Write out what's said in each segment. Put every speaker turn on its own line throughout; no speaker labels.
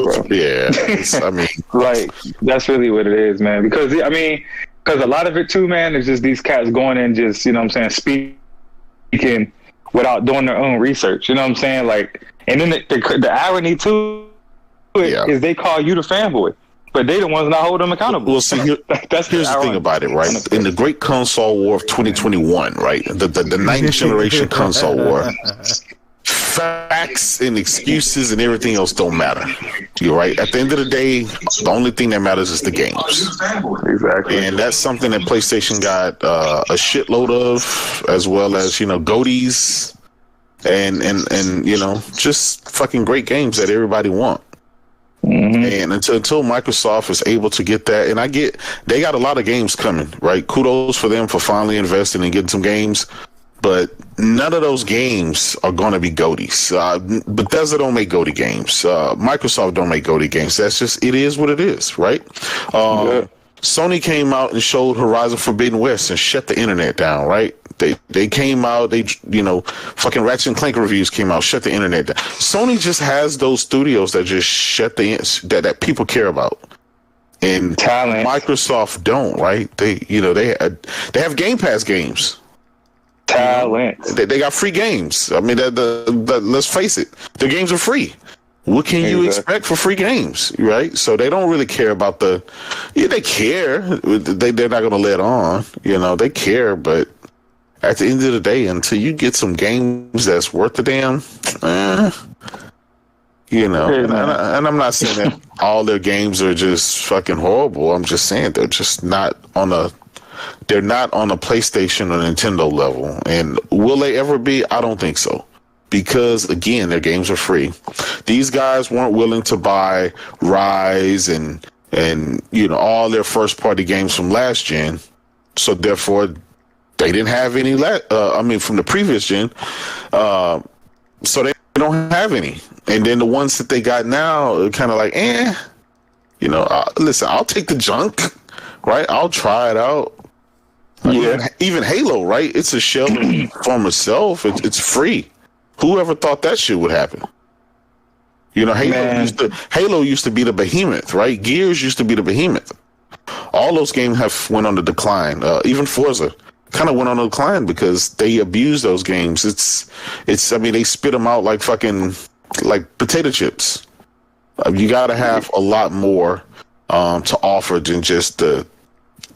bro.
Yeah, I mean,
like that's really what it is, man. Because because a lot of it too, man, is just these cats going in, just you know what I'm saying, speaking without doing their own research. You know what I'm saying? Like, and then the irony too is they call you the fanboy, but they the ones not holding them accountable.
Well, see, here's the thing about it, right? In the great console war of 2021, right? The ninth generation console war, facts and excuses and everything else don't matter. You're right. At the end of the day, the only thing that matters is the games.
Exactly.
And that's something that PlayStation got a shitload of, as well as, goatees and just fucking great games that everybody want. Mm-hmm. And until Microsoft is able to get that, and they got a lot of games coming, right? Kudos for them for finally investing and getting some games, but none of those games are going to be GOTYs. Bethesda don't make GOTY games. Microsoft don't make GOTY games. That's just, it is what it is, right? Sony came out and showed Horizon Forbidden West and shut the internet down, right? They came out, fucking Ratchet and Clank reviews came out, shut the internet down. Sony just has those studios that just shut that people care about. And talent. Microsoft don't, right? They have Game Pass games.
Talent.
They got free games. I mean, let's face it, the games are free. What can you expect for free games, right? So they don't really care about they care. They're not going to let on, they care, but at the end of the day, until you get some games that's worth the damn, and I'm not saying that all their games are just fucking horrible. I'm just saying they're just not on a PlayStation or Nintendo level. And will they ever be? I don't think so. Because again, their games are free. These guys weren't willing to buy Rise and all their first party games from last gen. So therefore they didn't have any from the previous gen. So they don't have any. And then the ones that they got now are kind of like, listen, I'll take the junk, right? I'll try it out. Yeah. Even Halo, right? It's a shell from itself. It's free. Whoever thought that shit would happen? Halo used to be the behemoth, right? Gears used to be the behemoth. All those games have went on the decline. Even Forza kind of went on the decline because they abused those games. They spit them out like potato chips. You got to have a lot more to offer than just the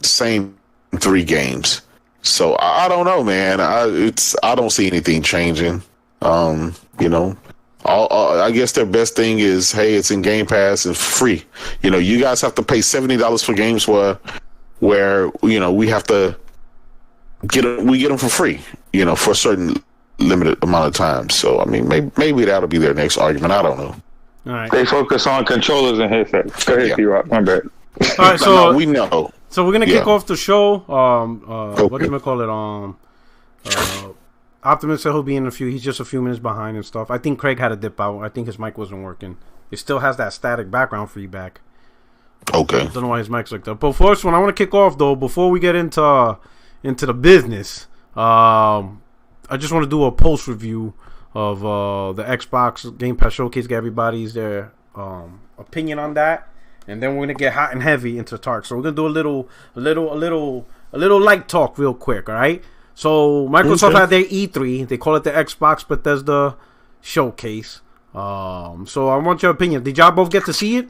same 3 games. So I don't know, man. I don't see anything changing. I guess their best thing is, hey, it's in Game Pass and free. You guys have to pay $70 for games where we have to get them for free, for a certain limited amount of time. So I mean, maybe that'll be their next argument. I don't know.
All right. They focus on controllers and headsets. Go ahead, T-Rock. My bad.
All right, so
we know.
So we're gonna kick off the show. What do you call it? Optimus said he'll be in he's just a few minutes behind and stuff. I think Craig had to dip out. I think his mic wasn't working. It still has that static background feedback.
Okay.
I don't know why his mic's like that. But first one, I want to kick off though, before we get into the business. I just want to do a post review of the Xbox Game Pass Showcase, get everybody's opinion on that. And then we're gonna get hot and heavy into Tark. So we're gonna do a little light talk real quick, all right? So Microsoft had their E3. They call it the Xbox Bethesda Showcase. So I want your opinion. Did y'all both get to see it?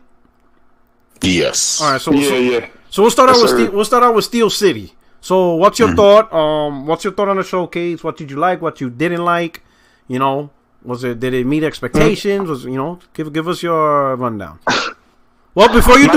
Yes.
All right. So we'll start out with Steel City. So what's your thought? What's your thought on the showcase? What did you like? What you didn't like? Did it meet expectations? Give us your rundown. Well, before you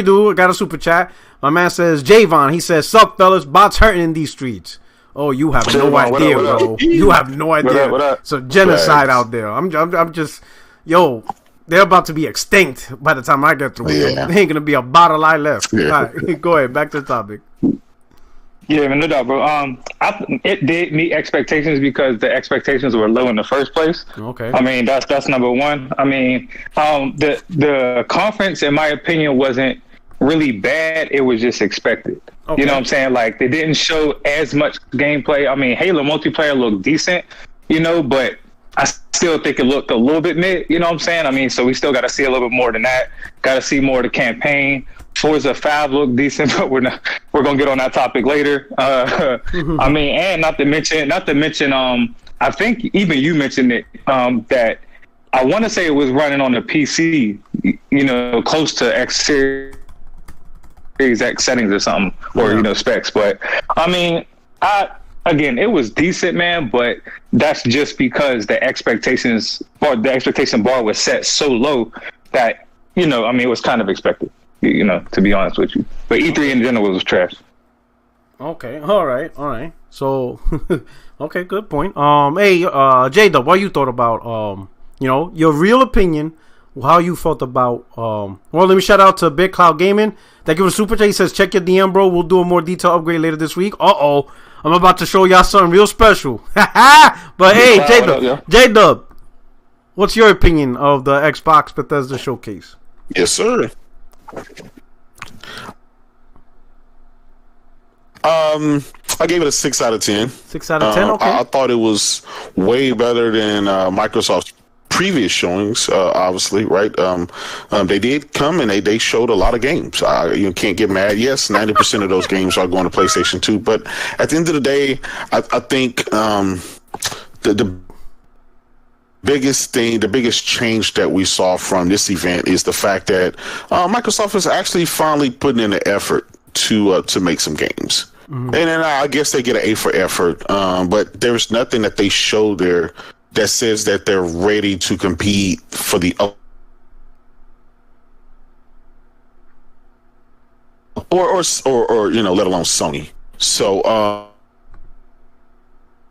do, I got a super chat. My man says, Javon, he says, sup, fellas, bots hurting in these streets. Oh, you have no idea, bro. You have no idea.
What up?
So genocide out there. I'm just, they're about to be extinct by the time I get through. Yeah. There ain't gonna be a bot alive left. Yeah. All right, go ahead, back to the topic.
Yeah, man, no doubt, bro. It did meet expectations because the expectations were low in the first place.
Okay.
I mean, that's number one. I mean, the conference, in my opinion, wasn't really bad. It was just expected. Okay. You know what I'm saying? Like, they didn't show as much gameplay. I mean, Halo multiplayer looked decent, but I still think it looked a little bit mid. You know what I'm saying? I mean, so we still got to see a little bit more than that. Got to see more of the campaign. Forza 5 looked decent, but we're gonna get on that topic later. I mean, and not to mention, I think even you mentioned it, that I want to say it was running on the PC, you know, close to X Series X settings or something, or you know, specs. But I mean, again, it was decent, man. But that's just because the expectation bar was set so low that, you know, I mean, it was kind of expected. You know, to be honest with you. But E3 in general was trash.
Okay, all right. So, okay, good point. Hey, J-Dub, what you thought about, you know, your real opinion, how you felt about, well, let me shout out to Big Cloud Gaming. Thank you for the super chat. He says, check your DM, bro. We'll do a more detailed upgrade later this week. Uh-oh, I'm about to show y'all something real special. But hey, J-Dub, what's your opinion of the Xbox Bethesda showcase?
Yes, sir. I gave it a 6 out of 10.
6 out of 10. Okay.
I thought it was way better than Microsoft's previous showings. Obviously, right? They did come and they showed a lot of games. You can't get mad. Yes, 90% of those games are going to PlayStation 2, but at the end of the day, I think the biggest thing, the biggest change that we saw from this event is the fact that Microsoft is actually finally putting in the effort to make some games. And then I guess they get an A for effort, but there's nothing that they show there that says that they're ready to compete for the or you know, let alone Sony. So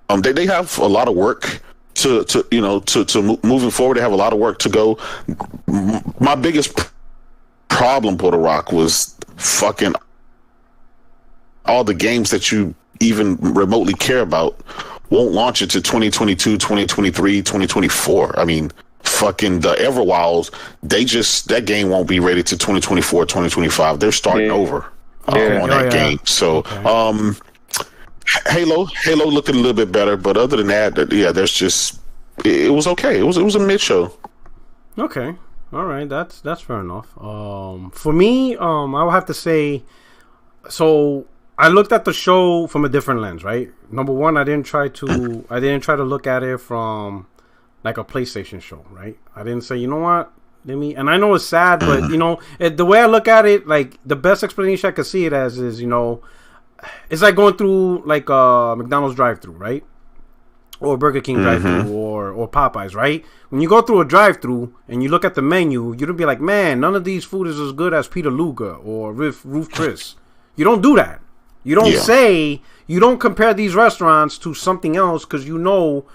they have a lot of work to moving forward. They have a lot of work to go. My biggest problem, Puerto Rock, was fucking all the games that you even remotely care about won't launch into 2022, 2023, 2024. I mean, fucking the Everwild, that game won't be ready to 2024, 2025. They're starting over on that game. So, Halo looking a little bit better, but other than that, there's just, it was okay. It was a mid show.
Okay, all right, that's fair enough. For me, I would have to say, so I looked at the show from a different lens, right? Number one, I didn't try to look at it from like a PlayStation show, right? I didn't say, you know what, and I know it's sad, but you know, the way I look at it, like the best explanation I could see it as is, you know, it's like going through like a McDonald's drive-thru, right? Or Burger King drive-thru, or Popeyes, right? When you go through a drive-thru and you look at the menu, you don't be like, man, none of these food is as good as Peter Luger or Ruth Chris. You don't do that. You don't say, you don't compare these restaurants to something else because you know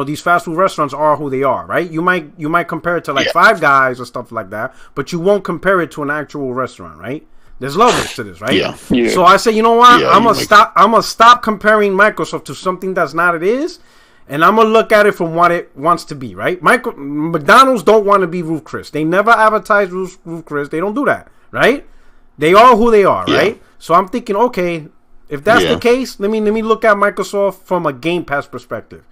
these fast food restaurants are who they are, right? You might compare it to like Five Guys or stuff like that, but you won't compare it to an actual restaurant, right? There's levels to this, right? Yeah. So I say, you know what? I'm gonna stop comparing Microsoft to something that's not it is, and I'm gonna look at it from what it wants to be, right? McDonald's don't want to be Ruth Chris. They never advertise Ruth Chris. They don't do that, right? They are who they are, right? So I'm thinking, okay, if that's the case, let me look at Microsoft from a Game Pass perspective.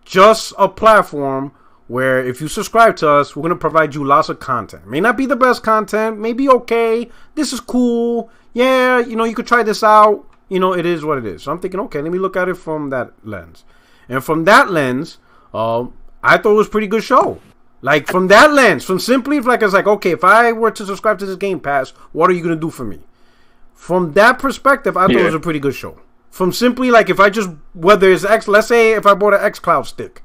Just a platform where if you subscribe to us, we're going to provide you lots of content. May not be the best content, maybe okay, this is cool, yeah, you know, you could try this out, you know, it is what it is. So I'm thinking, okay, let me look at it from that lens. And from that lens, I thought it was a pretty good show. Like, from that lens, from simply, like, it's like, okay, if I were to subscribe to this Game Pass, what are you going to do for me? From that perspective, I thought it was a pretty good show. From simply, like, if I just, whether it's let's say if I bought an xCloud stick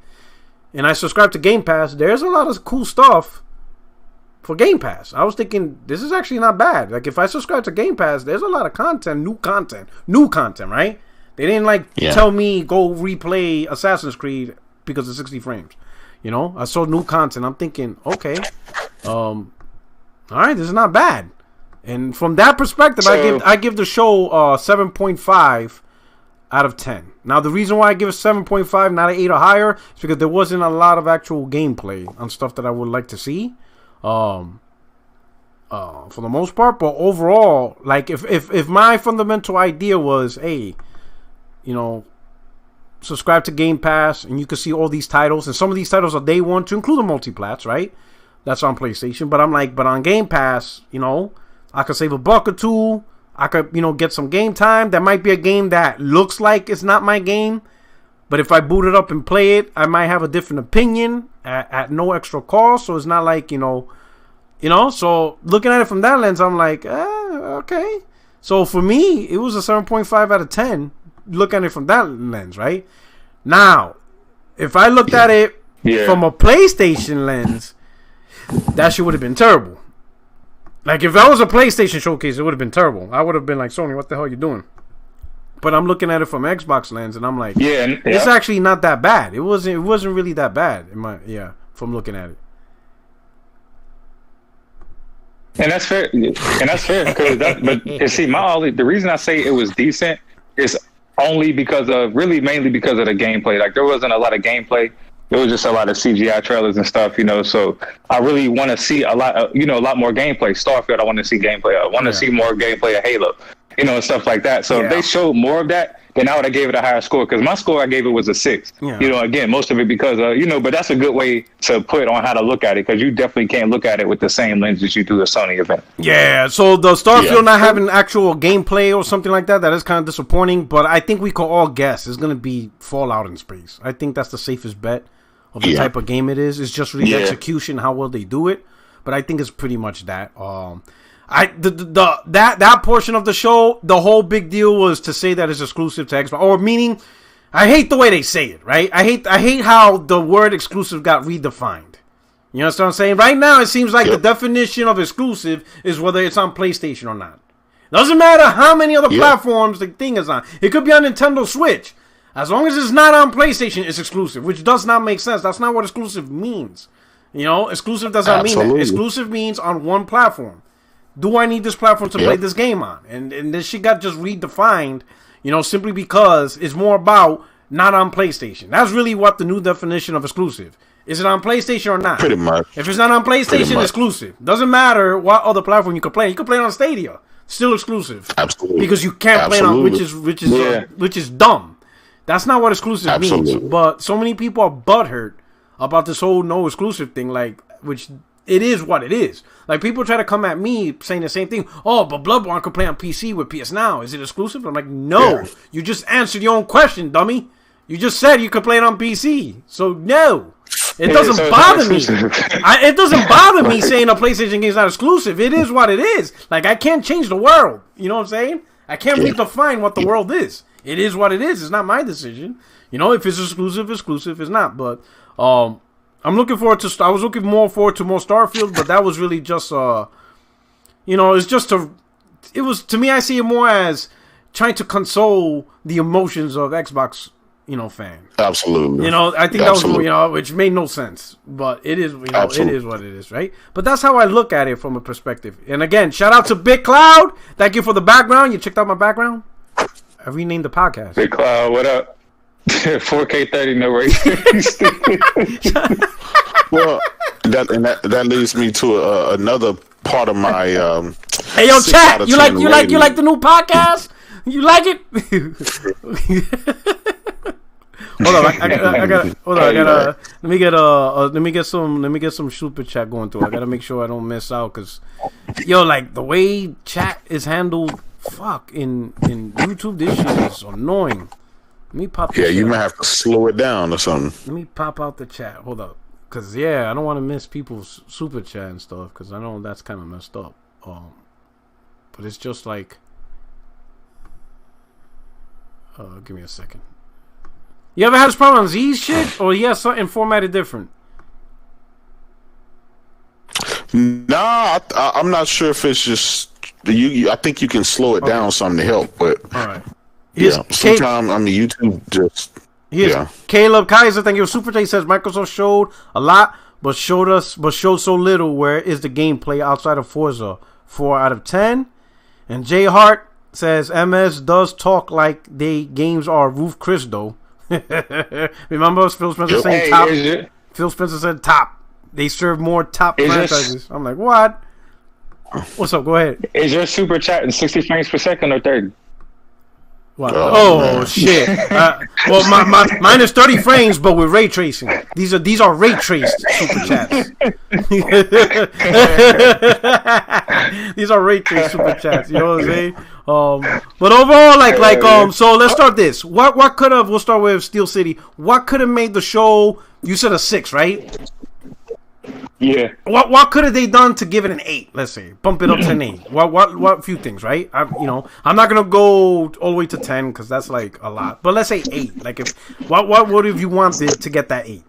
and I subscribe to Game Pass, there's a lot of cool stuff for Game Pass. I was thinking, this is actually not bad. Like, if I subscribe to Game Pass, there's a lot of content, new content, right? They didn't, like, tell me go replay Assassin's Creed because of 60 frames. You know, I saw new content. I'm thinking, okay, all right, this is not bad. And from that perspective, I give the show 7.5 out of 10. Now, the reason why I give it 7.5, not an 8 or higher, is because there wasn't a lot of actual gameplay on stuff that I would like to see, for the most part. But overall, like, if my fundamental idea was, hey, you know, subscribe to Game Pass, and you can see all these titles. And some of these titles are day one, to include the multiplats, right? That's on PlayStation. But I'm like, but on Game Pass, you know, I could save $1 or $2. I could, you know, get some game time. That might be a game that looks like it's not my game. But if I boot it up and play it, I might have a different opinion at no extra cost. So it's not like, you know. So looking at it from that lens, I'm like, okay. So for me, it was a 7.5 out of 10. Look at it from that lens, right? Now, if I looked at it from a PlayStation lens, that shit would have been terrible. Like, if that was a PlayStation showcase, it would have been terrible. I would have been like, Sony, what the hell are you doing? But I'm looking at it from Xbox lens, and I'm like, it's actually not that bad. It wasn't really that bad from looking at it.
And that's fair. But see, the reason I say it was decent is only mainly because of the gameplay. Like, there wasn't a lot of gameplay. It was just a lot of CGI trailers and stuff, you know. So I really want to see a lot more gameplay. Starfield, I want to see gameplay. I want to see more gameplay of Halo, you know, and stuff like that. So if they showed more of that, then I would have gave it a higher score, because my score I gave it was a 6. Yeah. You know, again, most of it because but that's a good way to put on how to look at it, because you definitely can't look at it with the same lens as you do a Sony event.
Yeah, so the Starfield not having actual gameplay or something like that is kind of disappointing, but I think we could all guess it's going to be Fallout in space. I think that's the safest bet of the type of game it is. It's just really execution, how well they do it, but I think it's pretty much that. That portion of the show, the whole big deal was to say that it's exclusive to Xbox, or meaning, I hate the way they say it, right? I hate how the word exclusive got redefined. You understand what I'm saying? Right now, it seems like the definition of exclusive is whether it's on PlayStation or not. Doesn't matter how many other platforms the thing is on. It could be on Nintendo Switch. As long as it's not on PlayStation, it's exclusive, which does not make sense. That's not what exclusive means. You know, exclusive does not mean that. Exclusive means on one platform. Do I need this platform to play this game on? And this shit got just redefined, you know, simply because it's more about not on PlayStation. That's really what the new definition of exclusive. Is it on PlayStation or not?
Pretty much.
If it's not on PlayStation, exclusive. Doesn't matter what other platform you can play. You can play it on Stadia. Still exclusive.
Absolutely.
Because you can't play it on, which is dumb. That's not what exclusive means. But so many people are butthurt about this whole no exclusive thing, like, which it is what it is. Like, people try to come at me saying the same thing. Oh, but Bloodborne could play on PC with PS Now. Is it exclusive? I'm like, no. You just answered your own question, dummy. You just said you could play it on PC. So, no. It doesn't bother me. It doesn't bother me saying a PlayStation game is not exclusive. It is what it is. Like, I can't change the world. You know what I'm saying? I can't redefine what the world is. It is what it is. It's not my decision. You know, if it's exclusive, it's not. But I'm looking forward to. I was looking more forward to more Starfield, but that was really just it's just it was, to me, I see it more as trying to console the emotions of Xbox, fan.
Absolutely.
I think that was, which made no sense, but it is, it is what it is, right? But that's how I look at it from a perspective. And again, shout out to Big Cloud. Thank you for the background. You checked out my background? I renamed the podcast.
Big Cloud, what up? 4K 30, no race.
Well, that leads me to another part of my.
Hey, yo, chat. You like the new podcast? You like it? Hold on, I got. Hold on, I gotta. Let me get some super chat going through. I gotta make sure I don't miss out, cause, like the way chat is handled, in YouTube, this shit is annoying. Let me pop.
Yeah, you might have to slow it down or something.
Let me pop out the chat. Hold up, cause I don't want to miss people's super chat and stuff, cause I know that's kind of messed up. But it's just like, give me a second. You ever had this problem on Z's shit, or something formatted different?
Nah, I'm not sure if it's just I think you can slow it down some to help, but
all right.
Sometimes YouTube just.
Caleb Kaiser, thank you. Super J says Microsoft showed a lot, but showed so little. Where is the gameplay outside of Forza? 4 out of 10. And Jay Hart says MS does talk like games are Roof Chris though. Remember Phil Spencer saying top? Phil Spencer said top. They serve more top franchises. I'm like, what? What's up? Go ahead.
Is your super chat in 60 frames per second or 30?
What? Oh shit! Well, mine is 30 frames, but with ray tracing. These are ray traced super chats. These are ray traced super chats. You know what I'm saying? But overall, so let's start this. What could have? We'll start with Steel City. What could have made the show? You said a 6, right?
Yeah.
What could have they done to give it an 8? Let's say bump it up to an 8. What few things, right? I'm not gonna go all the way to 10 because that's like a lot. But let's say 8. Like what would have you wanted to get that 8?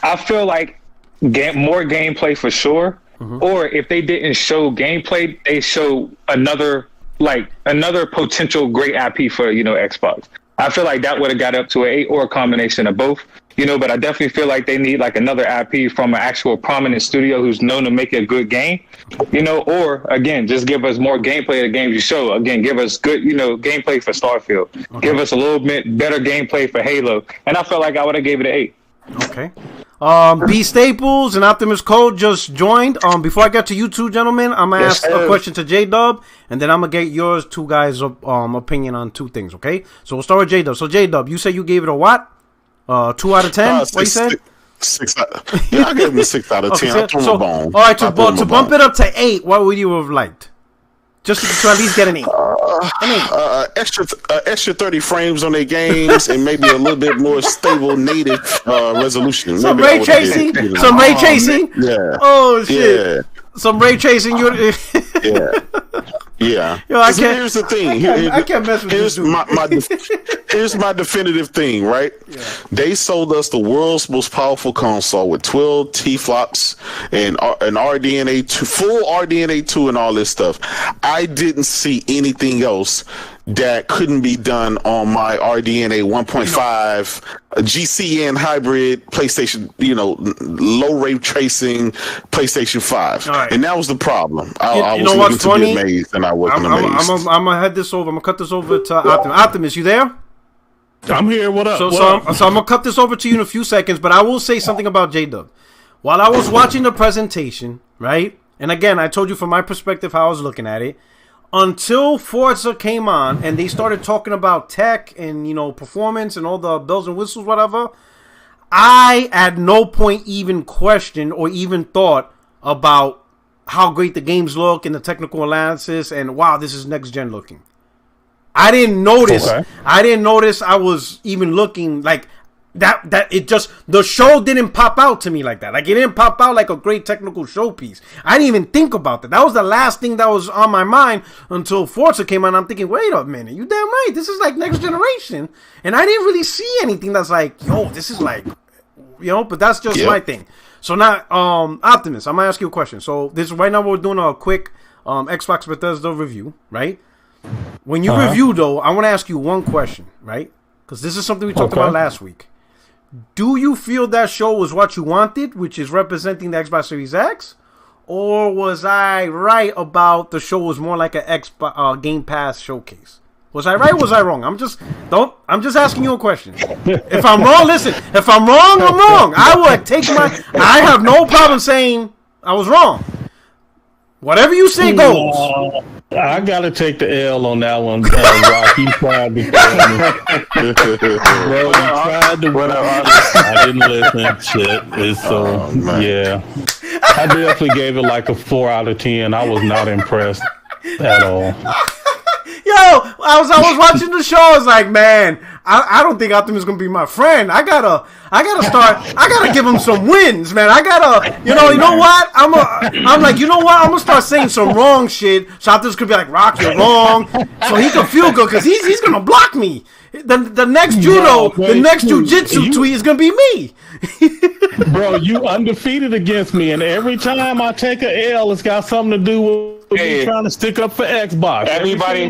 I feel like more gameplay for sure. Mm-hmm. Or if they didn't show gameplay, they show another potential great IP for Xbox. I feel like that would have got up to an 8 or a combination of both. But I definitely feel like they need like another IP from an actual prominent studio who's known to make a good game, or again, just give us more gameplay of the games you show. Again, give us good, gameplay for Starfield. Okay. Give us a little bit better gameplay for Halo. And I felt like I would have gave it an 8.
Okay. B Staples and Optimus Code just joined. Before I get to you two gentlemen, I'm gonna ask a question to J-Dub, and then I'm gonna get yours two guys' opinion on two things, okay? So we'll start with J-Dub. So J-Dub, you said you gave it a what? 2 out of 10? What you said?
6 I gave him a 6 out of 10.
Okay,
I threw him a bone.
All right, to bump it up to 8, what would you have liked? Just to at least get an 8.
Extra 30 frames on their games and maybe a little bit more stable native resolution.
Some ray tracing? Some ray tracing?
Yeah.
Oh, shit.
Yeah.
Some ray tracing?
Yeah. Yeah.
Yo,
here's the thing.
I can't mess with
here's
this.
Here's my definitive thing, right?
Yeah.
They sold us the world's most powerful console with 12 T-flops and an RDNA2, full RDNA2 and all this stuff. I didn't see anything else that couldn't be done on my RDNA 1.5 GCN hybrid PlayStation, low ray tracing PlayStation 5.
Right.
And that was the problem. I was
looking to
be amazed, and I wasn't amazed.
I'm going to head this over. I'm going to cut this over to Optimus. Optimus, you there?
I'm here. What up?
So I'm going to cut this over to you in a few seconds, but I will say something about J-Dub. While I was watching the presentation, right? And again, I told you from my perspective how I was looking at it. Until Forza came on and they started talking about tech and, performance and all the bells and whistles, whatever, I at no point even questioned or even thought about how great the games look and the technical analysis and, wow, this is next gen looking. I didn't notice. Okay. I didn't notice I was even looking like that it just, the show didn't pop out to me like that. Like, it didn't pop out like a great technical showpiece. I didn't even think about that. That was the last thing that was on my mind until Forza came out. And I'm thinking, wait a minute, you damn right. This is like next generation. And I didn't really see anything that's like, yo, this is like, but that's just my thing. So now, Optimus, I'm going to ask you a question. So this right now we're doing a quick Xbox Bethesda review, right? When you review, though, I want to ask you one question, right? Because this is something we talked about last week. Do you feel that show was what you wanted, which is representing the Xbox Series X? Or was I right about the show was more like a Game Pass showcase? Was I right or was I wrong? I'm just asking you a question. If I'm wrong, listen. If I'm wrong, I'm wrong. I have no problem saying I was wrong. Whatever you say goes.
I gotta take the L on that one, Rock. You tried to bro, you tried to I didn't listen. Shit. Yeah. I definitely gave it like a 4 out of 10. I was not impressed at all.
Yo, I was watching the show. I was like, man, I don't think Optimus is gonna be my friend. I gotta give him some wins, man. You know what? I'm like, you know what? I'm gonna start saying some wrong shit. So Optimus could be like, Rock, you're wrong. So he can feel good because he's gonna block me. The next judo, the next jujitsu tweet is gonna be me.
Bro, you undefeated against me, and every time I take a L, it's got something to do with me trying to stick up for Xbox.
Everybody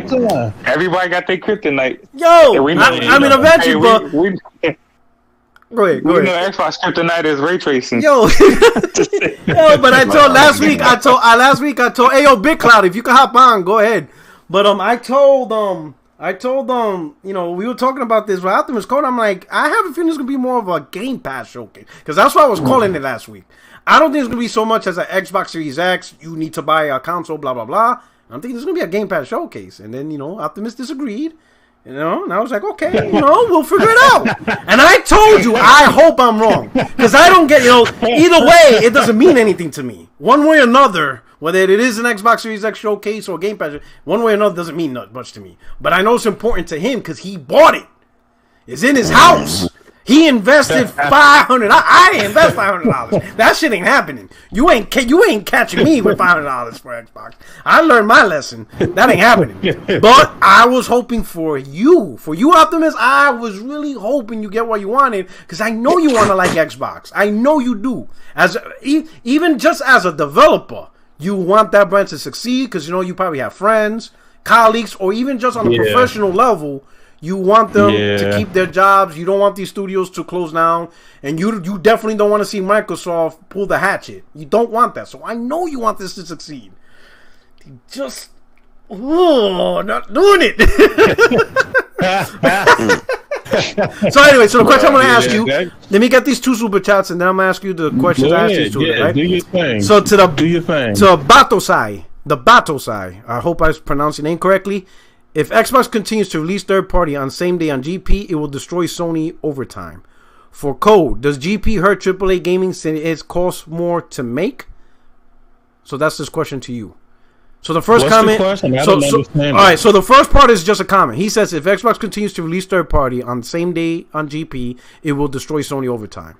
got their kryptonite.
Yo, I mean, eventually, but go ahead.
We know Xbox kryptonite is ray tracing.
Yo, but I told last week, hey, yo, Big Cloud, if you can hop on, go ahead. But I told we were talking about this with Optimus Code. I'm like, I have a feeling it's gonna be more of a Game Pass showcase because that's what I was calling it last week. I don't think it's gonna be so much as an Xbox Series X. You need to buy a console, blah blah blah. I'm thinking there's gonna be a Game Pass showcase, and then Optimus disagreed. And I was like, okay, we'll figure it out. And I told you, I hope I'm wrong. Because I don't get, either way, it doesn't mean anything to me. One way or another, whether it is an Xbox Series X showcase or Game Pass, one way or another doesn't mean much to me. But I know it's important to him because he bought it. It's in his house. He invested $500. I didn't invest $500. That shit ain't happening. You ain't catching me with $500 for Xbox. I learned my lesson. That ain't happening. But I was hoping for you, Optimus. I was really hoping you get what you wanted because I know you want to like Xbox. I know you do. Even just as a developer, you want that brand to succeed because you probably have friends, colleagues, or even just on a professional level. You want them to keep their jobs. You don't want these studios to close down. And you definitely don't want to see Microsoft pull the hatchet. You don't want that. So I know you want this to succeed. You just... not doing it. So anyway, the question I'm going to ask you... Let me get these 2 super chats and then I'm going to ask you the questions I asked you to, right?
Do your thing.
So do your thing. To Batosai. The Batosai. I hope I pronounced your name correctly. If Xbox continues to release third-party on same day on GP, it will destroy Sony over time. For Code, does GP hurt AAA gaming since it costs more to make? So that's this question to you. So the first comment... All right, so the first part is just a comment. He says, if Xbox continues to release third-party on same day on GP, it will destroy Sony over time.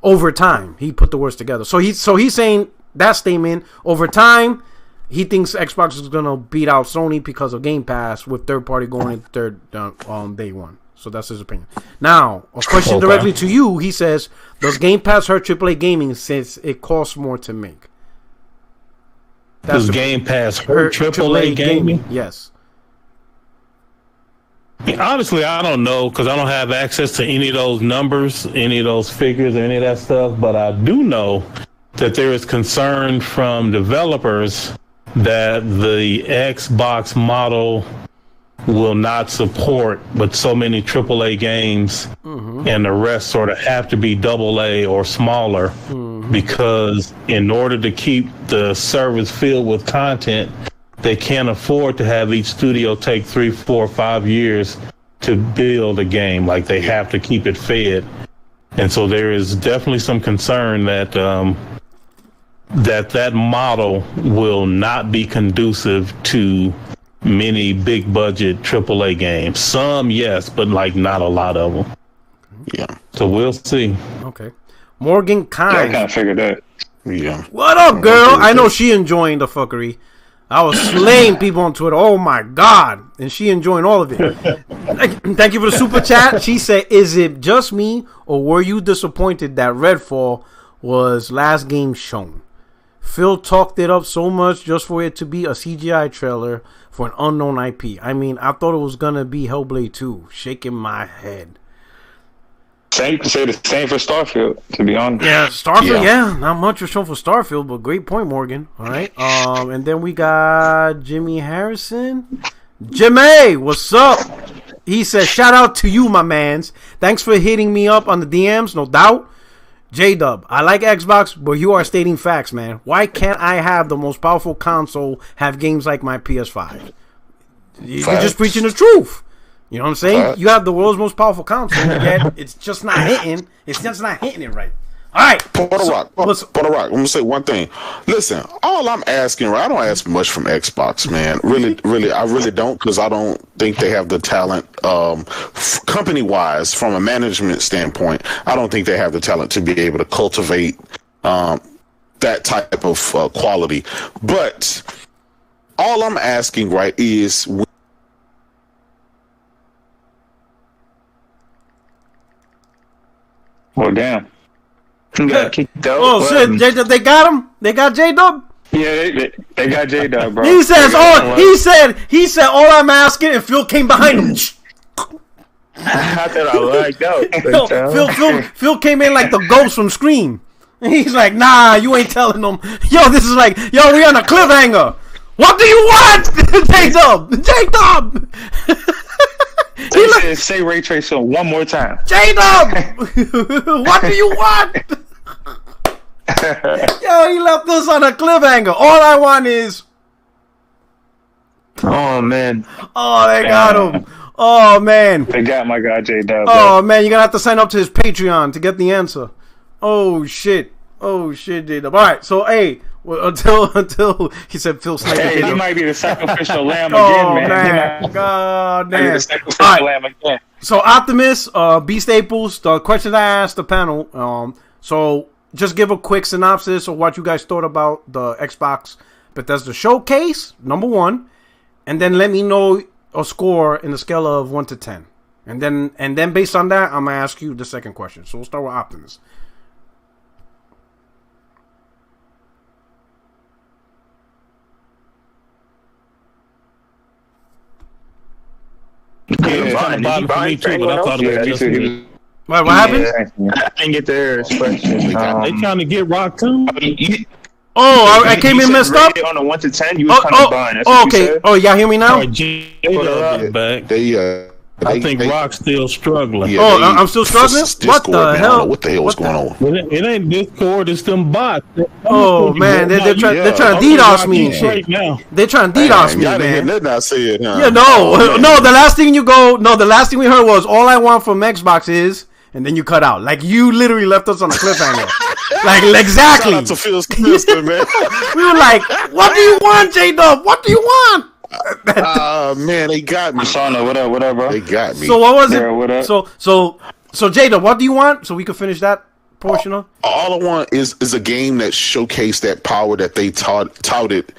Over time. He put the words together. So he's saying that statement, over time... He thinks Xbox is going to beat out Sony because of Game Pass with third party going in third on day one. So that's his opinion. Now, a question directly to you. He says, does Game Pass hurt AAA gaming since it costs more to make?
Does Game Pass hurt AAA gaming?
Yes.
Honestly, I don't know because I don't have access to any of those numbers, any of those figures, or any of that stuff. But I do know that there is concern from developers that the Xbox model will not support but so many AAA games and the rest sort of have to be AA or smaller because in order to keep the service filled with content, they can't afford to have each studio take 3, 4, 5 years to build a game. Like they have to keep it fed. And so there is definitely some concern that that model will not be conducive to many big budget AAA games. Some, yes, but like not a lot of them.
Yeah.
So we'll see.
Okay. Morgan Kine.
I kind of figured that.
Yeah.
What up, girl? I know she enjoying the fuckery. I was slaying people on Twitter. Oh my god. And she enjoying all of it. Thank you for the super chat. She said, is it just me or were you disappointed that Redfall was last game shown? Phil talked it up so much just for it to be a CGI trailer for an unknown IP. I mean, I thought it was going to be Hellblade 2. Shaking my head.
You can say the same for Starfield, to be honest.
Yeah, Starfield, yeah. Not much was shown for Starfield, but great point, Morgan. All right. And then we got Jimmy Harrison. Jimmy, what's up? He says, shout out to you, my mans. Thanks for hitting me up on the DMs, no doubt. J-Dub, I like Xbox, but you are stating facts, man. Why can't I have the most powerful console have games like my PS5? You're just preaching the truth. You know what I'm saying? You have the world's most powerful console, yet it's just not hitting. It's just not hitting it right. All right.
Porter Rock. I'm going to say one thing. Listen, all I'm asking, I don't ask much from Xbox, man. Really, I really don't, because I don't think they have the talent, company-wise, from a management standpoint, I don't think they have the talent to be able to cultivate that type of quality. But all I'm asking, right, is...
Well, damn. Got kicked out.
Oh shit! J-Dub, they got him. They got J-Dub.
Yeah, they got J-Dub, bro.
He says, he said, all I'm asking, and Phil came behind him.
I thought I liked that.
Phil came in like the ghost from Scream. And he's like, nah, you ain't telling them. Yo, this is like, yo, we on a cliffhanger. What do you want, J-Dub?
He said, say ray tracing one more time.
J-Dub, what do you want? Yo, he left us on a cliffhanger. All I want is
Oh man.
Oh, they got him. Oh man.
They got my guy J-Dub.
Oh man, you're gonna have to sign up to his Patreon to get the answer. Oh shit. Oh shit, J-Dub. All right, so hey, well, until he said Phil Sniper.
Hey, he might be the sacrificial lamb
Oh
again,
man. God
He might be
damn.
the sacrificial
All right.
lamb again.
So Optimus, B Staples, the questions I asked the panel. So just give a quick synopsis of what you guys thought about the Xbox Bethesda showcase, number one, and then let me know a score in the scale of 1 to 10, and then based on that, I'm gonna ask you the second question. So we'll start with Optimus.
Yeah,
Bottom for me too, but I thought it was just me.
Wait, what happened?
I didn't get their question.
They trying to get Rock too.
Oh, I came in messed up.
On a 1 to 10, you was kind of behind. That's what you
Okay.
said.
Oh, y'all hear me now?
J-Dub back. I think Rock's still struggling.
Yeah,
Oh, I'm still struggling? What the
Discord, man, I don't
hell?
know what the hell was going on?
Well, it ain't Discord, it's them bots.
Oh man, they're trying to DDoS me and shit.
Right now.
They're trying to DDoS me,
Y'all didn't hear
man.
nothing I said, huh?
Yeah, no. The last thing the last thing we heard was all I want from Xbox is, and then you cut out. Like you literally left us on a cliffhanger. like exactly.
Shout out to Phil Spencer, man.
We were like, what do you want, J-Dub? What do you want?
Man, they got me.
Shauna, what up, bro?
They got me.
So what was it?
Yeah, what up?
So J-Dub, what do you want? So we can finish that portion of.
All I want is a game that showcased that power that they touted.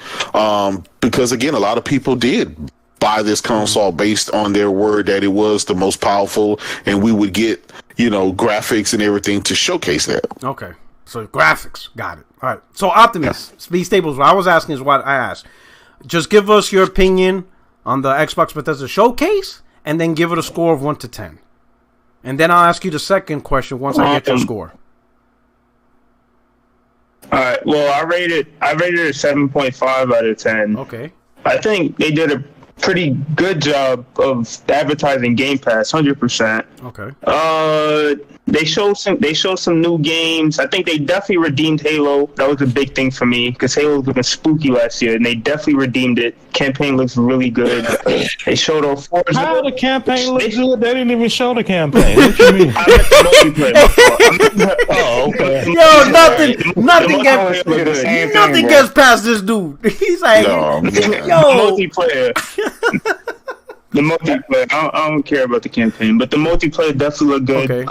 Because again, a lot of people did buy this console based on their word that it was the most powerful, and we would get graphics and everything to showcase that.
Okay, so graphics, got it. All right. So Optimus, Speed Staples. What I was asking is what I asked. Just give us your opinion on the Xbox Bethesda showcase, and then give it a score of 1 to 10. And then I'll ask you the second question once I get your score.
All right. Well, I rated it a 7.5 out of 10.
Okay.
I think they did a pretty good job of advertising Game Pass, 100%.
Okay.
They showed some new games. I think they definitely redeemed Halo. That was a big thing for me because Halo was looking spooky last year, and they definitely redeemed it. Campaign looks really good. They showed off Forza.
How the campaign look good? They didn't even show the campaign. What you mean?
I like the multiplayer.
Oh, okay.
Yo, nothing gets past this dude. He's like,
No, man.
yo,
Multiplayer. The multiplayer. I don't care about the campaign, but the multiplayer definitely looked good.
Okay.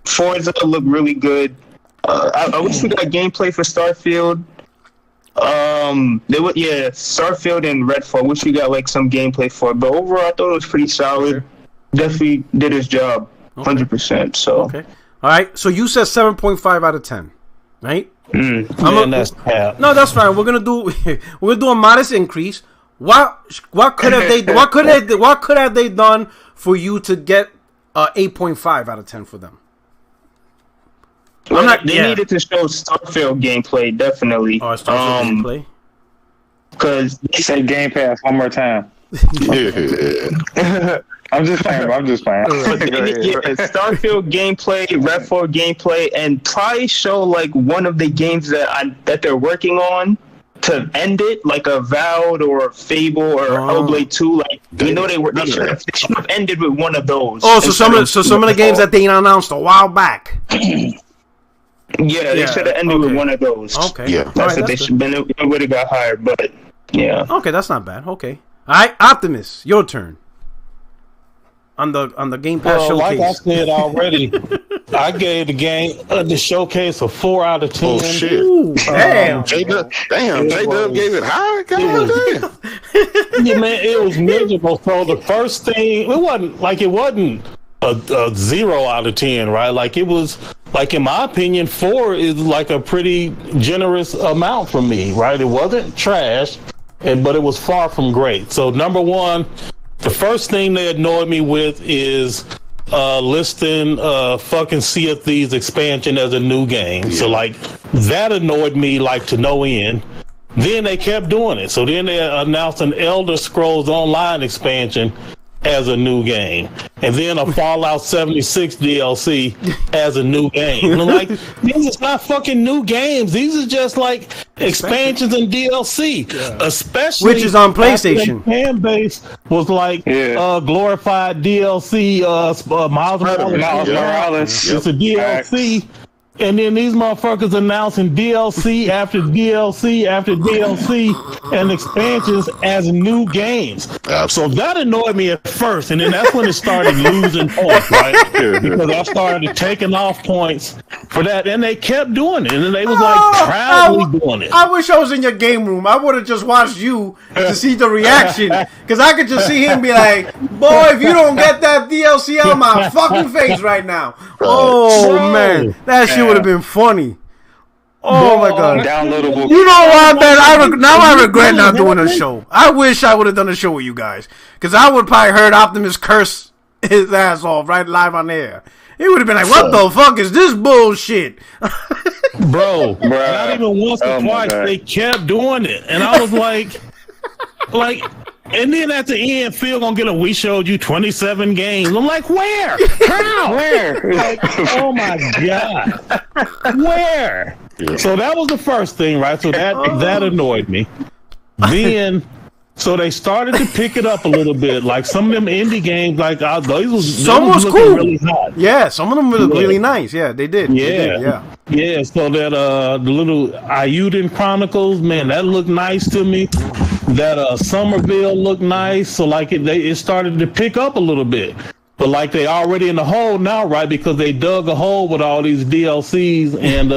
Forza looked really good. I wish we got gameplay for Starfield. Starfield and Redfall. Wish we got like some gameplay for it, but overall, I thought it was pretty solid.
Okay.
Definitely did his job, 100%. So.
Okay. All right. So you said 7.5 out of 10, right?
That's cap.
No, that's fine. We're gonna do a modest increase. What could have they done for you to get 8.5 out of 10 for them?
They needed to show Starfield gameplay, definitely.
Oh, Starfield gameplay.
Because
He said Game Pass one more time.
Yeah.
I'm just playing, bro.
Starfield gameplay, Redfall gameplay, and probably show like one of the games that they're working on to end it, like a Avowed or Fable or Hellblade 2. Like they should have ended with one of those.
Oh, so some of the games that they announced a while back.
Yeah, they should have ended with one of those.
Okay.
Yeah.
That's what they should have been. It would have got hired, but yeah.
Okay, that's not bad. Okay. All right, Optimus, your turn. On the Game Pass showcase.
Like I said already, I gave the game the showcase a 4 out of 10.
Oh shit!
Ooh, damn.
J-Dub gave it high. God damn.
Yeah, man, it was miserable. So the first thing, it wasn't a 0 out of 10, right? Like it was, like in my opinion, 4 is like a pretty generous amount for me, right? It wasn't trash, but it was far from great. So number one, the first thing they annoyed me with is listing fucking Sea of Thieves expansion as a new game. Yeah. So like that annoyed me like to no end. Then they kept doing it. So then they announced an Elder Scrolls Online expansion, as a new game, and then a Fallout 76 DLC as a new game. And I'm like, these is not fucking new games. These are just like expansions and DLC, especially
which is on PlayStation.
Fan base was like glorified DLC. Miles Morales. It's a DLC. And then these motherfuckers announcing DLC after DLC after DLC and expansions as new games. So that annoyed me at first, and then that's when it started losing points, right? Because I started taking off points for that, and they kept doing it, and then they was like proudly doing it.
I wish I was in your game room. I would have just watched you to see the reaction, because I could just see him be like, "Boy, if you don't get that DLC out of my fucking face right now." Oh man, that shit would have been funny. Oh my god!
Downloadable.
You know what, man? I regret not doing a show. I wish I would have done a show with you guys, because I would probably heard Optimus curse his ass off right live on air. It would have been like, "What the fuck is this bullshit?"
Bro, not even once or twice. They kept doing it, and I was like. And then at the end, Phil gonna get a "we showed you 27 games." I'm like, where? How? Where? Like, oh my god, where? Yeah. So that was the first thing, right? So that annoyed me. Then, so they started to pick it up a little bit. Like some of them indie games, like
some was cool. Really hot. Yeah, some of them were really nice. Yeah, they did.
Yeah. So that the little Ayuden Chronicles, man, that looked nice to me. That Somerville looked nice, so like it started to pick up a little bit, but like they already in the hole now, right? Because they dug a hole with all these DLCs and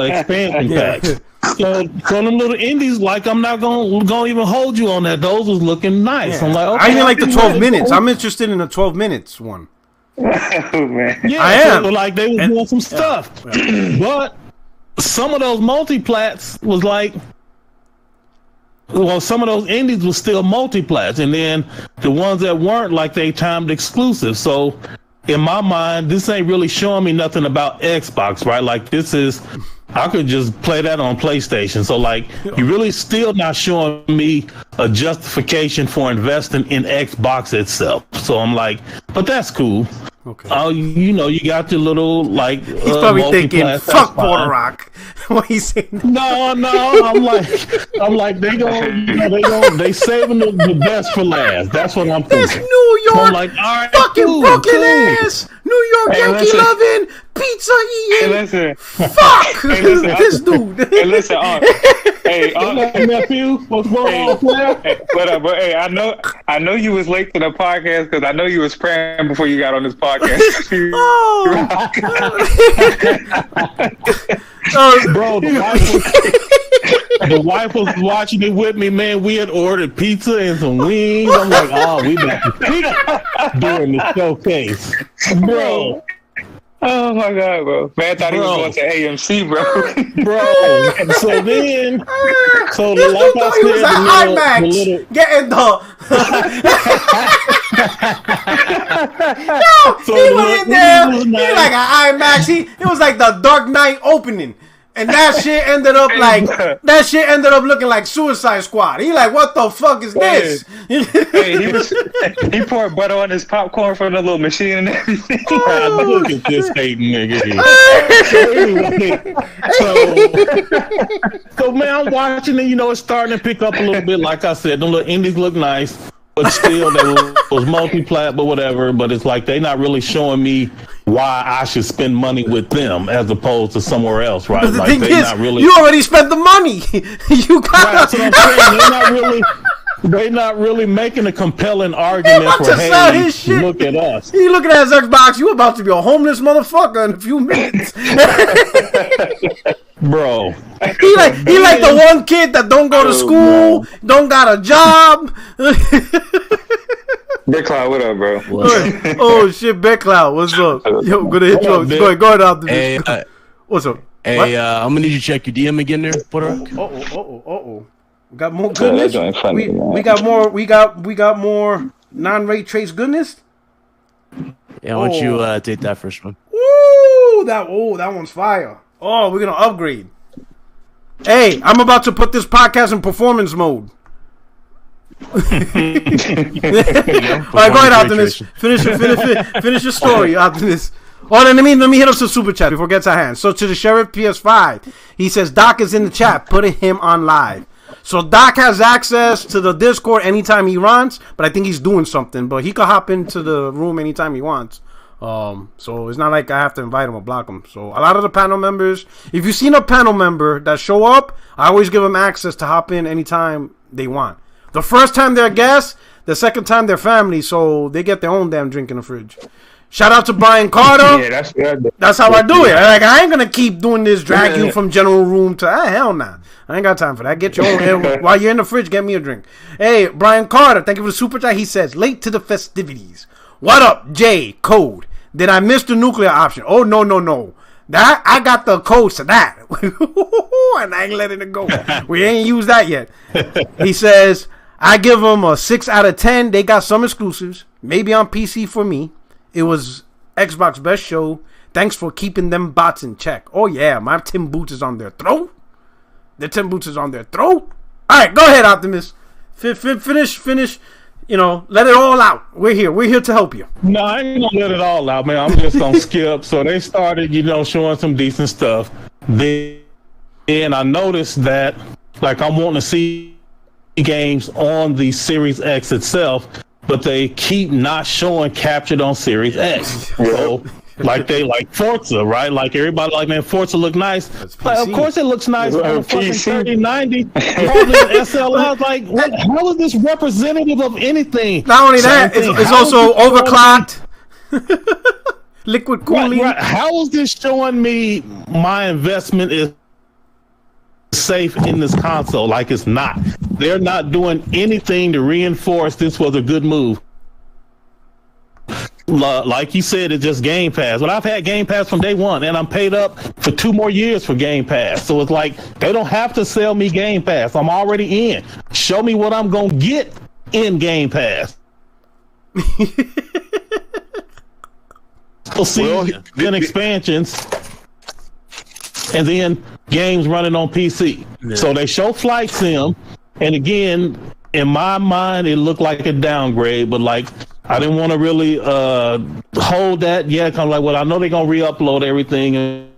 expansion packs. So them little indies, like I'm not gonna even hold you on that. Those was looking nice. I'm like, okay,
I even like the 12 minutes. I'm interested in the 12 minutes one.
Oh man,
yeah, I am. So, like they was doing some stuff, but some of those multiplats was like. Well, some of those indies were still multiplats, and then the ones that weren't, like they timed exclusive. So, in my mind, this ain't really showing me nothing about Xbox, right? Like this is, I could just play that on PlayStation. So, like, you really still not showing me a justification for investing in Xbox itself. So I'm like, but that's cool. Okay. You got your little like.
He's probably thinking, "Fuck Puerto Rock." What he's saying?
No. I'm like they saving the best for last. That's what I'm thinking.
This New York,
so I'm like, all right,
fucking Brooklyn ass, New York Yankee loving, pizza eating. Fuck this dude.
Hey, listen,
nephew, what's going on, player?
But hey, I know you was late to the podcast because I know you was praying before you got on this podcast.
Bro, the wife was watching it with me, man. We had ordered pizza and some wings. I'm like, oh, we about to peak during the showcase, bro.
Oh my god, bro! Man, I thought he was going to AMC, bro.
And so then, like I said,
he was at IMAX getting the. He went in there. He like an IMAX. It was like the Dark Knight opening. And that shit ended up looking like Suicide Squad. He like, what the fuck is this?
He poured butter on his popcorn from the little machine and everything.
Look at this hating nigga. So man, I'm watching it. It's starting to pick up a little bit. Like I said, the little indies look nice, but still they was multi-plat, but whatever. But it's like they not really showing me why I should spend money with them as opposed to somewhere else, right?
But the
like
thing
they
is,
not really.
You already spent the money. You got.
Right, that's what I'm saying. They're not really making a compelling argument for hey, look at us.
He looking at his Xbox. You about to be a homeless motherfucker in a few minutes,
bro.
He like the one kid that don't go to school, don't got a job.
Big Cloud, what up, bro?
Oh shit, Big Cloud, what's up? Yo, gonna hit you up. Go ahead out there.
Hey,
what's up?
Hey, I'm gonna need you to check your DM again there, Puerto Rico.
Uh-oh. We got more goodness. We got more non-ray trace goodness.
Yeah, why don't you take that first one?
Ooh, that one's fire. Oh, we're gonna upgrade. Hey, I'm about to put this podcast in performance mode. All right, go ahead, Optimus. Finish your story, Optimus. Oh, then let me hit up some super chat before it gets our hands. So to the Sheriff PS5, he says Doc is in the chat, putting him on live. So Doc has access to the Discord anytime he runs, but I think he's doing something. But he can hop into the room anytime he wants. So it's not like I have to invite him or block him. So a lot of the panel members, if you've seen a panel member that show up, I always give them access to hop in anytime they want. The first time they're guests, the second time they're family, so they get their own damn drink in the fridge. Shout out to Brian Carter.
Yeah, that's good.
That's how I do it. Like, I ain't gonna keep doing this, drag you from general room to hell nah. I ain't got time for that. Get your own while you're in the fridge, get me a drink. Hey, Brian Carter, thank you for the super chat. He says, late to the festivities. What up, Jay? Code. Did I miss the nuclear option? Oh no. That I got the codes to that. And I ain't letting it go. We ain't used that yet. He says, I give them a 6 out of 10. They got some exclusives. Maybe on PC for me. It was Xbox best show. Thanks for keeping them bots in check. Oh yeah, my Tim Boots is on their throat. The Tim Boots is on their throat. Alright, go ahead, Optimus. Finish. You know, let it all out. We're here to help you.
No, I ain't gonna let it all out, man. I'm just gonna skip. So they started, showing some decent stuff. Then I noticed that, like, I'm wanting to see games on the Series X itself, but they keep not showing captured on Series X. So, like Forza, right? Like everybody, like, man, Forza look nice. Like, of course, it looks nice on a fucking 3090. Probably SLR. Like, how is this representative of anything?
Not only that, it's also overclocked. Liquid cooling.
Right. How is this showing me my investment is safe in this console? Like, it's not. They're not doing anything to reinforce this was a good move. Like you said, it's just Game Pass. But I've had Game Pass from day one, and I'm paid up for 2 more years for Game Pass. So it's like they don't have to sell me Game Pass. I'm already in. Show me what I'm gonna get in Game Pass. So see, then expansions, and then games running on PC. Yeah. So they show Flight Sim, and again, in my mind, it looked like a downgrade, but like, I didn't want to really hold that yet. I'm like, well, I know they're going to re-upload everything in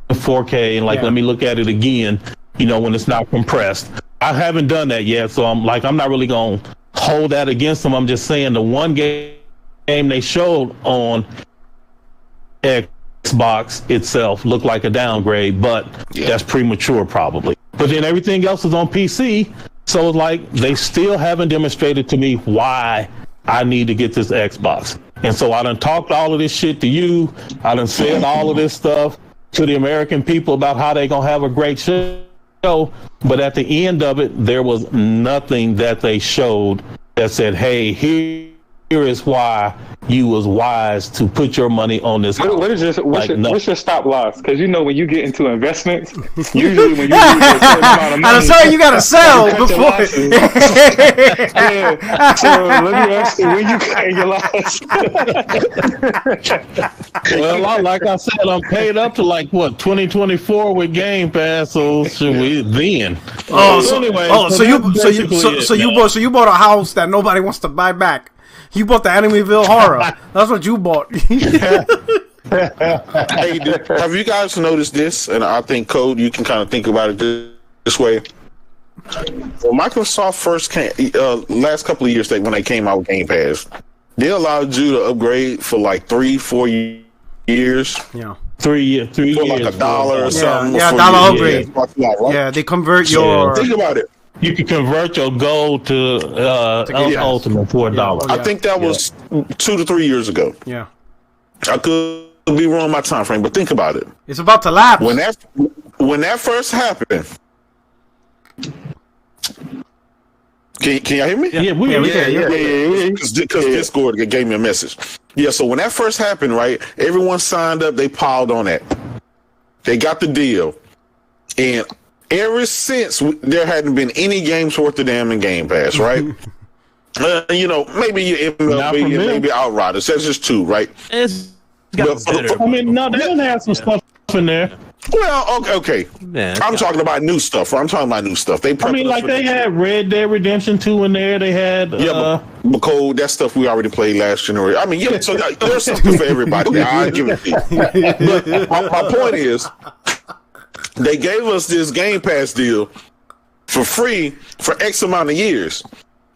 4K, and like, let me look at it again, when it's not compressed. I haven't done that yet, so I'm not really going to hold that against them. I'm just saying the one game they showed on Xbox itself looked like a downgrade, but that's premature probably. But then everything else is on PC, so it's like they still haven't demonstrated to me why I need to get this Xbox. And so I done talked all of this shit to you. I done said all of this stuff to the American people about how they gonna have a great show. But at the end of it, there was nothing that they showed that said, hey, here is why you was wise to put your money on this.
What's your stop loss? Because when you get into investments, usually when you get a certain amount of money,
I'm sorry, you gotta sell before.
So let me ask you, when you cut your loss?
Well, like I said, I'm paid up to 2024 with Game Pass, so should we then?
So you bought a house that nobody wants to buy back. You bought the Amityville Horror. That's what you bought.
Hey, have you guys noticed this? And I think, Code, you can kind of think about it this way. When Microsoft first came, last couple of years, when they came out with Game Pass, they allowed you to upgrade for 3-4 years.
Yeah.
3 years.
For like $1 or something.
Yeah, $1 upgrade. Yeah, they convert your...
Think about it.
You can convert your gold to Ultimate for $1.
I think that was 2 to 3 years ago.
Yeah.
I could be wrong my time frame, but think about it.
It's about to lapse.
When that first happened, can y'all hear me?
Yeah, we can.
Because Discord gave me a message. Yeah, so when that first happened, right, everyone signed up, they piled on that. They got the deal. And ever since, there hadn't been any games worth a damn in Game Pass, right? Maybe MLB, maybe Outriders. That's just 2, right?
It's got better.
I mean, no, they don't have some stuff in there.
Well, okay.
Man,
I'm talking about new stuff. I'm talking about new stuff.
I mean, like they had Red Dead Redemption 2 in there. They had
but Cole, that stuff we already played last generation. I mean, yeah. So there's something for everybody. I give it to you. But my point is, they gave us this Game Pass deal for free for X amount of years.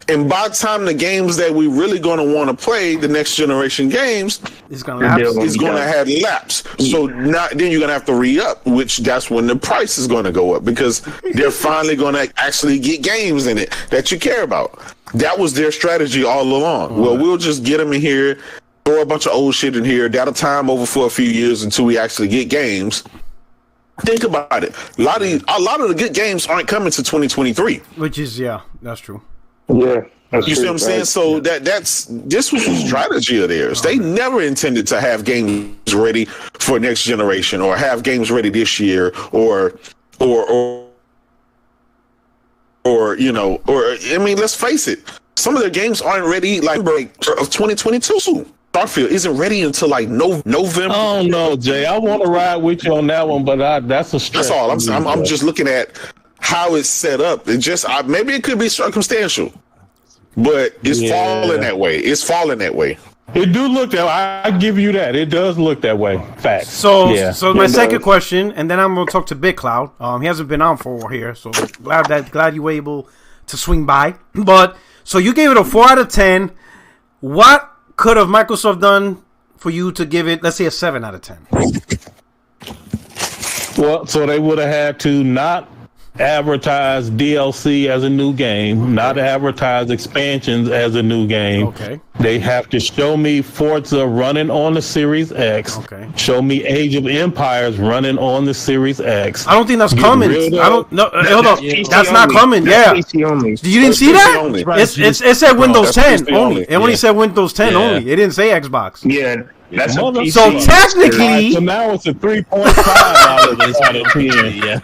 And by the time the games that we really going to want to play, the next generation games,
it's going to
have lapse. So then you're going to have to re-up, which that's when the price is going to go up because they're finally going to actually get games in it that you care about. That was their strategy all along. Well, we'll just get them in here, throw a bunch of old shit in here, that'll time over for a few years until we actually get games. Think about it. A lot of the good games aren't coming to 2023.
Which is, that's true.
Yeah.
You see what I'm saying? So this was a strategy of theirs. They never intended to have games ready for next generation or have games ready this year or I mean, let's face it. Some of their games aren't ready like of 2022. Starfield isn't ready until like November.
Oh no, Jay, I want to ride with you on that one, but that's a stretch.
That's all. I'm just looking at how it's set up. It just maybe it could be circumstantial, but it's falling that way. It's falling that way.
It do look that way. I give you that. It does look that way. Facts.
So my second question, and then I'm gonna talk to Big Cloud. He hasn't been on for here, so glad you were able to swing by. But so you gave it a 4 out of 10. What could have Microsoft done for you to give it, let's say, a 7 out of 10?
Well, so they would have had to not advertise DLC as a new game, not advertise expansions as a new game.
Okay.
They have to show me Forza running on the Series X.
Okay.
Show me Age of Empires running on the Series X.
I don't think that's coming. I don't. No, hold on. That's not coming. Yeah. PC only. You didn't see that? It said Windows 10 only. It only said Windows 10 only. It didn't say Xbox.
Yeah. That's
so technically,
so now it's a 3.5 out of 10. Yeah.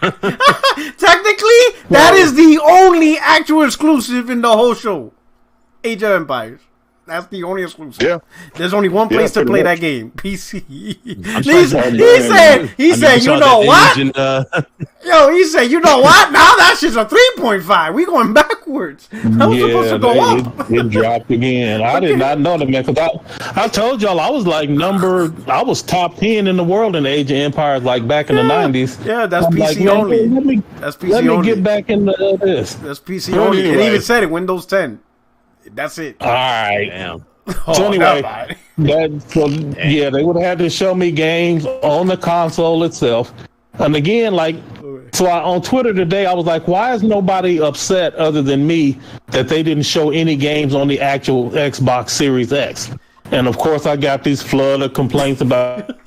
Technically, that is the only actual exclusive in the whole show. Age of Empires. That's the only exclusive.
Yeah.
There's only one place to play that game. PC. He said, you know what? He said, you know what? Now that shit's a 3.5. We going backwards. That was supposed to go up.
It dropped again. I did not know that, man. Because I told y'all I was like I was top 10 in the world in Age of Empires, like back in the 90s.
Yeah, that's PC only.
Let me get back into this.
That's PC only. It even said it, Windows 10. That's it.
All right. Damn. So anyway, they would have had to show me games on the console itself. And again, on Twitter today, I was like, why is nobody upset other than me that they didn't show any games on the actual Xbox Series X? And of course, I got these flood of complaints about.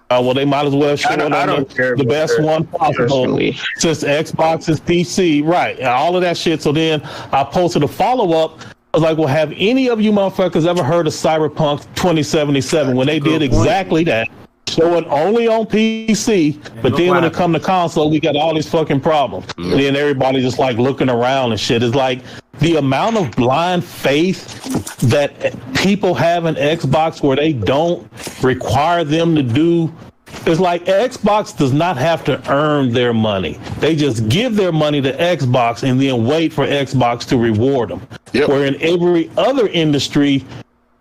Well, they might as well show the best one possible since Xbox is PC, right? And all of that shit. So then I posted a follow-up. I was like, well, have any of you motherfuckers ever heard of Cyberpunk 2077 when they did exactly that? Show it only on PC, but then when it come to console, we got all these fucking problems. And then everybody just like looking around and shit. It's like the amount of blind faith that people have in Xbox where they don't require them to do. It's like Xbox does not have to earn their money. They just give their money to Xbox and then wait for Xbox to reward them. Yep. Where in every other industry,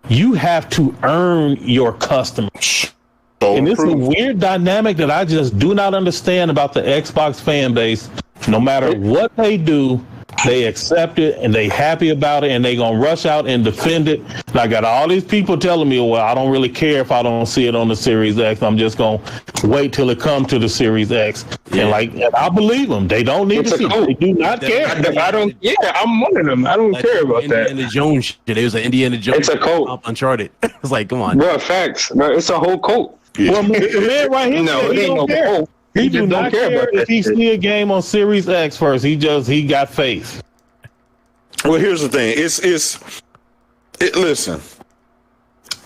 you have to earn your customers. And it's a weird dynamic that I just do not understand about the Xbox fan base. No matter what they do, they accept it and they happy about it and they gonna rush out and defend it. And I got all these people telling me, well, I don't really care if I don't see it on the Series X. I'm just gonna wait till it comes to the Series X. Yeah. And I believe them. They don't need to see it. They do not care.
I don't. Yeah, I'm one of them. I don't care about that.
Indiana Jones shit. It was an Indiana Jones.
It's a cult.
Uncharted. It's like, come on,
bro. Facts. Bro, it's a whole cult.
Yeah. Well, man, right here, no, it ain't no cult. He do not care if he see a game on Series X first. He got faith.
Well, here's the thing. Listen.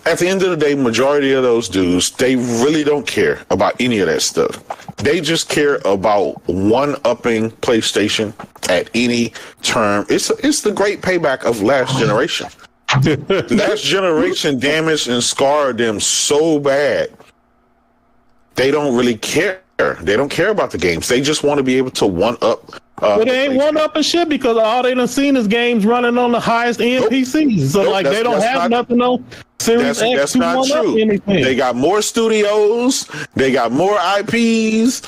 At the end of the day, majority of those dudes, they really don't care about any of that stuff. They just care about one-upping PlayStation at any term. It's the great payback of last generation. Last generation damaged and scarred them so bad they don't really care. They don't care about the games. They just want to be able to one up.
But they ain't one up and shit because all they done seen is games running on the highest end PCs. So like they don't have nothing on Series X
that's
to
not
one
true.
up anything.
They got more studios. They got more IPs.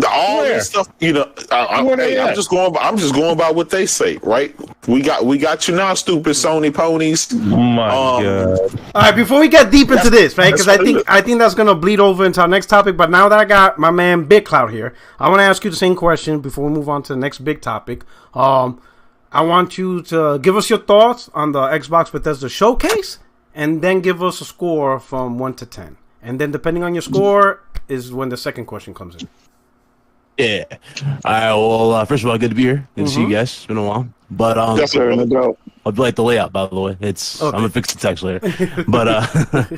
All this stuff, you know. I'm just going by what they say, right? We got you now, stupid Sony ponies.
Oh my god!
All right, before we get deep into this, right? Because I think that's gonna bleed over into our next topic. But now that I got my man Big Cloud here, I want to ask you the same question before we move on to the next big topic. I want you to give us your thoughts on the Xbox Bethesda showcase, and then give us a score from 1 to 10. And then depending on your score is when the second question comes in.
Yeah. All right. Well, first of all, good to be here. Good to see you guys. It's been a while. But
Yes, sir. No doubt.
I'll be like the layout, by the way. It's
Okay.
I'm gonna fix the text later. But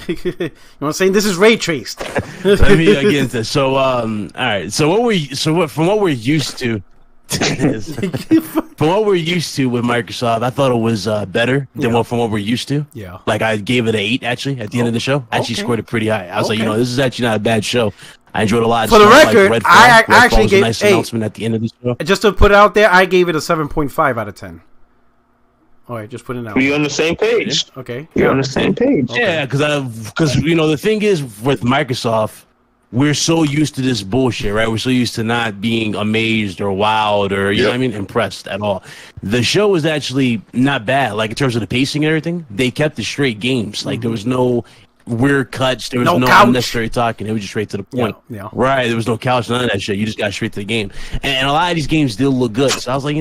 You know what I'm saying? This is ray traced.
let me get into this. So all right. So from what we're used to. From what we're used to with Microsoft, I thought it was better than from what we're used to.
Yeah.
Like I gave it an 8 actually at the end of the show. I actually scored it pretty high. I was like, this is actually not a bad show. I enjoyed a lot.
For the record,
like
I actually gave
a nice announcement at the end of the show.
Just to put it out there, I gave it a 7.5 out of 10. All right, just put it out.
We on the same page.
Okay.
We're on the same page.
Yeah, because the thing is with Microsoft, we're so used to this bullshit, right? We're so used to not being amazed or wowed or you know what I mean, impressed at all. The show was actually not bad, like in terms of the pacing and everything. They kept the straight games. Like there was no weird cuts, there was no unnecessary talking. It was just straight to the point.
Yeah.
Right. There was no couch, none of that shit. You just got straight to the game. And a lot of these games still look good. So I was like,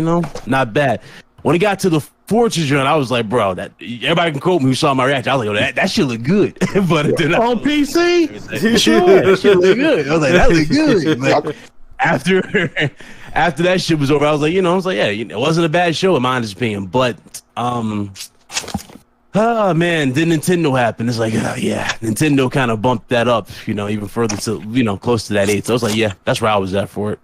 not bad. When it got to the Forza joint, I was like, bro, that everybody can quote me who saw my reaction. I was like, that shit look good. But then
on PC,
sure, that shit look good. I was like, that look good. But after that shit was over, I was like, it wasn't a bad show in my honest opinion. But oh man, then Nintendo happened. It's like, Nintendo kind of bumped that up, even further to close to that 8. So I was like, that's where I was at for it.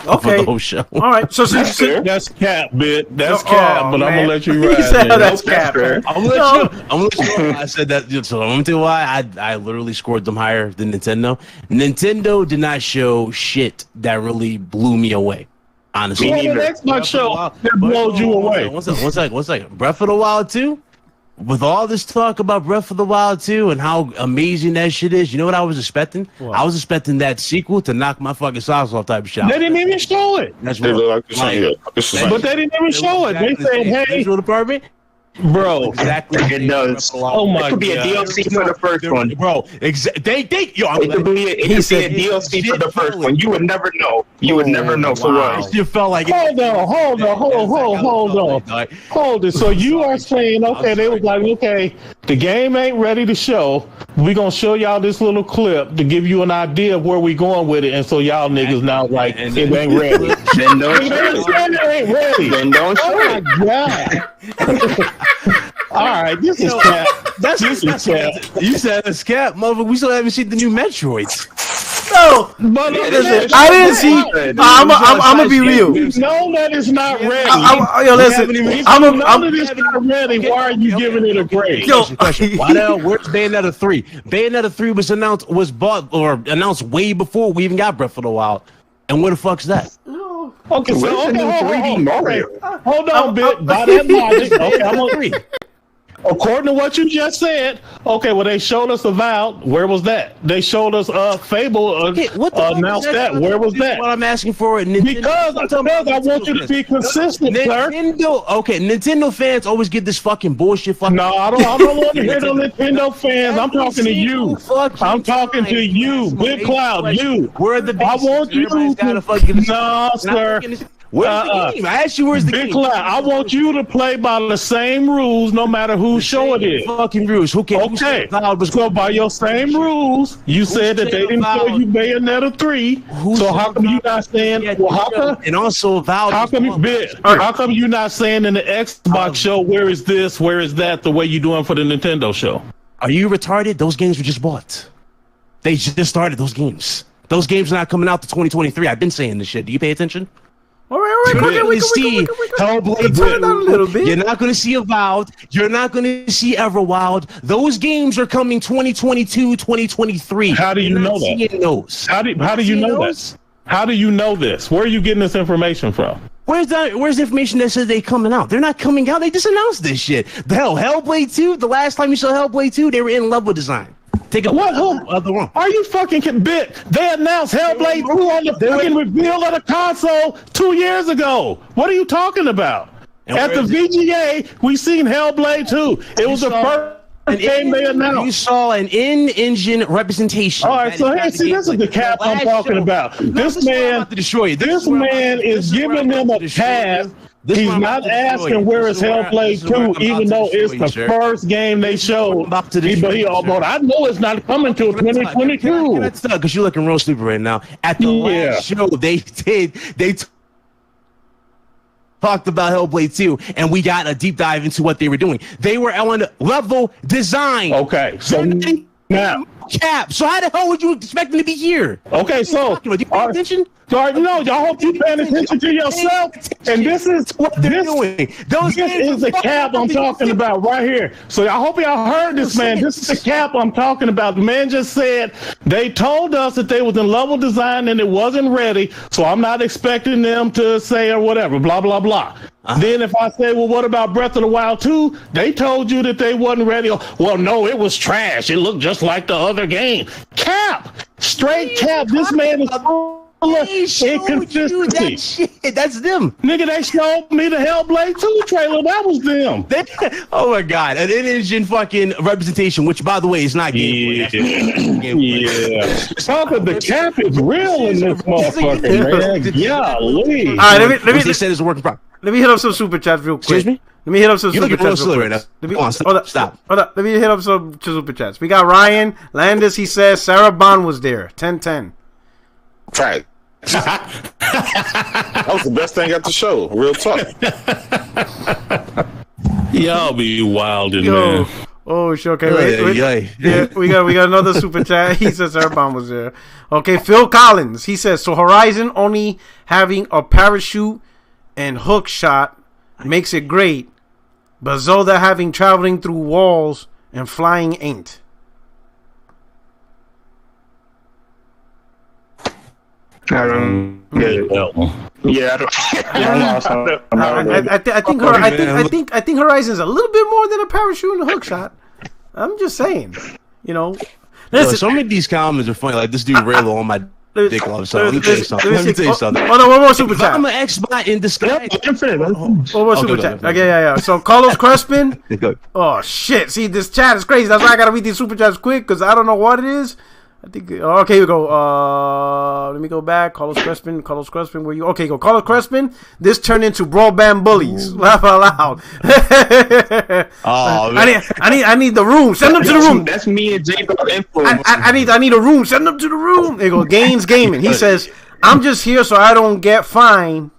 Okay.
For the whole show.
All right. So
that's cap, bit. That's cap, but I'm gonna let you ride.
That's cap.
I'm gonna let you know. I said that. So I'm gonna tell you why I literally scored them higher than Nintendo. Nintendo did not show shit that really blew me away. Honestly,
the Xbox show that blows you away.
One second. Breath of the Wild 2. With all this talk about Breath of the Wild 2 and how amazing that shit is, you know what I was expecting?
What?
I was expecting that sequel to knock my fucking socks off type of shit.
They didn't even show it.
That's
They look like
But they didn't even show it. They said, "Hey,
visual department."
bro."
Exactly.
It does.
Oh my god.
It could be a DLC for the first one.
Bro,
It could be a DLC for the first one. You would never know. You would never know for what.
You felt like
Hold on. Hold it. So you are saying, they was like, the game ain't ready to show. We gonna show y'all this little clip to give you an idea of where we going with it, and so y'all niggas now like it ain't ready.
Then don't show
It ain't ready.
Then don't show
Oh
it.
my god. All right, this is cap. This is cap.
you said it's cap, motherfucker. We still haven't seen the new Metroids.
No,
But
listen, I didn't see. I'm gonna be real.
We know that it's not ready.
Listen,
I'm that it's not ready. Why are you giving it a grade?
Question. Why the hell? Where's Bayonetta 3? Bayonetta 3 was announced way before we even got Breath of the Wild. And where the fuck's that?
Okay, so
Where's the new 3D Mario?
Hold on, bit. By that logic, I'm on 3. According to what you just said, they showed us Avowed. Where was that? They showed us Fable.
What the
announced that? Where was that?
What I'm asking for.
Because I want you to be consistent, sir.
Nintendo fans always get this fucking bullshit.
No, I don't want to hear the Nintendo fans. I'm talking to you. I'm talking to you, Big Cloud. You.
Where are the
I want you to. No, sir.
Where's the game? I asked you where's the
Big
game.
Cloud, I want you to play by the same rules no matter whose show it is.
Fucking rules. Who cares?
Okay. So by your same rules, you said that they didn't show you Bayonetta 3. So how come you not saying? Well, how come?
And also Valve.
How come you not saying in the Xbox show where is this, where is that, the way you doing for the Nintendo show?
Are you retarded? Those games were just bought. They just started those games. Those games are not coming out to 2023. I've been saying this shit. Do you pay attention?
All right. right.
You're not going to see Hellblade
turn it down a little bit.
You're not going to see Avowed. You're not going to see Everwild. Those games are coming 2022, 2023.
How do you know that?
Those.
How do you know this? How do you know this? Where are you getting this information from?
Where's the information that says they coming out? They're not coming out. They just announced this shit. The hell, Hellblade 2, the last time you saw Hellblade 2, they were in level design. Take a
what?
other one.
Are you fucking bit? They announced Hellblade 2 on the fucking reveal of the console 2 years ago. What are you talking about? At the VGA, we seen Hellblade 2. It was the first game they announced.
You saw an in-engine representation.
All right, so hey, see, this is the cap I'm talking about. This man is giving him a pass. He's not asking where is Hellblade 2, even though it's the first game they showed. But I know it's not coming till 2022.
That's because you're looking real stupid right now. At the last show, they talked about Hellblade 2, and we got a deep dive into what they were doing. They were on level design.
Okay, so now.
Cap. So how the hell would you expect them to be here?
Okay, so
do you pay attention?
No, y'all hope you paying attention to yourself. And this is what they're doing. This is the cap I'm talking about right here. So I hope y'all heard this, man. This is the cap I'm talking about. The man just said they told us that they was in level design and it wasn't ready. So I'm not expecting them to say or whatever, blah, blah, blah. Then if I say, well, what about Breath of the Wild 2? They told you that they wasn't ready. Well, no, it was trash. It looked just like the other game. Cap. Straight cap. This man is full of inconsistency.
That's them.
Nigga, they showed me the Hellblade 2 trailer. That was them.
Oh, my God. An in-engine fucking representation, which, by the way, is not gameplay.
The cap is real in this motherfucker, man. Golly.
All right, let me
they said it's a work in progress.
Let me hit up some super chats real quick.
Excuse me?
Let me hit up some super chats real quick.
Right now. Hold on, stop.
Hold up. Let me hit up some super chats. We got Ryan Landis. He says Sarah Bond was there. 10-10.
Right. That was the best thing at the show. Real talk.
Y'all be wildin', man.
Oh shit. Okay, wait. Yeah, we got another super chat. He says Sarah Bond was there. Okay, Phil Collins. He says so. Horizon only having a parachute and hook shot makes it great, but Zelda having traveling through walls and flying ain't.
I don't get it. Yeah,
I think Horizon's a little bit more than a parachute and a hook shot. I'm just saying, you know.
Listen, so many of these comments are funny. Like this dude Raylo on my dick all of a sudden. Let me tell you something.
Oh no, one more super chat.
I'm an Xbox in disguise.
One more super chat. Okay, yeah. So Carlos Crespin. Oh shit! See, this chat is crazy. That's why I gotta read these super chats quick because I don't know what it is. I think. Okay, we go. Let me go back. Carlos Crespin. Where you? Okay, go. Carlos Crespin. This turned into broadband bullies. Laugh out loud.
Oh man.
I need the room. Send them to the room.
That's me and J Dog influence.
I need a room. Send them to the room. There you go. Gaines Gaming. He says, I'm just here so I don't get fined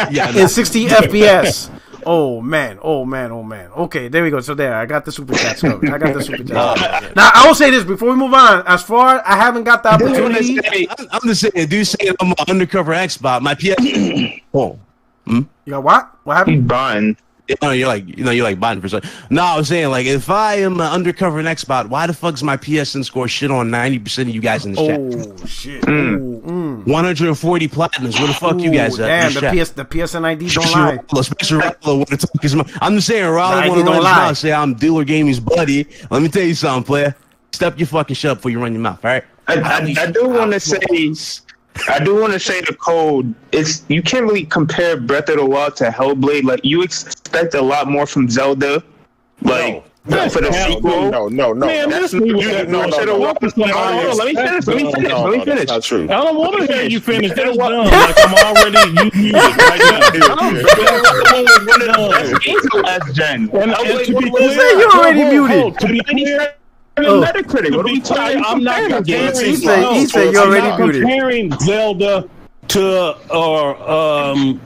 in 60 FPS. Oh man. Okay, there we go. So there, I got the super chats covered. Now I will say this before we move on. As far I haven't got the opportunity.
I'm just saying, dude saying I'm an undercover Xbox. My PS.
You got what? What happened?
Bond.
You're like Biden for a second. No, I was saying, like, if I am an undercover in Xbox, why the fuck's my PSN score shit on 90% of you guys in the chat?
Oh shit!
140 platinums. Where the fuck you guys at?
Damn, the PSN ID don't lie.
I'm just saying, Rollo want to run his mouth, say I'm Dealer Gaming's buddy. Let me tell you something, player. Step your fucking shut up before you run your mouth. All right.
I do want to say the code. It's you can't really compare Breath of the Wild to Hellblade. Like you expect a lot more from Zelda. Like for the sequel.
No.
Man,
Let me finish.
That's not true.
I don't want to hear you finish. That's done. Like I'm already muted right now.
One of the best games of last gen.
And to be
clear, you're already muted.
To be clear,
Metacritic. What are we
I'm not comparing.
He said you're already muted.
Comparing Zelda to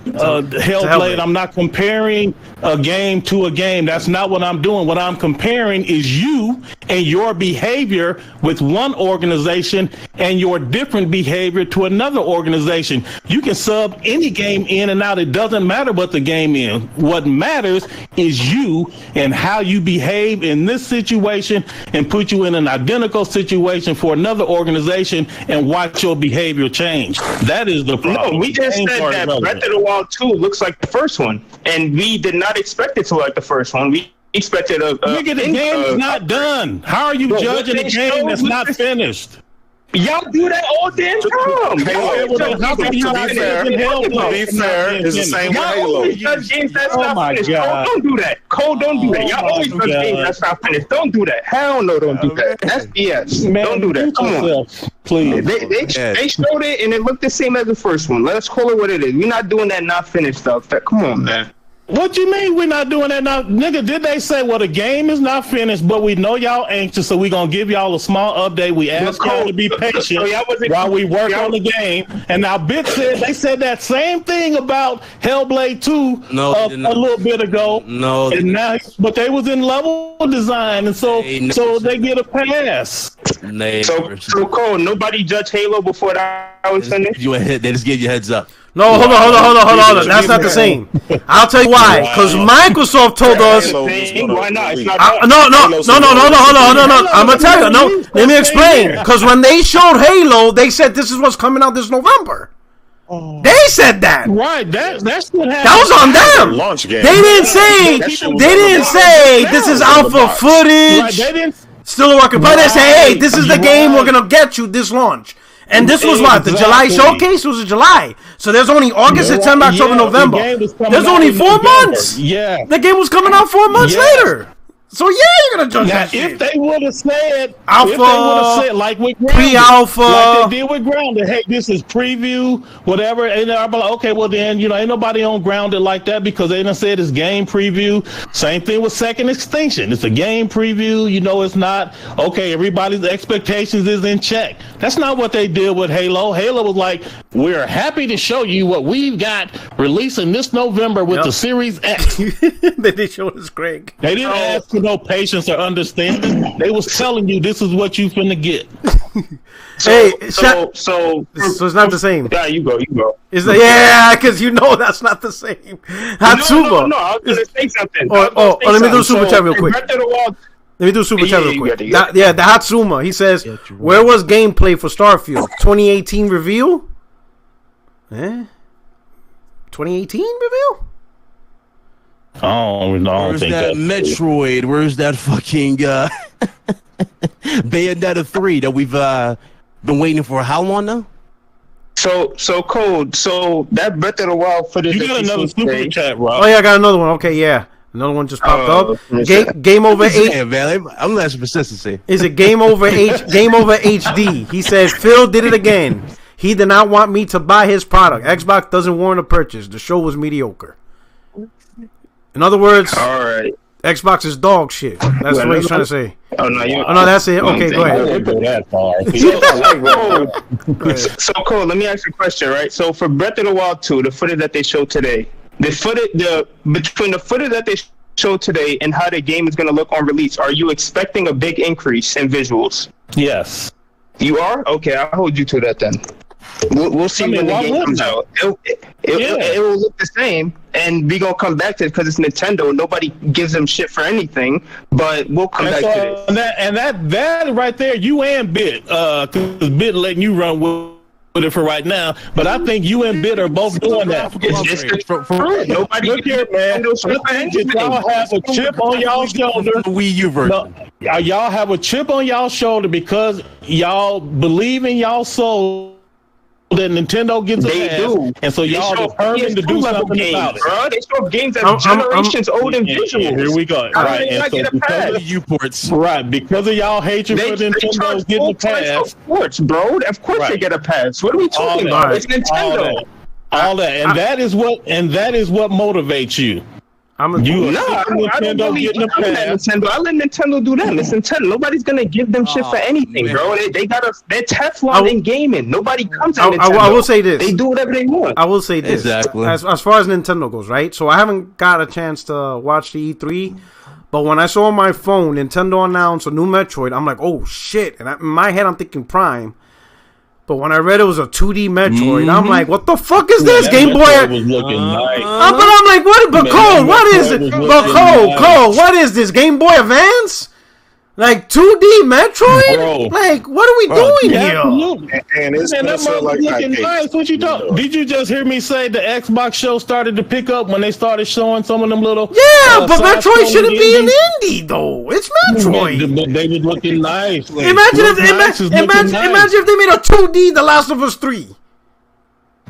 Hellblade. I'm not comparing a game to a game. That's not what I'm doing. What I'm comparing is you and your behavior with one organization and your different behavior to another organization. You can sub any game in and out. It doesn't matter what the game is. What matters is you and how you behave in this situation and put you in an identical situation for another organization and watch your behavior change. That is the problem.
No, we just said that Breath of the Wild 2 looks like the first one, and we did not expect it to like the first one. We expected a
nigga, the game is not done. How are you judging a game that's not finished?
Y'all do that all damn time.
To be fair, it's the same with Halo.
Judge games that's
Oh
not
my
finished.
God.
Cole, don't do that. Cole, don't do that. Y'all always judge games that's not finished. Don't do that. Hell no, don't do that. That's BS.
Man,
Don't do that. Come on.
Please.
They showed it and it looked the same as the first one. Let's call it what it is. We're not doing that not finished stuff. Come on, man.
What you mean we're not doing that now? Nigga, did they say, well, the game is not finished, but we know y'all anxious, so we're going to give y'all a small update. We ask y'all to be patient while we work on the game. And now Bit said, they said that same thing about Hellblade 2 a little bit ago.
No.
And now, but they was in level design, and so they get a pass.
So Cole, nobody judged Halo before that was finished?
They just gave you a heads up.
No, hold on. That's not the same. I'll tell you why. Because Microsoft told us.
Why not? It's not
No. I'm gonna tell you. No, let me explain. Because when they showed Halo, they said this is what's coming out this November. They said that.
Right. That's what happened.
That was on them.
Launch game.
They didn't say this is alpha footage.
Right, they didn't.
Still a work in progress. They say, hey, this is the game we're gonna get you this launch. And this was what? The July showcase was in July. So there's only August, September, October, November. There's only 4 months.
Yeah.
The game was coming out 4 months later. So yeah, you're gonna judge that shit.
If they would have said
alpha,
like with Grounded,
pre-alpha,
like they did with Grounded, hey, this is preview, whatever, and I'll be like, okay, well then, ain't nobody on Grounded like that because they done said it's game preview. Same thing with Second Extinction. It's a game preview. It's not okay. Everybody's expectations is in check. That's not what they did with Halo. Halo was like, we're happy to show you what we've got releasing this November with the Series X.
They showed us Greg.
They didn't ask for no patience or understanding. They was telling you this is what you finna get.
So it's not the same.
Yeah, you go.
Because that's not the same. Hatsuma.
No, I was gonna say something.
Let me do super chat real quick. The Hatsuma. He says, where was gameplay for Starfield? 2018 reveal? 2018 reveal?
I don't think
that Metroid? Where's that fucking Bayonetta 3 that we've been waiting for how long now?
So Code. So that Breath of the Wild footage.
You got another super chat, Rob.
Oh yeah, I got another one. Okay, yeah. Another one just popped up. Game over 8.
Man, I'm less consistency.
Is it Game Over HD? He says Phil did it again. He did not want me to buy his product. Xbox doesn't warrant a purchase. The show was mediocre. In other words,
all right.
Xbox is dog shit. That's what he's trying to say.
Oh no,
that's it. Okay, go ahead.
So Cole, let me ask you a question, right? So for Breath of the Wild 2, the footage that they showed today, between the footage that they showed today and how the game is going to look on release, are you expecting a big increase in visuals?
Yes.
You are? Okay, I'll hold you to that then. We'll see when the game comes out. It will look the same, and we gonna come back to it because it's Nintendo. Nobody gives them shit for anything, but we'll come back to this.
That right there, you and Bit, because Bit letting you run with it for right now, but I think you and Bit are both doing that.
Nobody
look here, man. Y'all have a chip on y'all shoulder.
Wii U version.
Y'all have a chip on y'all shoulder because y'all believe in y'all soul that Nintendo gives a pass, and so y'all determined to do something about it.
Bro, they show games that generations old in visuals.
Here we go. Right, and so because of
you ports.
Right, because of y'all hatred for Nintendo getting a pass.
Ports, bro. Of course they get a pass. What are we talking about? It's Nintendo.
All that, and that is what motivates you.
I'm a
You
No, I don't
Nintendo
really.
getting a
I let
pass.
Nintendo. I let Nintendo do that. It's Nintendo. Nobody's gonna give them shit for anything,
man.
bro. They're Teflon in gaming. Nobody comes at Nintendo.
I will say this.
They do whatever they want.
I will say this.
Exactly.
As far as Nintendo goes, right? So I haven't got a chance to watch the E3, but when I saw on my phone Nintendo announce a new Metroid, I'm like, oh shit! And in my head, I'm thinking Prime. But when I read it was a 2D Metroid, I'm like, what the fuck is this? Game Boy?
was looking nice.
But I'm like, what? But
Man,
Cole, what is it?
Metroid was
But
looking nice.
Cole, what is this? Game Boy Advance? Like 2D Metroid?
Bro.
Like, what are we doing here?
Absolutely.
And it's
Man, that
also
motherfucker
like
looking nice. What you talking? Did you just hear me say the Xbox show started to pick up when they started showing some of them little?
Yeah, but
side
Metroid
scrolling
shouldn't be an
indies?
indie though. It's Metroid.
But they was looking nice.
Imagine
Imagine
if they made a 2D The Last of Us 3.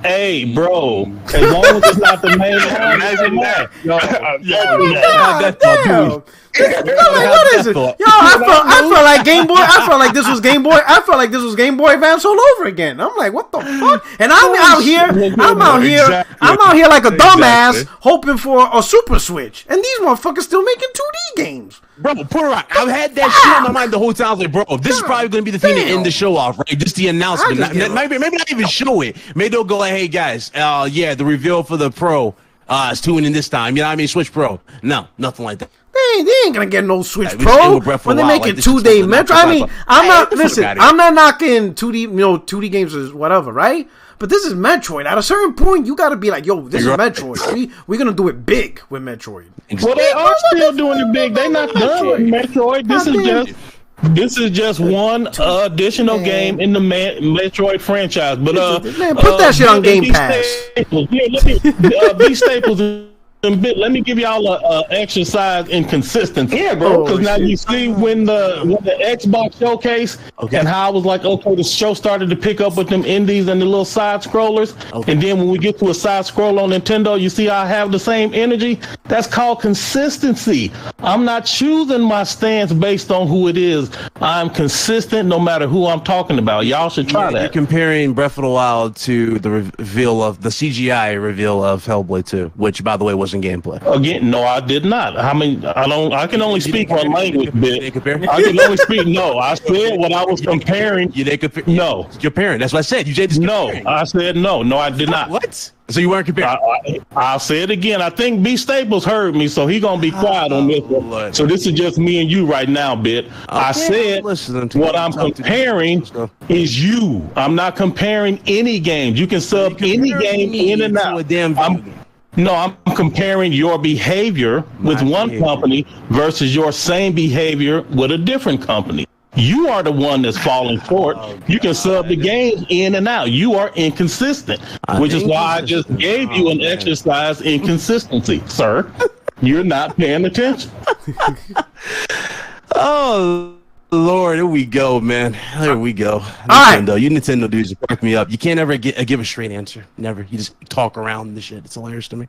Hey, bro, as long as it's not the main line,
Imagine that.
God damn. I'm like, what is it? Yo, I felt like Game Boy. I felt like this was Game Boy. I felt like this was Game Boy Advance all over again. I'm like, what the fuck? And I'm out here like a dumbass hoping for a Super Switch, and these motherfuckers still making 2D games.
Bro, put it right. I've had that shit in my mind the whole time. I was like, bro, this is probably going to be the thing to end the show off, right? Just the announcement. Maybe not even show it. Maybe they'll go like, hey, guys, yeah, the reveal for the Pro is tuning in this time. You know what I mean? Switch Pro. No, nothing like that.
They ain't gonna get no Switch
we
Pro
just gave a
when they
while,
make
like
it
this
2D
is
Metro.
something
I mean,
like-
I'm not
get the fuck outta here.
I'm not knocking 2D games is whatever, right? But this is Metroid. At a certain point, you got to be like, yo, this is Metroid. We're gonna do it big with Metroid.
Well, they are still doing it big. They not done with Metroid. This is just one additional game in the Metroid franchise. But
Man, put that shit on Game Pass.
B Staples. Let me give y'all a exercise in consistency.
Yeah, bro.
Because now you see when the Xbox showcase and how I was like, okay, the show started to pick up with them indies and the little side scrollers. And then when we get to a side scroll on Nintendo, you see how I have the same energy. That's called consistency. I'm not choosing my stance based on who it is. I'm consistent no matter who I'm talking about. Y'all should try
You're
that.
comparing Breath of the Wild to the reveal of the CGI reveal of Hellblade 2, which, by the way, wasn't gameplay.
Again, no, I did not. I mean, I can only speak one language, bit.
compare?
I can only speak. No, I said what I was comparing.
You didn't compare.
No.
You're comparing. That's what I said. You said this.
No, I said no. No, I did not.
What? So you weren't comparing.
I'll say it again. I think B Staples heard me, so he gonna be quiet on this one.
Lord.
So this is just me and you right now, bit. I said what I'm comparing is you. I'm not comparing any games. You can sub any game in and out. I'm comparing your behavior with one company versus your same behavior with a different company. You are the one that's falling short. You can sub the games in and out. You are inconsistent, which is why I just gave you an exercise in consistency, sir. You're not paying attention.
Oh, Lord, here we go, man. There we go.
right.
Nintendo, you Nintendo dudes crack me up. You can't ever give a straight answer. Never. You just talk around the shit. It's hilarious to me.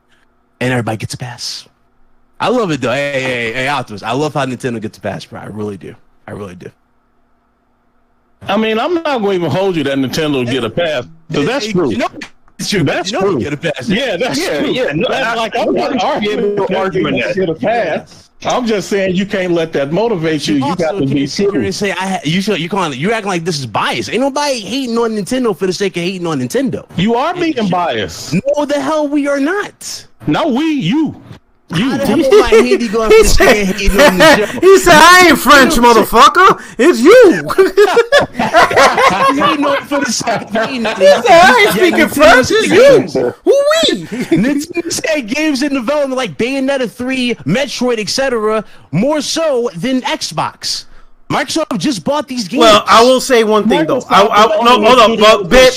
And everybody gets a pass. I love it, though. Hey, Optimus. I love how Nintendo gets a pass, bro. I really do. I really do.
I mean, I'm not going to even hold you that Nintendo will get a pass, because that's true.
You know, it's true.
That's
you know
true.
Get a pass.
Yeah, that's true.
Yeah. No,
That's like I'm not
arguing that.
Get a pass. I'm just saying you can't let that motivate you. You got to be
sit here
true.
and say you acting like this is bias. Ain't nobody hating on Nintendo for the sake of hating on Nintendo.
You are being biased.
No, the hell we are not.
No, you.
How the hell am I hating on
He
the
said,
hating on the show?
he said, I ain't French, motherfucker. It's you.
Hating on for the sake of hating on
He said, I ain't speaking French. It's you. Who we?
Nintendo said games in development like Bayonetta 3, Metroid, etc. more so than Xbox. Microsoft just bought these games.
Well, I will say one thing though. No, hold up, but bit.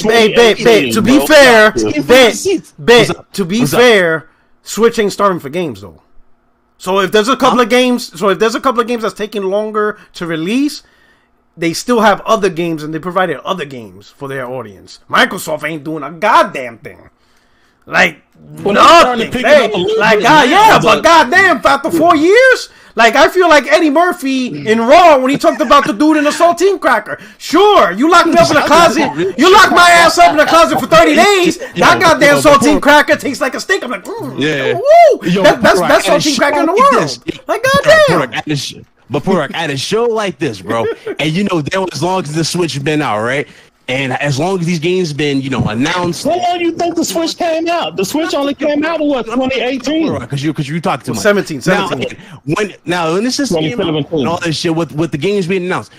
To be fair, switching starting for games though. So if there's a couple of games, that's taking longer to release, they still have other games and they provided other games for their audience. Microsoft ain't doing a goddamn thing. Like
Well, they're starting
nothing.
to pick it up a little
Like
bit
God,
now,
yeah, but goddamn, after 4 years. Like, I feel like Eddie Murphy in Raw when he talked about the dude in the saltine cracker. Sure, you locked me up in the closet. You locked my ass up in the closet for 30 days. That goddamn saltine cracker tastes like a steak. I'm like,
Yeah.
woo.
Yo,
That's
bro,
best saltine cracker in the world. Like, goddamn.
But Purak, at a show like this, bro, and you know, there as long as the Switch has been out, right? And as long as these games been, you know, announced.
How long you think the Switch came out? The Switch only came out in what, 2018?
Because you talked too much.
17.
Now when this is came out and all this shit with the games being announced,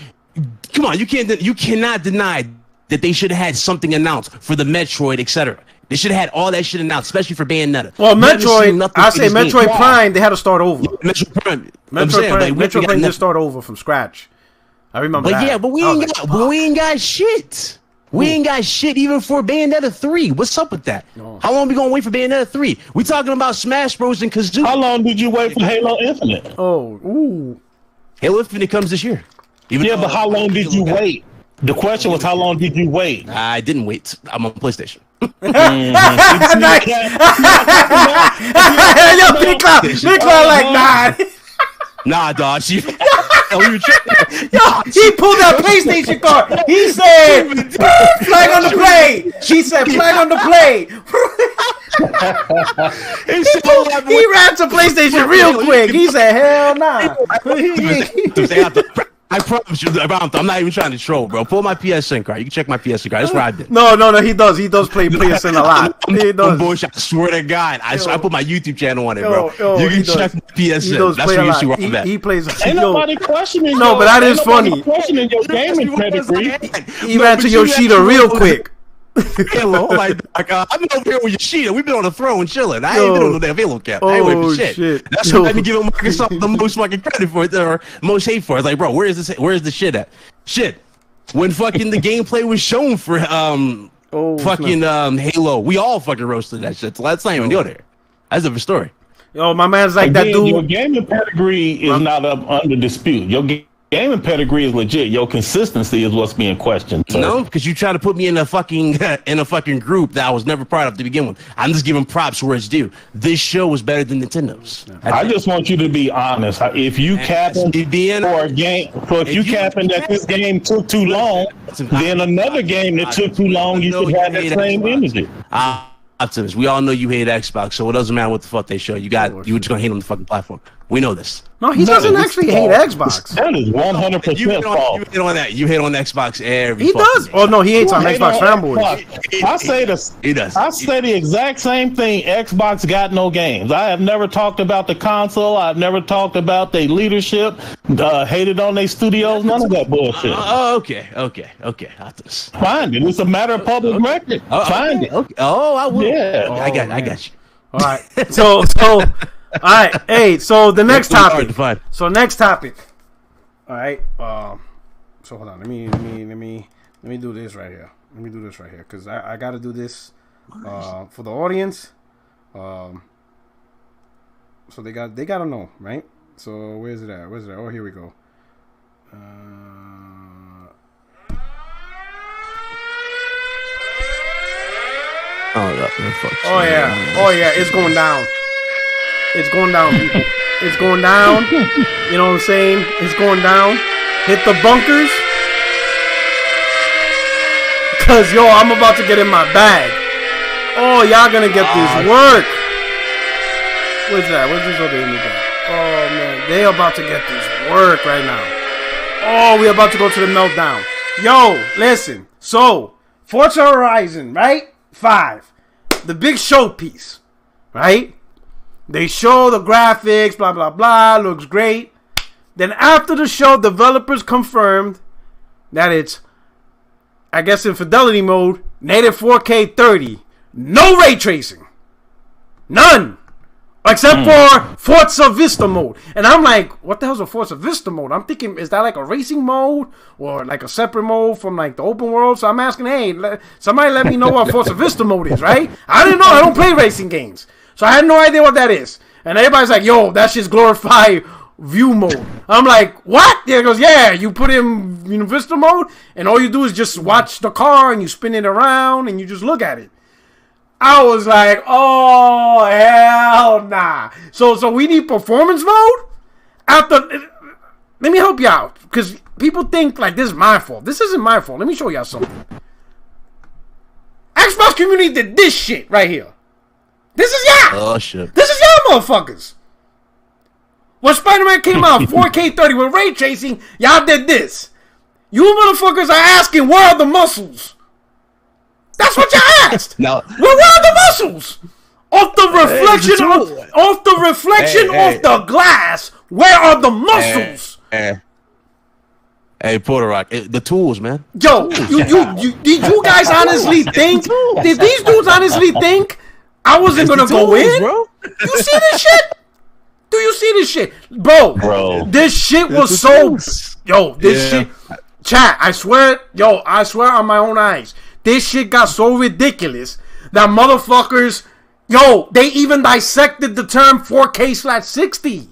come on, you cannot deny that they should have had something announced for the Metroid, etc. They should have had all that shit announced, especially for Bayonetta.
Well, Metroid, I say Metroid Prime, they had to start over.
Metroid Prime.
Metroid Prime did start over from scratch. I remember that.
Yeah, but we ain't got shit. We ain't got shit even for Bayonetta 3. What's up with that? No. How long we gonna wait for Bayonetta 3? We talking about Smash Bros. And Kazoo.
How long did you wait for Halo Infinite?
Oh, ooh.
Halo Infinite comes this year.
But how long did you wait? The question was, how long did you wait?
I didn't wait. I'm on PlayStation.
Nice. Yo, Big Cloud like, nah.
Nah, dog. Yo, he
pulled that PlayStation card. He said, flag on the play. She said, flag on the play. He ran to PlayStation real quick. He said, hell nah.
I promise you, I'm not even trying to troll, bro. Pull my PSN card. You can check my PSN card. That's where I've been.
No, he does. He does play PSN a lot. He does.
Bullshit. I swear to God. I put my YouTube channel on it, bro. You can check my PSN. That's where you see where I'm at.
He plays.
Ain't nobody questioning.
No, but that is funny.
Questioning your gaming pedigree.
He ran to Yoshida real quick.
Halo, like I've been over here with Yoshida. We've been on the throne chilling. I ain't been on the damn Halo cap. I ain't waiting for shit. That's what I've been giving Microsoft the most fucking credit for it, or most hate for it. It's like, bro, where is this? Where is the shit at? Shit. When fucking the gameplay was shown for Halo, we all fucking roasted that shit. So let's not even go there. That's a different story.
Yo, my man's like that dude.
Your gaming pedigree is not up under dispute. Your gaming pedigree is legit. Your consistency is what's being questioned. So.
No, because you try to put me in a fucking group that I was never part of to begin with. I'm just giving props where it's due. This show was better than Nintendo's.
I just want you to be honest. If you capping for a game, if you capping that this game took too long, then another game that took too long, you should have that same energy.
Optimus, we all know you hate Xbox, so it doesn't matter what the fuck they show. You just gonna hate on the fucking platform. We know this.
No, he doesn't actually hate Xbox.
That is 100% false.
You hate on that. You hate on Xbox every.
He does. Oh no, he hates on Xbox fanboys.
I say this.
He does.
I say the exact same thing. Xbox got no games. I have never talked about the console. I've never talked about their leadership. Hated on their studios. None of that bullshit.
Okay. Optimus.
Find it. It's a matter of public record. Find it.
Okay. Oh, I will.
Yeah.
I got you.
All right. So. All right. Hey. So the next topic. So next topic. All right. So hold on. Let me do this right here. Because I got to do this for the audience. So they got to know, right? So where's it at? Oh, here we go. Oh yeah. It's going down. It's going down, people. It's going down. You know what I'm saying? It's going down. Hit the bunkers. Cause yo, I'm about to get in my bag. Oh, y'all gonna get this work. What's that? What's this other image at? Oh man, they about to get this work right now. Oh, we about to go to the meltdown. Yo, listen. So, Forza Horizon, right? 5. The big showpiece, right? They show the graphics, blah, blah, blah, looks great. Then after the show, developers confirmed that it's, I guess in fidelity mode, native 4K 30. No ray tracing. None. Except for Forza Vista mode. And I'm like, what the hell's a Forza Vista mode? I'm thinking, is that like a racing mode? Or like a separate mode from like the open world? So I'm asking, hey, somebody let me know what Forza Vista mode is, right? I didn't know. I don't play racing games. So I had no idea what that is. And everybody's like, yo, that's just glorified view mode. I'm like, what? Yeah, it goes, yeah, you put in Vista mode, and all you do is just watch the car, and you spin it around, and you just look at it. I was like, oh hell nah. So we need performance mode after. Let me help you out because people think like this is my fault. This isn't my fault. Let me show y'all something. Xbox community did this shit right here. This is y'all.
Oh shit.
This is y'all motherfuckers. When Spider-Man came out 4K 30 with ray tracing, y'all did this. You motherfuckers are asking where are the muscles? That's what y'all asked.
Now,
where are the muscles? Off the reflection off the glass, where are the muscles?
Hey, Puerto Rock, the tools, man.
Yo, did you guys honestly think? Did these dudes honestly think I wasn't gonna go in?
Bro.
You see this shit? Do you see this shit, bro? This shit was so. Yo, this shit. Chat, I swear on my own eyes. This shit got so ridiculous that motherfuckers, yo, they even dissected the term 4K/60.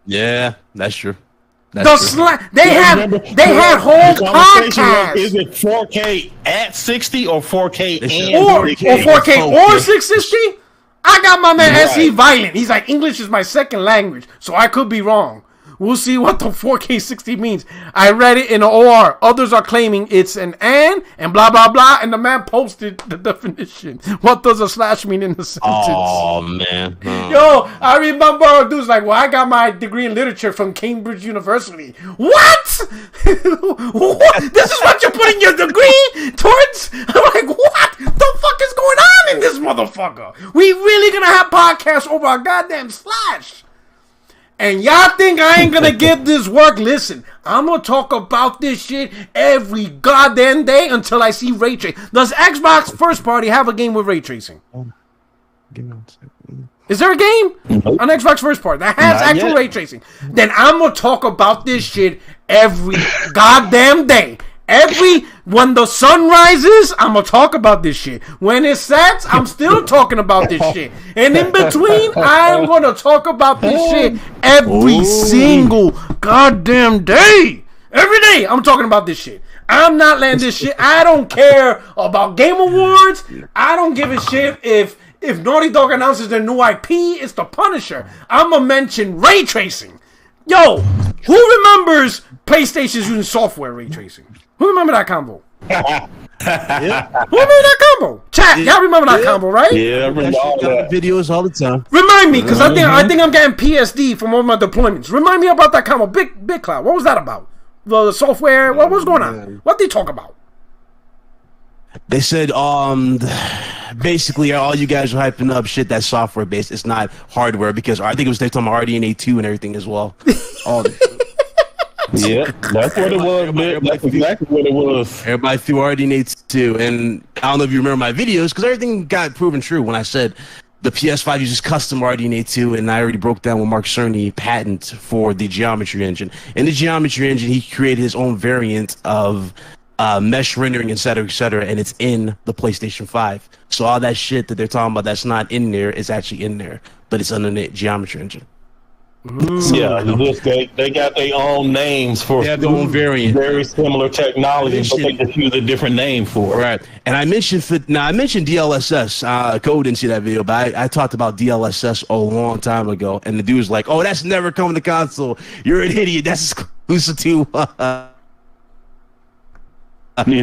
Yeah, that's true.
They had whole podcasts.
Is it 4K at 60 or 4K
or 4K or 660? I got my man SE Violent. He's like, English is my second language, so I could be wrong. We'll see what the 4K 60 means. I read it in the OR. Others are claiming it's an and blah, blah, blah. And the man posted the definition. What does a slash mean in the sentence?
Oh, man.
Yo, I remember dudes like, well, I got my degree in literature from Cambridge University. What? What? This is what you're putting your degree towards? I'm like, what the fuck is going on in this motherfucker? We really gonna have podcasts over a goddamn slash? And y'all think I ain't gonna get this work? Listen, I'm gonna talk about this shit every goddamn day until I see ray tracing. Does Xbox first party have a game with ray tracing? Is there a game on Xbox first party that has actual ray tracing? Then I'm gonna talk about this shit every goddamn day. When the sun rises, I'm gonna talk about this shit. When it sets, I'm still talking about this shit. And in between, I'm gonna talk about this shit every single goddamn day. Every day, I'm talking about this shit. I'm not letting this shit. I don't care about Game Awards. I don't give a shit if Naughty Dog announces their new IP. It's the Punisher. I'm gonna mention ray tracing. Yo, who remembers PlayStation's using software ray tracing? Who remember that combo? Who remember that combo? Chat, y'all remember that combo, right?
Yeah, I remember all that.
Videos all the time.
Remind me, because I think I'm getting PSD from all my deployments. Remind me about that combo. Big Cloud. What was that about? The software. What was going on? What did they talk about?
They said, basically, all you guys are hyping up shit that's software based. It's not hardware because I think it was they talking about RDNA 2 and everything as well.
Yeah, that's what it was, man. That's exactly what it was.
Everybody threw RDNA 2, and I don't know if you remember my videos because everything got proven true when I said the PS5 uses custom RDNA 2, and I already broke down with Mark Cerny patent for the geometry engine. In the geometry engine, he created his own variant of mesh rendering, etc., and it's in the PlayStation 5. So all that shit that they're talking about that's not in there is actually in there, but it's under the geometry engine.
Yeah, they got their own names for
their own variant,
very similar technology, but they just use a different name for it.
Right. And I mentioned DLSS. Code didn't see that video, but I talked about DLSS a long time ago, and the dude was like, "Oh, that's never coming to console. You're an idiot. That's exclusive to
NVIDIA."
Fucking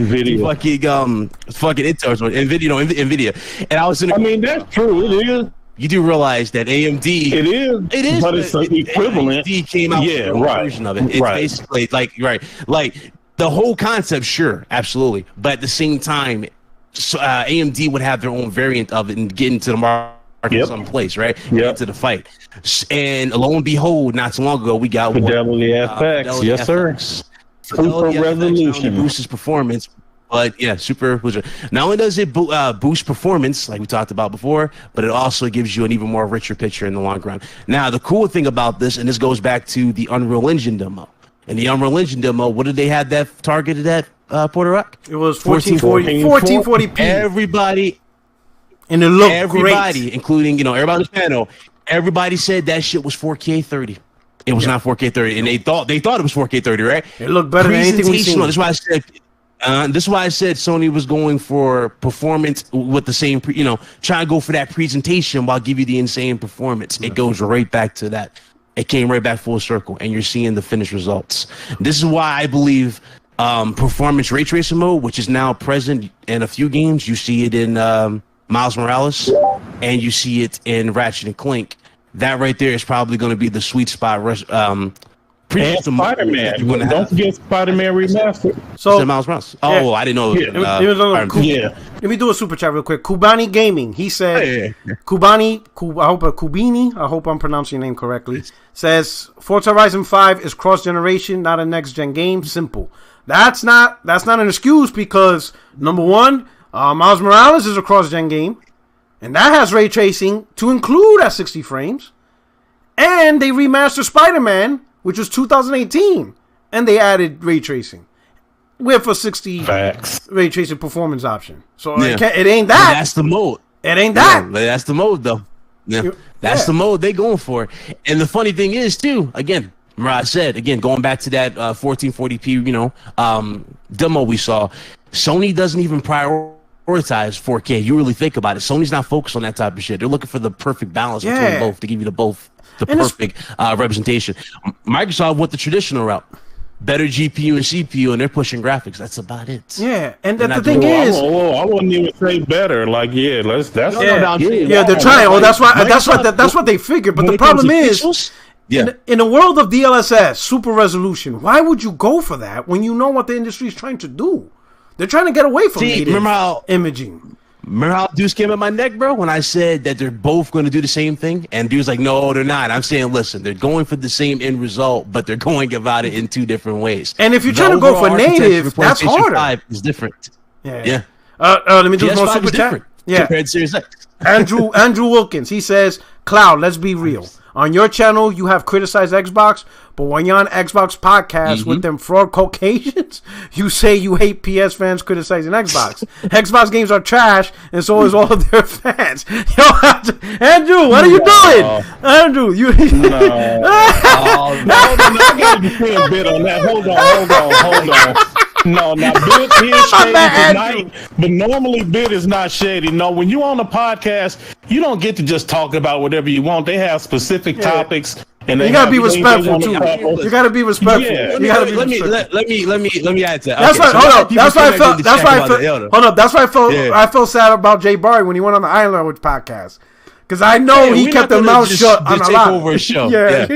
NVIDIA. And I was in.
I mean, that's true. It is.
You do realize that AMD
it is, but it's equivalent.
AMD came out with a version of it. It's basically like the whole concept. Sure, absolutely, but at the same time, AMD would have their own variant of it and get into the market someplace, right? Get into the fight. And lo and behold, not so long ago, we got
Fidelity FX. Yes, sir. Super resolution
boosts performance. But yeah, super. Not only does it boost performance, like we talked about before, but it also gives you an even more richer picture in the long run. Now, the cool thing about this, and this goes back to the Unreal Engine demo. In the Unreal Engine demo, what did they have that targeted at, Puerto Rock?
It was 1440p.
Everybody.
And it looked great.
Including, everybody on the panel, everybody said that shit was 4K 30. It was not 4K 30, and they thought it was 4K 30, right?
It looked better than anything we've seen.
That's why I said. This is why I said Sony was going for performance with the same, trying to go for that presentation while give you the insane performance. It goes right back to that. It came right back full circle, and you're seeing the finished results. This is why I believe performance ray tracing mode, which is now present in a few games. You see it in Miles Morales, and you see it in Ratchet and Clank. That right there is probably going to be the sweet spot.
And Spider-Man. Don't forget Spider-Man Remastered.
So Miles Morales. Oh, I didn't know.
Let me do a super chat real quick. Kubani Gaming. He said, Kubini, I hope I'm pronouncing your name correctly, says Forza Horizon 5 is cross-generation, not a next-gen game. Simple. That's not an excuse because, number one, Miles Morales is a cross-gen game, and that has ray tracing to include at 60 frames. And they remastered Spider-Man, which was 2018, and they added ray tracing with a 60 ray tracing performance option. So it ain't that.
That's the mode.
It ain't that.
Yeah, that's the mode, though. Yeah, that's the mode they going for. And the funny thing is, too, again, remember I said, again, going back to that 1440p, demo we saw, Sony doesn't even prioritize 4K. You really think about it. Sony's not focused on that type of shit. They're looking for the perfect balance between both to give you the perfect representation. Microsoft went the traditional route. Better GPU and CPU, and they're pushing graphics. That's about it.
Yeah, and the thing is,
I wouldn't even say better. Like, they're trying.
Oh, that's what they figured. But the problem is, in a world of DLSS, super resolution, why would you go for that when you know what the industry is trying to do? They're trying to get away from native imaging.
Remember how Deuce came at my neck, bro, when I said that they're both going to do the same thing? And Deuce's like, no, they're not. I'm saying, listen, they're going for the same end result, but they're going about it in two different ways.
And if you're trying to go for native, that's harder.
5 is different.
Yeah. Let me do more super chat. Yeah.
Compared to Series X.
Andrew Wilkins, he says, Cloud, let's be real. On your channel, you have criticized Xbox, but when you're on Xbox podcast with them fraud Caucasians, you say you hate PS fans criticizing Xbox. Xbox games are trash, and so is all of their fans. Andrew, what are you doing? Andrew, you...
No, I got to be a bit on that. Hold on. No, now Bit is shady tonight, but normally Bit is not shady. No, when you on a podcast, you don't get to just talk about whatever you want. They have specific topics, and
you gotta be respectful too. You gotta be respectful. Yeah.
Let me add to that.
That's why. Hold up. That's why I felt sad about Jay Barry when he went on the Island Language podcast. Because I know he kept the mouth shut on a lot.
Over a show. Yeah.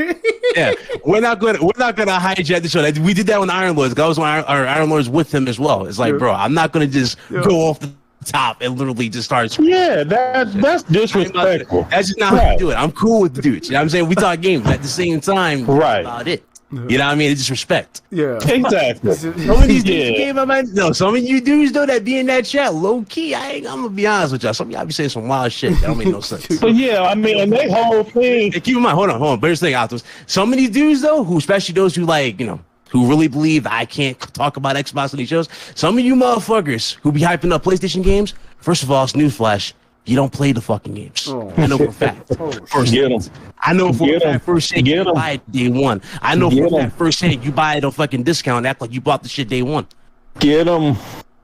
We're not gonna hijack the show. We did that with Iron Lords. I was on our Iron Lords with him as well. It's like, bro, I'm not gonna just go off the top and literally just start.
Yeah, that's disrespectful.
That's just not how we do it. I'm cool with the dudes. You know what I'm saying? We talk games at the same time.
Right.
About it. You know what I mean? It's just respect.
Yeah.
Exactly.
Some of these dudes came up, man. No, some of you dudes though that be in that chat, low key. I'm gonna be honest with y'all. Some of y'all be saying some wild shit that don't make no sense.
But yeah, I mean, and they whole thing.
Hey, keep in mind, hold on. But here's the thing, Optimus. Some of these dudes though, who especially those who who really believe I can't talk about Xbox on these shows. Some of you motherfuckers who be hyping up PlayStation games. First of all, it's newsflash. You don't play the fucking games. I know for a fact. I know for a fact firsthand you buy it day one. I know for a fact firsthand you buy it on fucking discount, act like you bought the shit day one.
Get them.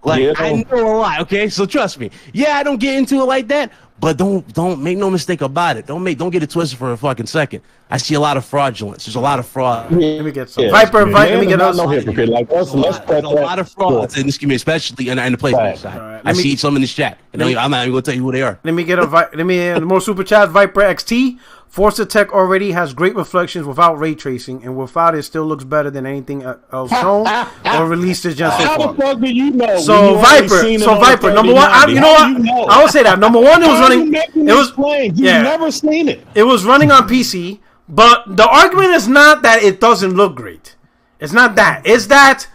I know a lot, okay? So trust me. Yeah, I don't get into it like that, but don't make no mistake about it. Don't get it twisted for a fucking second. I see a lot of fraudulence. There's a lot of fraud.
Let me get some. Viper, let me get us.
No hypocrite like us.
There's a lot of frauds in this community, especially in the PlayStation side. Right. I see some in this chat, and I'm not even gonna tell you who they are.
Let me more super chat. Viper XT. Forza Tech already has great reflections without ray tracing, and without it still looks better than anything else shown or released as just so far.
How the fuck do you know?
So Viper, number one, I would say that number one, it was running. It was
You've never seen it.
It was running on PC, but the argument is not that it doesn't look great. It's not that. It's that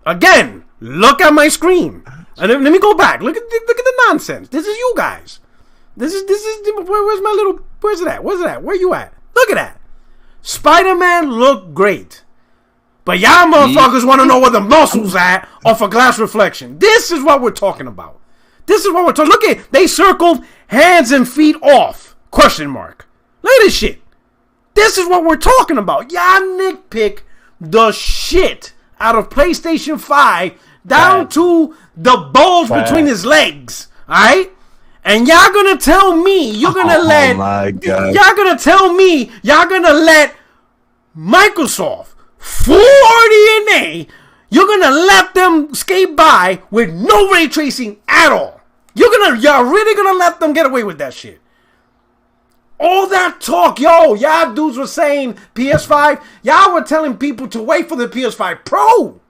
again. Look at my screen. And let me go back. Look at the nonsense. This is you guys. This is where's my little. Where's it at? Where you at? Look at that. Spider-Man looked great. But y'all motherfuckers want to know where the muscles at off a glass reflection. This is what we're talking about. Look at they circled hands and feet off. Question mark. Look at this shit. This is what we're talking about. Y'all nitpick the shit out of PlayStation 5 down to the balls between his legs. All right, and y'all gonna tell me y'all gonna let Microsoft full RDNA. You're gonna let them skate by with no ray tracing at all. Y'all really gonna let them get away with that shit? All that talk, y'all dudes were saying PS5. Y'all were telling people to wait for the PS5 Pro.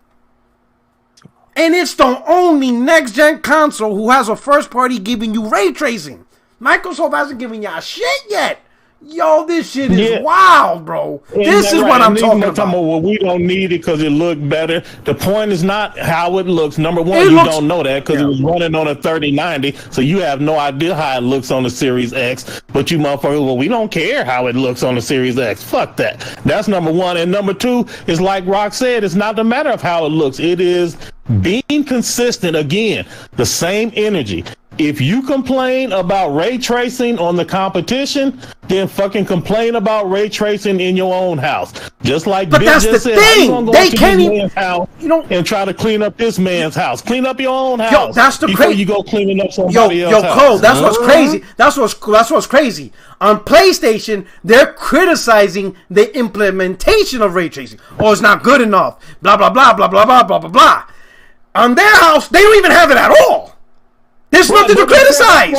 And it's the only next-gen console who has a first-party giving you ray tracing. Microsoft hasn't given y'all shit yet. Yo, this shit is wild, bro. This is what I'm talking about.
Well, we don't need it because it looked better. The point is not how it looks. Number one, you don't know that because it was running on a 3090, so you have no idea how it looks on the Series X. But you motherfuckers, well, we don't care how it looks on the Series X. Fuck that. That's number one. And number two is like Rock said, it's not the matter of how it looks. It is being consistent. Again, the same energy. If you complain about ray tracing on the competition, then fucking complain about ray tracing in your own house. Just like
but that's the thing. They can't even,
and try to clean up this man's house. Clean up your own house.
Yo, that's the
before you go cleaning up somebody else's house.
Cole, that's what's crazy. That's what's crazy. On PlayStation, they're criticizing the implementation of ray tracing. Oh, it's not good enough. Blah blah blah blah blah blah blah blah blah. On their house, they don't even have it at all. There's nothing to criticize.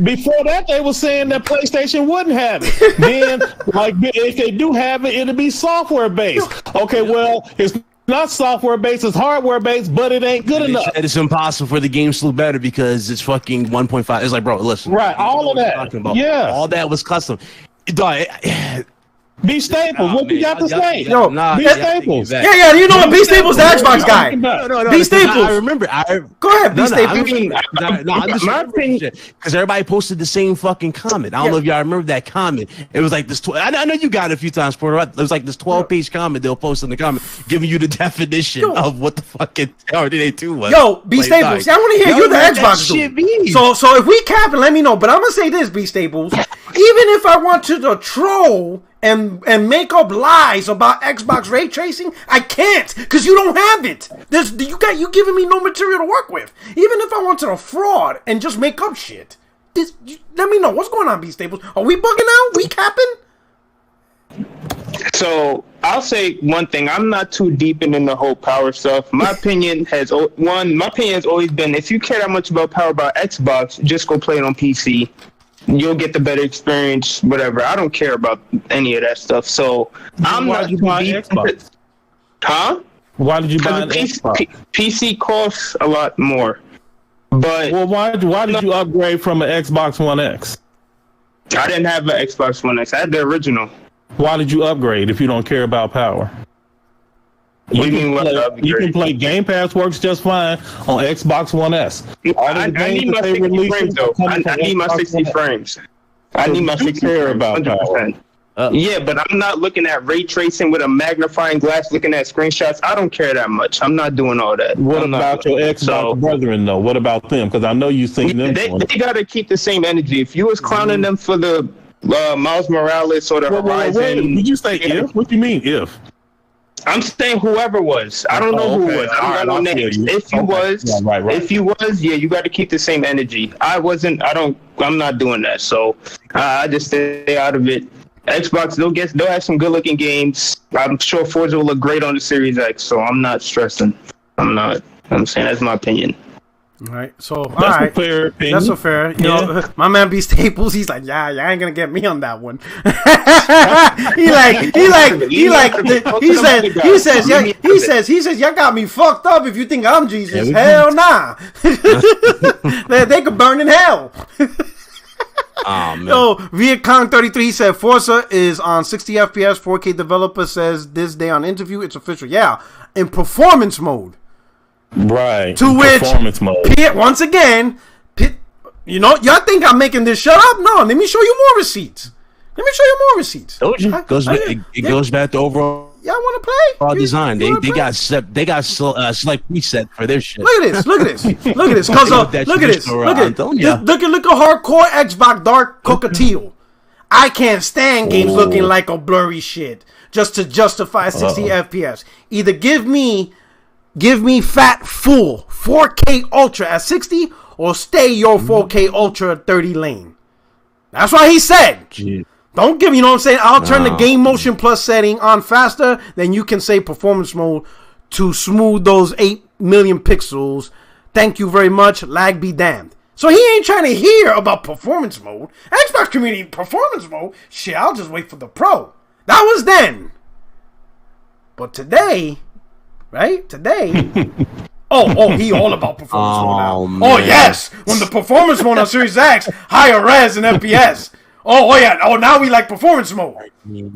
Before that, they were saying that PlayStation wouldn't have it. Then, like, if they do have it, it'll be software based. Okay, well, it's not software based; it's hardware based, but it ain't good enough.
It's impossible for the games to look better because it's fucking 1.5. It's like, bro, listen.
Right, all of that. Yeah,
all that was custom.
B Staples, what you got to say?
B
Staples.
Yeah, you know what? B Staples, the Xbox guy.
No,
B Staples.
I remember.
Go ahead, B Staples.
I'm just because everybody posted the same fucking comment. I don't know if y'all remember that comment. It was like this. I know you got it a few times, Porter. It was like this 12-page comment they'll post in the comment giving you the definition of what the fucking RDNA2 was.
Yo, B Staples, I want to hear you the Xbox dude. So if we cap it, let me know. But I'm gonna say this, B Staples. Even if I want to troll and make up lies about Xbox ray tracing, I can't because you don't have it. You giving me no material to work with. Even if I wanted to fraud and just make up shit, let me know what's going on, B Staples. Are we bugging out? We capping?
So I'll say one thing. I'm not too deep in the whole power stuff. My opinion has always been, if you care that much about power about Xbox, just go play it on PC. You'll get the better experience, whatever. I don't care about any of that stuff. So I'm not too deep. Huh?
Why did you buy an Xbox?
PC costs a lot more. But
why did you upgrade from an Xbox One X?
I didn't have an Xbox One X. I had the original.
Why did you upgrade if you don't care about power? You can play Game Pass works just fine on Xbox One S.
I need my 60 frames though. I need my 60 frames. I need my 60 frames.
About 100%.
Yeah, but I'm not looking at ray tracing with a magnifying glass, looking at screenshots. I don't care that much. I'm not doing all that.
What about your Xbox brethren, though? What about them? Because I know you've seen them.
They got to keep the same energy. If you was clowning them for the Miles Morales or the Horizon...
Did you say if? What do you mean if?
I'm saying whoever was. I don't know who was. I don't got no names. If you was, yeah, you got to keep the same energy. I wasn't. I'm not doing that. So I just stay out of it. Xbox, they'll have some good looking games. I'm sure Forza will look great on the Series X. So I'm not stressing. I'm saying that's my opinion.
All right, so a fair opinion. That's so fair. You know, my man B Staples, he's like, yeah, you ain't gonna get me on that one. he says, y'all got me fucked up if you think I'm Jesus. Hell nah. they could burn in hell.
Oh, man.
So Viacom33, he said Forza is on 60 FPS. 4K developer says this day on interview it's official. Yeah, in performance mode.
Right.
To which,
performance mode.
Once again, y'all think I'm making this shut up? No, let me show you more receipts.
Told you. It goes back to overall.
Y'all want to play?
Design. They got select preset for their shit.
Look at this. Look at this. Look at this. Look at hardcore Xbox Dark Cockatiel. I can't stand games looking like a blurry shit just to justify 60 FPS. Either give me give me fat full 4K Ultra at 60 or stay your 4K Ultra at 30 lane. That's what he said.
Gee.
Don't give, you know what I'm saying? I'll turn the game motion plus setting on faster than you can say performance mode to smooth those 8 million pixels. Thank you very much. Lag be damned. So he ain't trying to hear about performance mode. Xbox community performance mode. Shit, I'll just wait for the Pro. That was then. But today, right? Today. He all about performance mode now.
Man.
Oh, yes. When the performance mode on Series X, higher res and FPS. Oh, yeah. Oh, now we like performance mode. B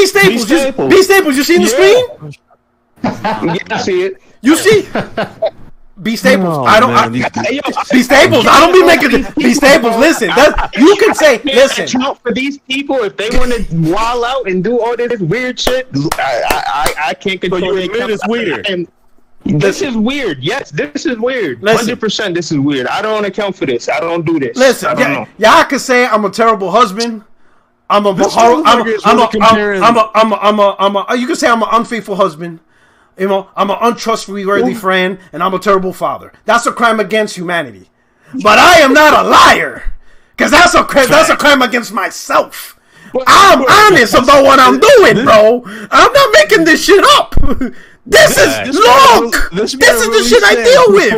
Staples. B Staples, you seen the screen?
Yeah, I see it.
You see? B Staples.
Oh,
B Staples. I don't be making B Staples. Listen, you can say. Listen.
For these people, if they want to wall out and do all this weird shit, I can't control.
So you admit it's weird.
This is weird. Yes, this is weird. 100%. This is weird. I don't account for this. I don't do this.
Listen, y'all can say I'm a terrible husband. You can say I'm an unfaithful husband. You know, I'm an untrustworthy friend, and I'm a terrible father. That's a crime against humanity. But I am not a liar, because that's a crime against myself. I'm honest about what I'm doing, bro. I'm not making this shit up. This is the shit I deal with.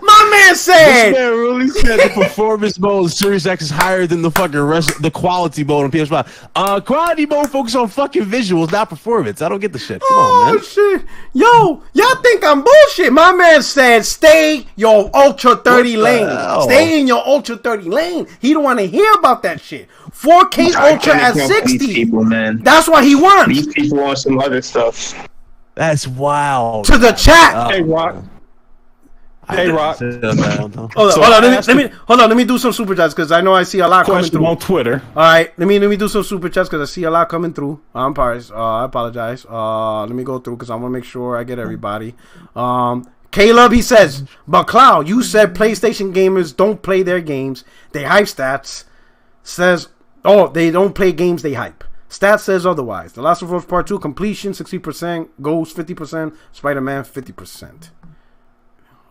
My man said.
This man really said the performance mode of Series X is higher than the fucking rest, the quality mode on PS5. Quality mode focus on fucking visuals, not performance. I don't get the shit. Come on, man.
Shit. Yo, y'all think I'm bullshit. My man said stay your Ultra 30 lane. Stay in your Ultra 30 lane. He don't want to hear about that shit. 4K Ultra at 60.
People, man.
That's what he wants.
These people want some other stuff.
That's wild.
To the chat.
Hey, Rock. Hey, Rock.
Hold on. Let me do some super chats because I know I see a lot coming through
on Twitter.
All right, let me do some super chats because I see a lot coming through. I'm sorry. I apologize. Let me go through because I want to make sure I get everybody. Caleb, he says, but Cloud, you said PlayStation gamers don't play their games. They hype stats. Says, they don't play games. They hype. Stats says otherwise. The Last of Us Part 2 completion 60%, Ghost 50%, Spider-Man 50%.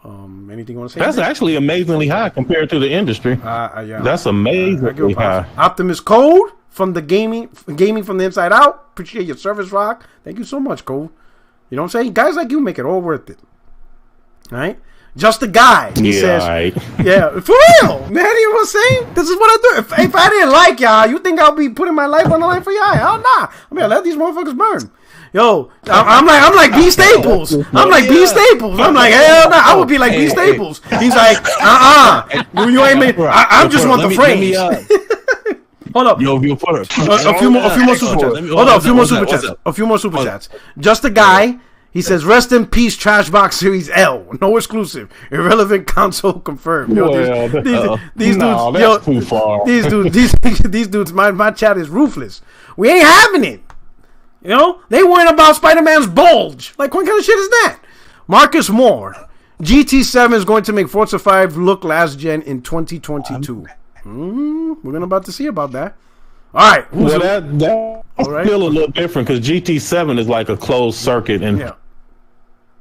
Anything you want to say?
That's actually amazingly high compared to the industry.
Yeah.
That's amazingly high.
Optimus Code from the gaming from the inside out. Appreciate your service, Rock. Thank you so much, Code. You know what I'm saying? Guys like you make it all worth it. All right? Just a guy. He says,
right.
Yeah, for real, man. You know what I'm saying? This is what I do. If I didn't like y'all, you think I'll be putting my life on the line for y'all? Hell nah. I mean, I let these motherfuckers burn. Yo, I'm like B Staples. I'm like B Staples. I'm like, hell nah. I would be like B Staples. He's like, you ain't made. I just want the frames. Hold up.
Yo,
a few more super chats. Hold up, a few more super chats. Just a guy. He says, rest in peace, Trashbox Series L. No exclusive. Irrelevant console confirmed. Yo, these dudes,
that's too far.
These dudes, my chat is ruthless. We ain't having it. You know? They worrying about Spider-Man's bulge. Like, what kind of shit is that? Marcus Moore. GT7 is going to make Forza 5 look last gen in 2022. We're about to see about that. All right.
Well, that's still a little different because GT7 is like a closed circuit and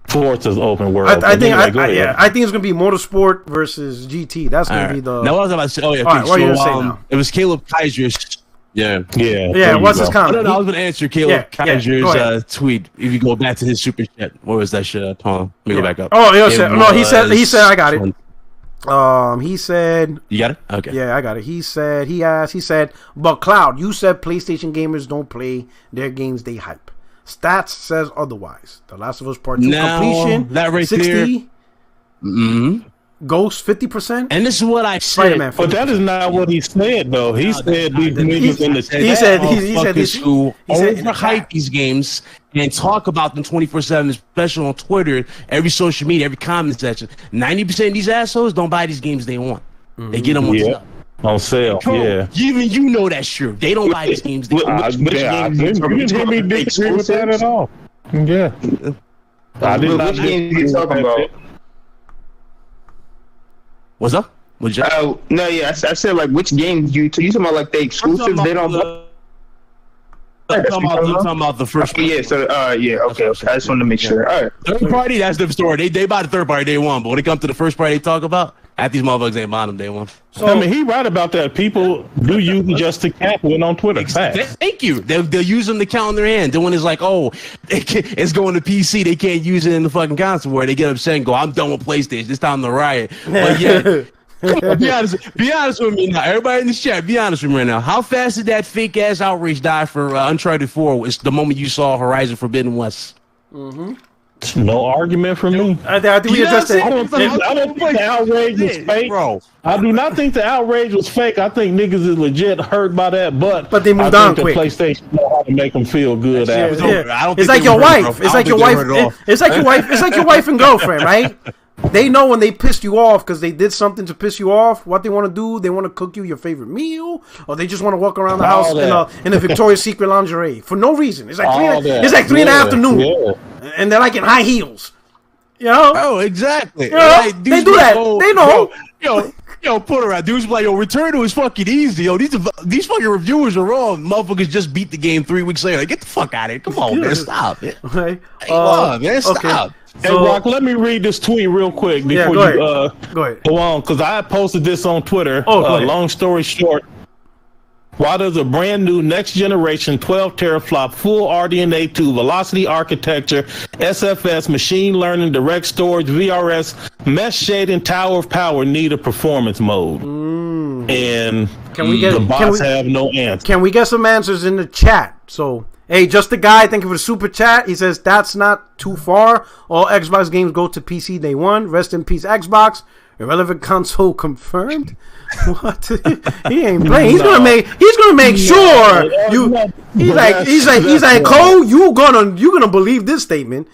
Forza's open world.
I think it's gonna be Motorsport versus GT. That's gonna be the.
Now what was I about to say? Oh yeah.
What are you gonna say now?
It was Caleb Kaiser's. Yeah.
What's his comment?
I was gonna answer Caleb Kaiser's tweet. If you go back to his super chat, what was that shit? Hold on, let me go back up.
He said I got it. He said,
you got it? Okay.
Yeah, I got it. He said, but Cloud, you said PlayStation gamers don't play their games, they hype. Stats says otherwise. The Last of Us Part 2 completion,
that right
60. Ghost 50%.
And this is what I said.
Spider-Man 50%.
But that is not what he said, though. He said these niggas in the chat.
He said
who overhype these games and talk about them 24/7, especially on Twitter, every social media, every comment section. 90% of these assholes don't buy these games they want. They get them on sale.
On sale,
Even you know that's true. They don't buy these games.
You didn't hear me disagree with that at all. Yeah. I did not.
Which games you talking about?
What's up?
I said like which games you talking about, like the exclusives they don't.
I'm talking about the first.
Yeah. So, okay. I just wanted to make sure. All right.
Third party, that's the story. They buy the third party day one, but when it comes to the first party, they talk about. Half these motherfuckers ain't buying them day one.
So, I mean, he right about that. People do use it just to cap win on Twitter.
Thank you. They'll use them to count in their hand. Then when it's like, oh, it's going to PC, they can't use it in the fucking console where they get upset and go, I'm done with PlayStation. It's time to riot. But yeah. Be honest with me now. Everybody in this chat, be honest with me right now. How fast did that fake ass outrage die for Uncharted 4? It's the moment you saw Horizon Forbidden West.
Mm-hmm. No argument from me.
I think we addressed it.
I don't think the outrage was fake. Bro. I do not think the outrage was fake. I think niggas is legit hurt by that, but
they moved on quick.
PlayStation know how to make them feel good after.
Yeah. It's like your wife. It's like your wife. It's like your wife. It's like your wife and girlfriend, right? They know when they pissed you off because they did something to piss you off. What they want to do, they want to cook you your favorite meal, or they just want to walk around the house in a Victoria's Secret lingerie for no reason. It's like three in the afternoon, and they're like in high heels. You know?
Oh, exactly.
You know? Like, they do that. They know.
Yo, put her out. Dudes be like, yo, Return to is fucking easy. Yo, these fucking reviewers are wrong. Motherfuckers just beat the game 3 weeks later. Like, get the fuck out of here. Come on, man. Stop it.
Okay.
Come on, man. Stop.
Okay.
Hey, Rock, let me read this tweet real quick before
go ahead.
Go on, because I posted this on Twitter. Long story short, why does a brand new next generation 12 teraflop full RDNA 2 velocity architecture, SFS, machine learning, direct storage, VRS, mesh shading, tower of power need a performance mode? And the bots have no answer.
Can we get some answers in the chat? So, hey, just the guy, thank you for the super chat. He says that's not too far. All Xbox games go to PC day one. Rest in peace, Xbox. Irrelevant console confirmed. What? He ain't playing. He's gonna make sure you. He's like Cole. You gonna believe this statement?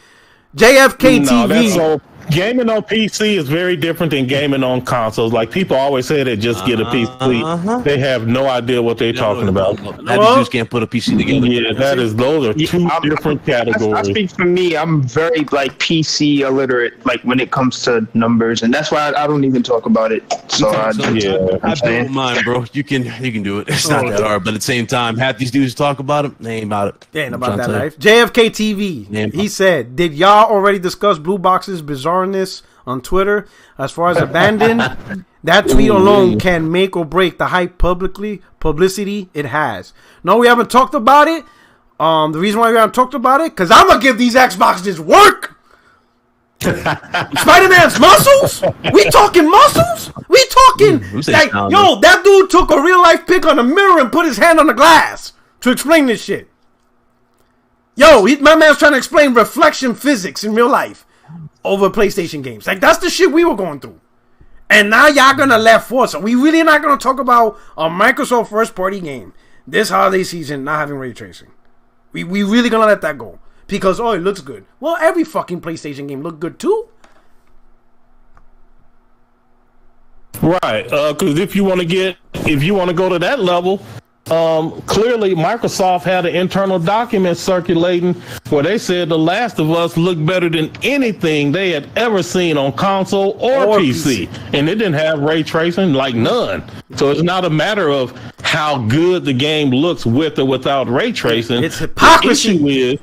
JFK TV.
Gaming on PC is very different than gaming on consoles. Like people always say they just get a PC. They have no idea what they're talking about.
That just can't put a PC together.
Yeah, those are two different categories. I think
for me, I'm very like PC illiterate, like when it comes to numbers, and that's why I don't even talk about it. So I
don't mind, bro. You can do it. It's not that hard, but at the same time, half these dudes talk about it. They ain't about it.
They ain't about that life. JFK TV. He said, "Did y'all already discuss Blue Box's bizarreness on Twitter? As far as abandoned, that tweet alone can make or break the hype publicity it has." No, we haven't talked about it. The reason why we haven't talked about it, because I'm gonna give these Xboxes work. Spider-Man's muscles? We talking muscles? We talking like, yo, that dude took a real life pic on a mirror and put his hand on the glass to explain this shit. Yo, my man's trying to explain reflection physics in real life over PlayStation games. Like, that's the shit we were going through. And now y'all gonna let Forza. We really not gonna talk about a Microsoft first party game this holiday season not having ray tracing. We really gonna let that go. Because, it looks good. Well, every fucking PlayStation game looked good too.
Right. Because if you want to go to that level, clearly Microsoft had an internal document circulating where they said The Last of Us looked better than anything they had ever seen on console or PC. And it didn't have ray tracing, like none. So it's not a matter of how good the game looks with or without ray tracing.
It's hypocrisy.
The issue is,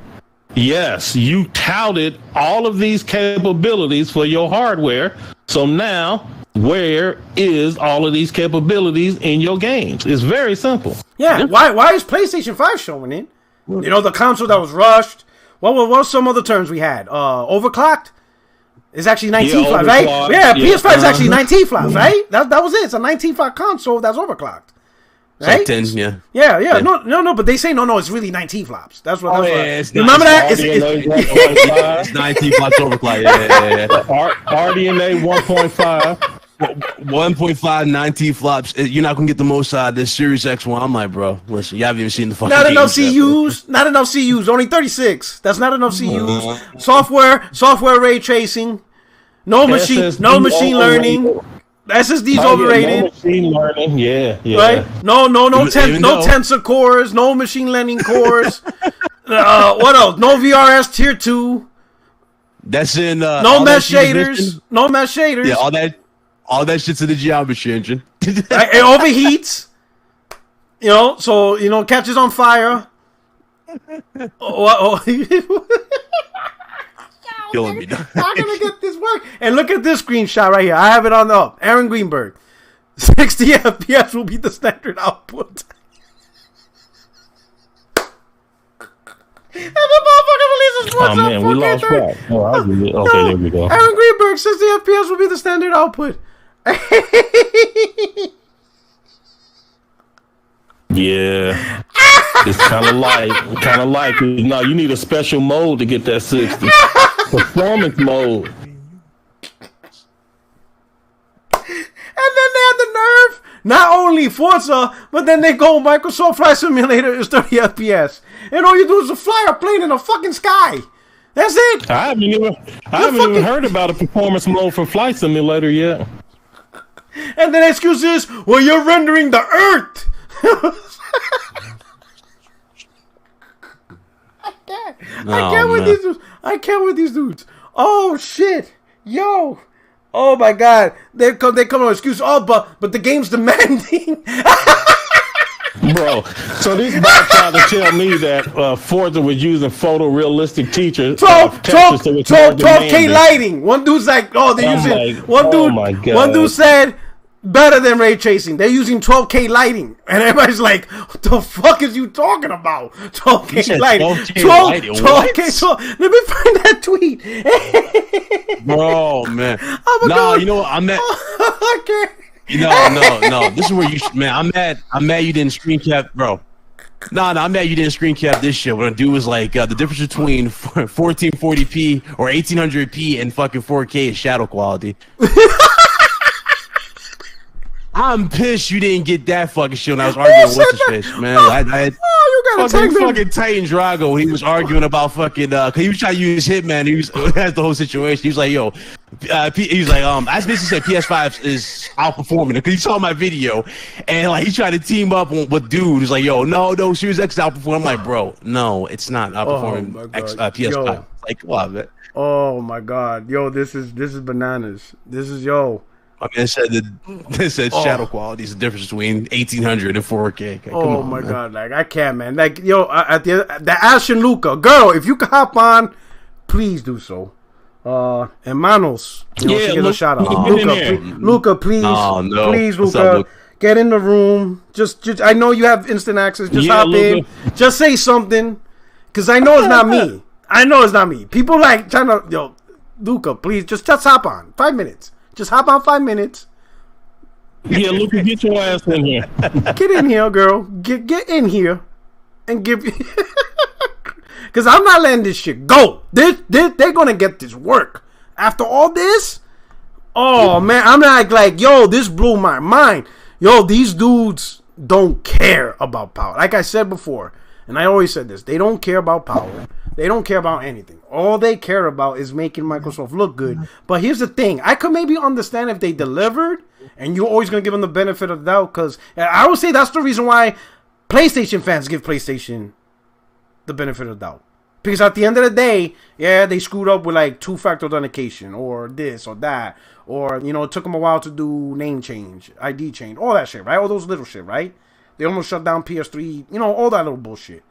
yes, you touted all of these capabilities for your hardware. So now, where is all of these capabilities in your games? It's very simple.
Yeah. Why is PlayStation 5 showing it? You know, the console that was rushed. What were some other terms we had? Overclocked? It's actually 19 flops, right? Yeah, PS5 is actually 19 flops, right? That was it. It's a 19 flop console that's overclocked. Right?
Like 10,
yeah. No, but they say no, it's really 19 flops. That's what.
It's
remember that?
It's 19 flops overclock. Yeah.
RDNA 1.5.
1.5, 19 flops. You're not gonna get the most out of this Series X one. I'm like, bro, listen, you haven't even seen the fucking.
Not enough CUs. Not enough CUs. Only 36. That's not enough CUs. Software ray tracing. No machine learning. SSD's overrated.
No machine learning, yeah.
Right? No tensor cores, no machine learning cores. What else? No VRS tier 2.
That's in
no mesh shaders. No mesh shaders.
Yeah, all that shit's in the geometry engine.
It overheats. So catches on fire.
Killing me.
How can I get this work? And look at this screenshot right here. I have it on the Aaron Greenberg. 60 FPS will be the standard output. And the motherfucker releases Forza.
Oh man, we lost track. Okay, there we go.
Aaron Greenberg, 60 FPS will be the standard output.
Yeah, it's kind of like. No, you need a special mode to get that 60. Performance mode.
And then they have the nerve, not only Forza, but then they go Microsoft Flight Simulator is 30 FPS. And all you do is fly a plane in the fucking sky. That's it.
I haven't even heard about a performance mode for Flight Simulator yet.
And then the excuse is, well, you're rendering the Earth. I can't with these dudes. Oh, shit. Yo. Oh my God! They come with excuse. Oh, but the game's demanding.
Bro, so these bots tried to tell me that Forza was using photorealistic textures.
12K lighting. One dude's like, oh, they're using. One dude.
Oh my God.
One dude said better than ray tracing. They're using 12K lighting, and everybody's like, what the fuck is you talking about? 12K lighting. 12K. Let me find that tweet.
Bro, man. You know what? I'm mad.
I can't.
No. This is where you, man. I'm mad you didn't screen cap, bro. I'm mad you didn't screen cap this shit. What I do is like the difference between 1440p or 1800p and fucking 4K is shadow quality. I'm pissed you didn't get that fucking shit when I was arguing with what's his face, man.
You gotta
fucking Titan Drago. He was arguing about fucking cause he was trying to use Hitman. That's the whole situation. He was like, yo, he was like, I basically said PS5 is outperforming it because he saw my video and like he tried to team up with dude who's like, yo, no, Series X is outperforming. I'm like, bro, no, it's not outperforming PS5.
Yo.
Like, come on, man.
Oh my God, yo, this is bananas. This is yo.
I mean, it said shadow quality is the difference between 1800 and 4K. Come on,
my
man.
God, like I can't, man. Like yo, at the Ash and Luca, girl, if you could hop on, please do so. And Manos, she gets a shout out. Luca, please, please, Luca, get in the room. Just, I know you have instant access. Just hop in. Just say something, cause I know it's not me. I know it's not me. People like trying to, Luca, please, just hop on. 5 minutes. Just hop on 5 minutes.
Yeah, Luca, get your ass in here.
Get in here, girl. Get in here, and give. Because I'm not letting this shit go. They're gonna get this work after all this. Oh man, I'm not like yo. This blew my mind. Yo, these dudes don't care about power. Like I said before, and I always said this. They don't care about power. They don't care about anything. All they care about is making Microsoft look good. But here's the thing. I could maybe understand if they delivered, and you're always going to give them the benefit of the doubt, because I would say that's the reason why PlayStation fans give PlayStation the benefit of the doubt. Because at the end of the day, yeah, they screwed up with like two-factor authentication or this or that. Or, it took them a while to do name change, ID change, all that shit, right? All those little shit, right? They almost shut down PS3, all that little bullshit.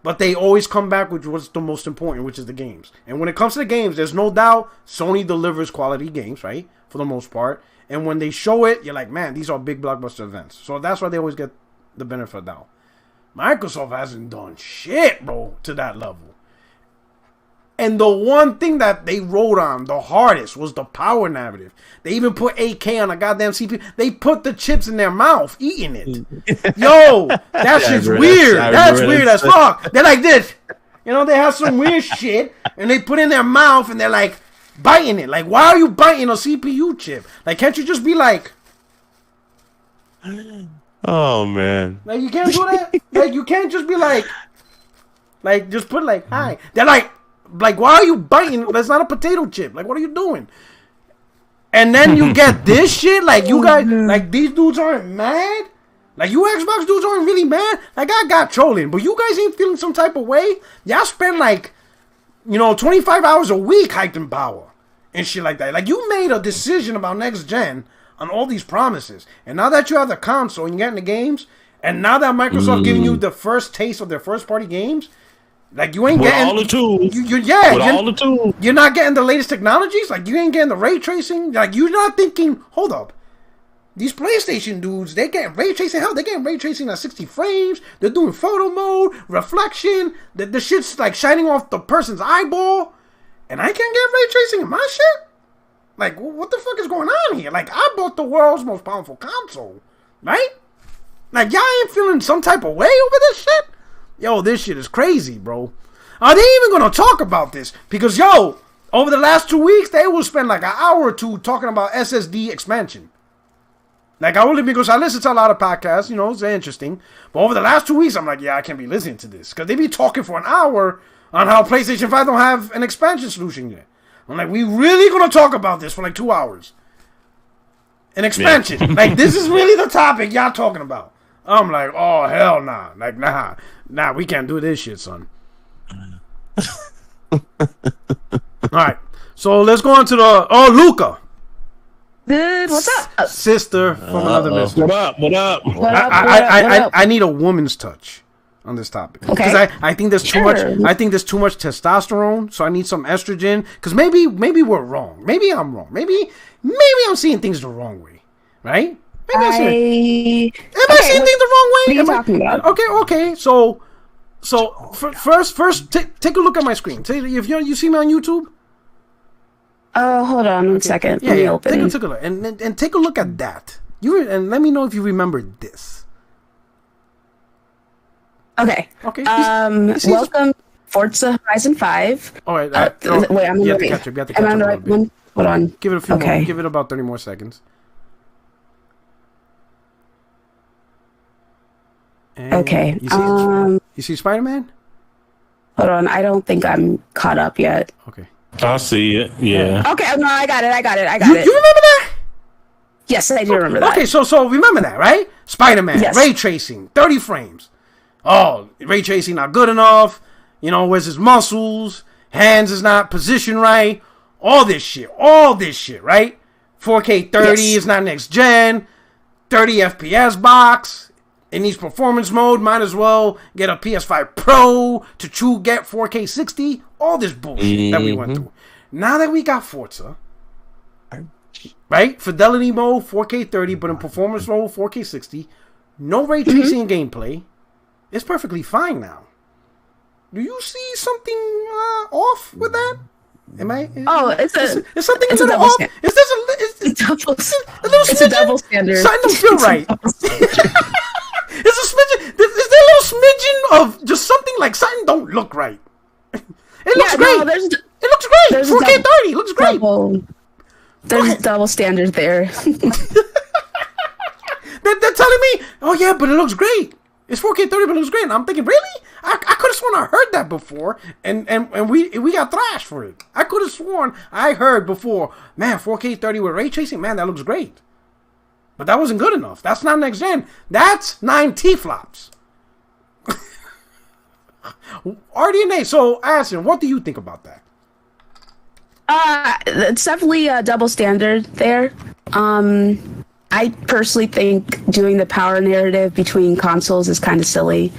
But they always come back with what's the most important, which is the games. And when it comes to the games, there's no doubt Sony delivers quality games, right? For the most part. And when they show it, you're like, man, these are big blockbuster events. So that's why they always get the benefit of doubt. Microsoft hasn't done shit, bro, to that level. And the one thing that they wrote on the hardest was the power narrative. They even put 8K on a goddamn CPU. They put the chips in their mouth, eating it. Yo, that shit's weird. That's weird as fuck. They're like this. They have some weird shit, and they put in their mouth, and they're like biting it. Like, why are you biting a CPU chip? Like, can't you just be like...
Oh, man.
Like, you can't do that? Like, you can't just be like, just put like, hi. They're like, why are you biting? That's not a potato chip. Like, what are you doing? And then you get this shit? Like, you guys, like, these dudes aren't mad? Like, you Xbox dudes aren't really mad? Like, I got trolling, but you guys ain't feeling some type of way? Y'all spend, like, 25 hours a week hyping power and shit like that. Like, you made a decision about next gen on all these promises. And now that you have the console and you're getting the games, And now that Microsoft giving you the first taste of their first party games, like you ain't
with
getting
all the tools.
All
the tools.
You're not getting the latest technologies. Like you ain't getting the ray tracing. Like you're not thinking. Hold up, these PlayStation dudes, they getting ray tracing. Hell, they getting ray tracing at 60 frames. They're doing photo mode, reflection. The shit's like shining off the person's eyeball, and I can't get ray tracing in my shit. Like what the fuck is going on here? Like I bought the world's most powerful console, right? Like y'all ain't feeling some type of way over this shit. Yo, this shit is crazy, bro. Are they even gonna talk about this? Because, yo, over the last 2 weeks, they will spend like an hour or two talking about SSD expansion. Like, because I listen to a lot of podcasts, you know, it's interesting. But over the last 2 weeks, I'm like, yeah, I can't be listening to this. Because they be talking for an hour on how PlayStation 5 don't have an expansion solution yet. I'm like, we really gonna talk about this for like 2 hours? An expansion. Yeah. Like, this is really the topic y'all talking about. I'm like, oh, hell nah. Like, nah, we can't do this shit, son. All right. So let's go on to Luca.
Dude, what's up?
Sister from another listener.
What up?
I need a woman's touch on this topic.
Okay.
Because I think there's too much. I think there's too much testosterone, so I need some estrogen. Because maybe we're wrong. Maybe I'm wrong. Maybe I'm seeing things the wrong way. Right? Am I seeing things the wrong way?
What are you talking about?
Okay. So first, take a look at my screen. If you see me on YouTube.
Oh, hold on one second. Let me open.
Take a look and take a look at that. And let me know if you remember this.
Okay. Welcome, Forza Horizon 5.
All right.
Wait, I'm
you have to catch up.
Am I on the right one? Hold on.
Give it a few more. Give it about 30 more seconds. And
okay.
You see Spider-Man?
Hold on. I don't think I'm caught up yet.
Okay.
I see it. Yeah.
Okay. No, I got it.
You remember that?
Yes, I do remember that.
Okay, so remember that, right? Spider-Man,
yes.
Ray tracing, 30 frames. Oh, ray tracing not good enough. You know, where's his muscles? Hands is not positioned right. All this shit, right? 4K 30 is not next gen. 30 FPS box. It needs performance mode. Might as well get a PS5 Pro to get 4K 60. All this bullshit that we went through. Now that we got Forza, right? Fidelity mode, 4K 30, but in performance mode, 4K 60. No ray tracing gameplay. It's perfectly fine now. Do you see something off with that? Is something a little off? Is this
a double standard?
Something don't feel right. Is there a little smidgen of just something like something don't look right? It looks great. No, it looks great. 4K 30 looks great.
There's a double standard there.
They're telling me, oh yeah, but it looks great. It's 4K 30, but it looks great. And I'm thinking, really? I could have sworn I heard that before, and we got thrashed for it. I could have sworn I heard before, man, 4K 30 with ray tracing, man, that looks great. But that wasn't good enough. That's not next gen. That's 9 T-flops. RDNA, so Addison, what do you think about that?
It's definitely a double standard there. I personally think doing the power narrative between consoles is kind of silly.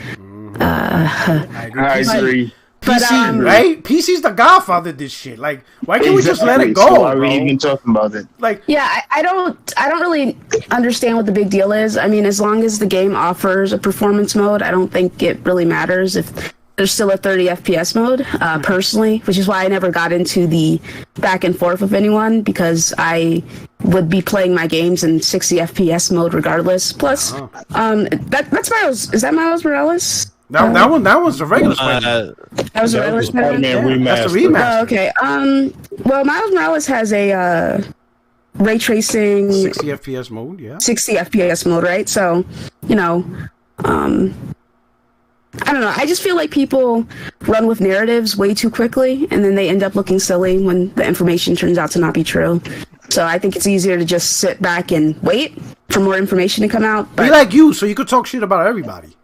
I agree.
PC, right? PC's the godfather of this shit. Like, why can't we just let it go?
So why are we even talking about it?
Like,
yeah, I don't really understand what the big deal is. I mean, as long as the game offers a performance mode, I don't think it really matters if there's still a 30 FPS mode, personally, which is why I never got into the back and forth with anyone, because I would be playing my games in 60 FPS mode regardless. Plus, that's Miles. Is that Miles Morales?
That was the regular Spider-Man.
That was the regular Spider-Man?
That's the remaster.
Oh, okay. Well, Miles Morales has a ray tracing
60 FPS mode, yeah.
60 FPS mode, right? So, you know, I don't know. I just feel like people run with narratives way too quickly, and then they end up looking silly when the information turns out to not be true. So I think it's easier to just sit back and wait for more information to come out.
But be like you, so you could talk shit about everybody.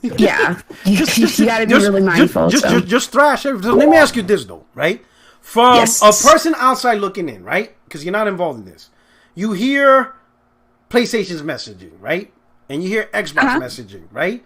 Yeah, you gotta be really mindful.
Just thrash everything. So let me ask you this though, right? From a person outside looking in, right? Because you're not involved in this. You hear PlayStation's messaging, right? and you hear Xbox messaging, right?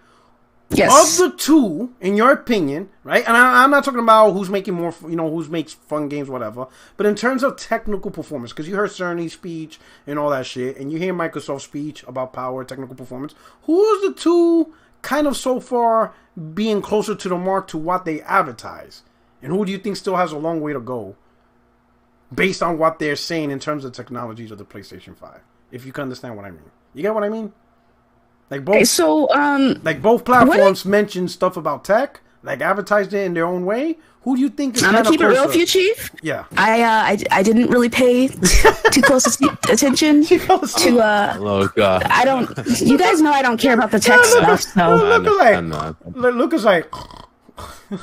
Yes.
Of the two, in your opinion, right? And I'm not talking about who's making more, who makes fun games, whatever. But in terms of technical performance, because you heard Cerny's speech and all that shit, and you hear Microsoft's speech about power, technical performance, who's the two kind of so far being closer to the mark to what they advertise? And who do you think still has a long way to go based on what they're saying in terms of technologies of the PlayStation 5? If you can understand what I mean. You get what I mean? Like both platforms mention stuff about tech, like advertised it in their own way. Who do you think is
I'm
kind
gonna
of
keep it real with you, Chief.
Yeah.
I didn't really pay too close attention to
Luca.
I don't. You guys know I don't care about the tech stuff. So
Lucas like.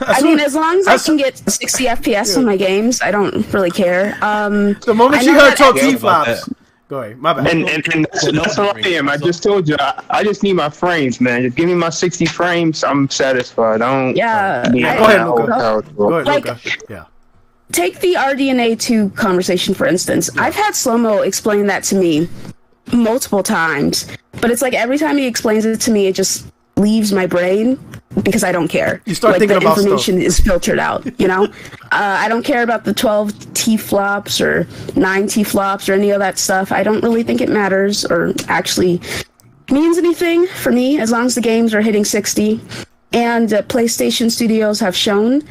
I mean, as long as I can get 60 FPS on my games, I don't really care.
The moment she heard talk T-flops. Go ahead, my bad.
And that's all I am. I just told you, I just need my frames, man. Just give me my 60 frames. I'm satisfied. I don't.
Yeah.
Go ahead, Luca. Go ahead,
Like,
Luca. Yeah.
Take the RDNA 2 conversation, for instance. I've had Slow-Mo explain that to me multiple times, but it's like every time he explains it to me, it just leaves my brain because I don't care.
You start thinking about
the information is filtered out, I don't care about the 12 T-flops or 9 T-flops or any of that stuff. I don't really think it matters or actually means anything for me as long as the games are hitting 60. And PlayStation Studios have shown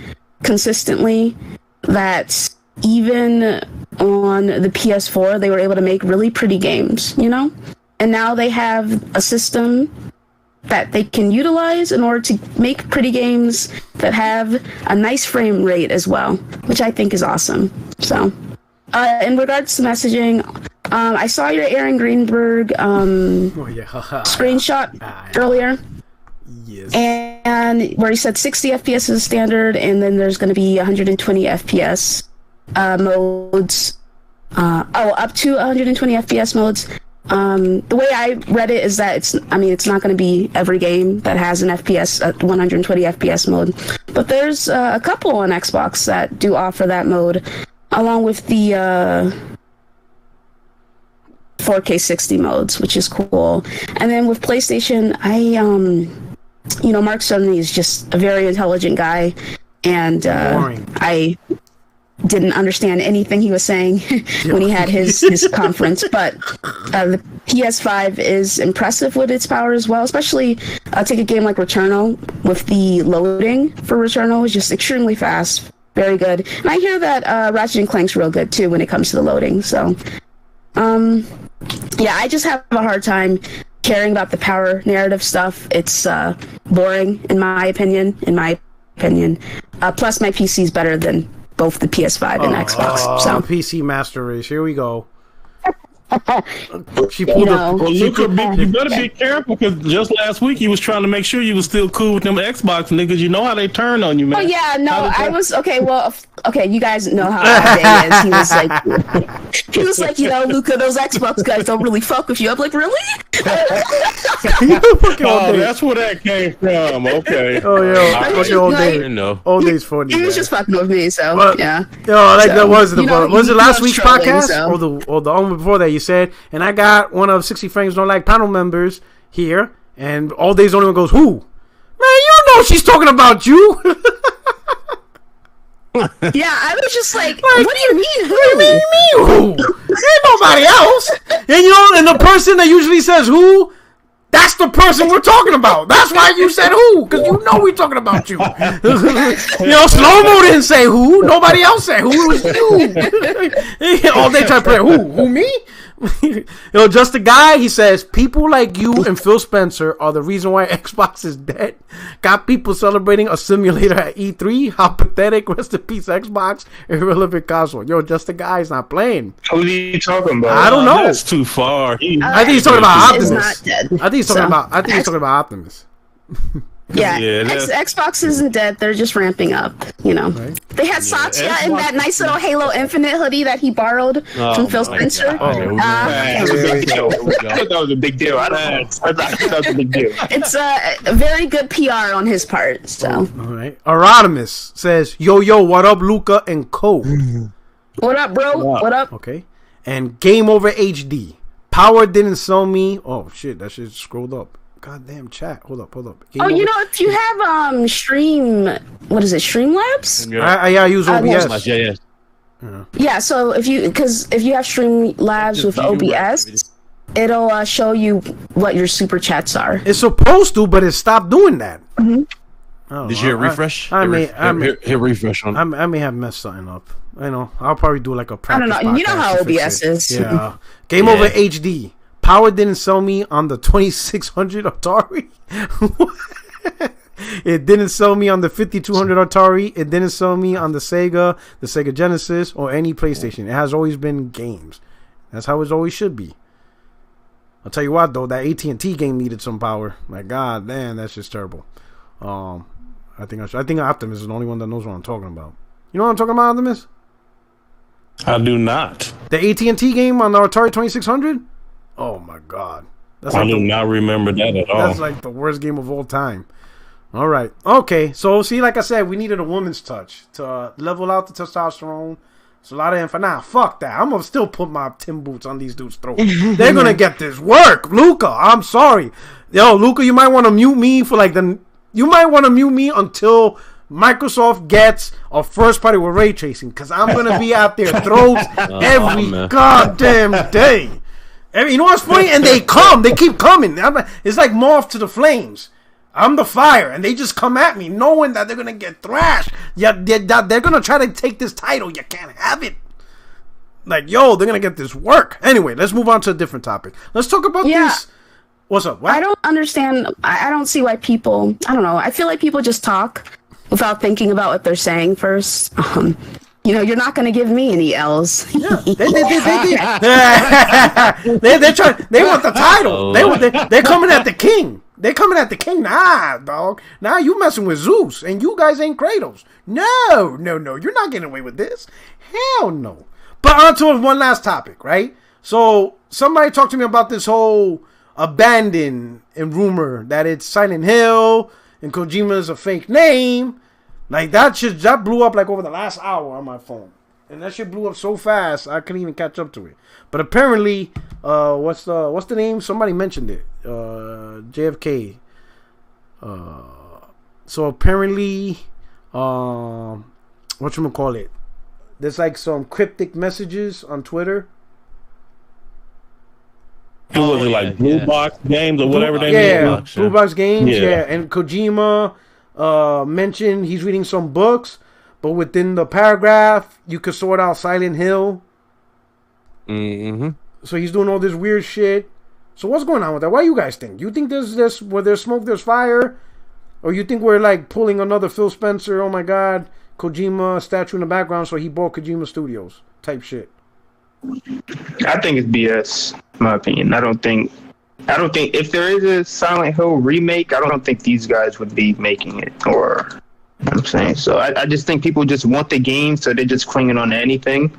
consistently that even on the PS4, they were able to make really pretty games, And now they have a system that they can utilize in order to make pretty games that have a nice frame rate as well, which I think is awesome. So, in regards to messaging, I saw your Aaron Greenberg screenshot earlier.
Yes.
And where he said 60 FPS is standard, and then there's going to be 120 FPS modes. Up to 120 FPS modes. The way I read it is that it's not going to be every game that has an FPS 120 FPS mode, but there's a couple on Xbox that do offer that mode, along with the 4K 60 modes, which is cool. And then with PlayStation, Mark Cerny is just a very intelligent guy, and I didn't understand anything he was saying when he had his conference, but the PS5 is impressive with its power as well, especially take a game like Returnal. With the loading for Returnal is just extremely fast, very good. And I hear that Ratchet & Clank's real good too when it comes to the loading. So I just have a hard time caring about the power narrative stuff. It's boring in my opinion. Plus my PC is better than both the PS5 and Xbox. So
PC Master Race. Here we go. She
pulled up. Well, Luca, you better be careful because just last week you was trying to make sure you was still cool with them Xbox niggas. You know how they turn on you, man.
Oh yeah, no, I was okay. Well, okay, you guys know how Day is. He was like, Luca, those Xbox guys don't really fuck with you. I'm like, really?
That's where that came from. Okay.
Oh yeah, old day. Old days funny.
He was just fucking with me, so yeah.
That was it last week's podcast or the one before that? You said, and I got one of 60 Frames Don't Like panel members here, and all days only one goes, who? Man, you know she's talking about you.
Yeah, I was just like what do you mean? Who?
What do you mean who? Ain't nobody else. And the person that usually says who, that's the person we're talking about. That's why you said who, because we're talking about you. Slow-Mo didn't say who. Nobody else said who. It was you. All they try to play who me? Just a guy, he says, people like you and Phil Spencer are the reason why Xbox is dead. Got people celebrating a simulator at E3. How pathetic. Rest in peace, Xbox. Irrelevant console. Just a guy, he's not playing.
Who are you talking about?
I don't know.
That's too far.
I think he's talking about Optimus. I think he's talking about Optimus.
Yeah, Xbox isn't dead. They're just ramping up, Right. They had Satya in that nice little Halo Infinite hoodie that he borrowed from Phil Spencer.
I thought that was a big deal. I thought that was a big deal.
It's a very good PR on his part. So.
All right. Aronimus says, yo, what up, Luca and Co?
What up, bro? What up?
Okay. And Game Over HD. Power didn't sell me. Oh, shit. That shit scrolled up. Goddamn chat. Hold up.
Oh, you know, if you have Stream, what is it? Streamlabs?
I use OBS.
Yeah. So if you have Streamlabs with OBS, it'll show you what your super chats are.
It's supposed to, but it stopped doing that.
Mm-hmm. Did you hit refresh?
I may
hit refresh on.
I may have messed something up. I know. I'll probably do like a practice.
I don't know. You know how OBS is.
Yeah. Game Over HD. Power didn't sell me on the 2600 Atari. It didn't sell me on the 5200 Atari. It didn't sell me on the Sega Genesis, or any PlayStation. It has always been games. That's how it always should be. I'll tell you what, though, that AT&T game needed some power. Like, god damn, that's just terrible. I think Optimus is the only one that knows what I'm talking about. You know what I'm talking about, Optimus?
I do not.
The AT&T game on the Atari 2600? Oh my god.
I do not remember that at all.
That's like the worst game of all time. All right. Okay. So, see, like I said, we needed a woman's touch to level out the testosterone. It's a lot of info. Nah, fuck that. I'm going to still put my Tim boots on these dudes' throats. They're going to get this work. Luca, I'm sorry. Yo, Luca, you might want to mute me for like you might want to mute me until Microsoft gets a first party with ray tracing, because I'm going to be out their throats every goddamn day. You know what's funny? And they keep coming. It's like moth to the flames. I'm the fire, and they just come at me knowing that they're going to get thrashed. Yeah, they're going to try to take this title. You can't have it. Like, yo, they're going to get this work. Anyway, let's move on to a different topic. Let's talk about this. What's up? What?
I don't understand. I don't see why people, I don't know. I feel like people just talk without thinking about what they're saying first. You know, you're not going to give me any L's.
Yeah, they want the title. They're coming at the king. They're coming at the king. Nah, dog. Nah, you messing with Zeus, and you guys ain't Kratos. No. You're not getting away with this. Hell no. But on to one last topic, right? So somebody talked to me about this whole abandon and rumor that it's Silent Hill and Kojima's a fake name. Like, that blew up like over the last hour on my phone. And that shit blew up so fast I couldn't even catch up to it. But apparently, what's the name? Somebody mentioned it. JFK. So apparently, whatchamacallit? There's like some cryptic messages on Twitter.
Was it like Blue Box Games or whatever they
name? Blue Box Games, yeah. And Kojima mentioned he's reading some books, but within the paragraph you could sort out Silent Hill.
Mm-hmm.
So he's doing all this weird shit. So what's going on with that? What do you guys think? You think there's where there's smoke, there's fire? Or you think we're like pulling another Phil Spencer, oh my god, Kojima statue in the background, so he bought Kojima Studios type shit?
I think it's BS, in my opinion. I don't think if there is a Silent Hill remake, I don't think these guys would be making it, or you know what I'm saying. So I just think people just want the game, so they're just clinging on to anything.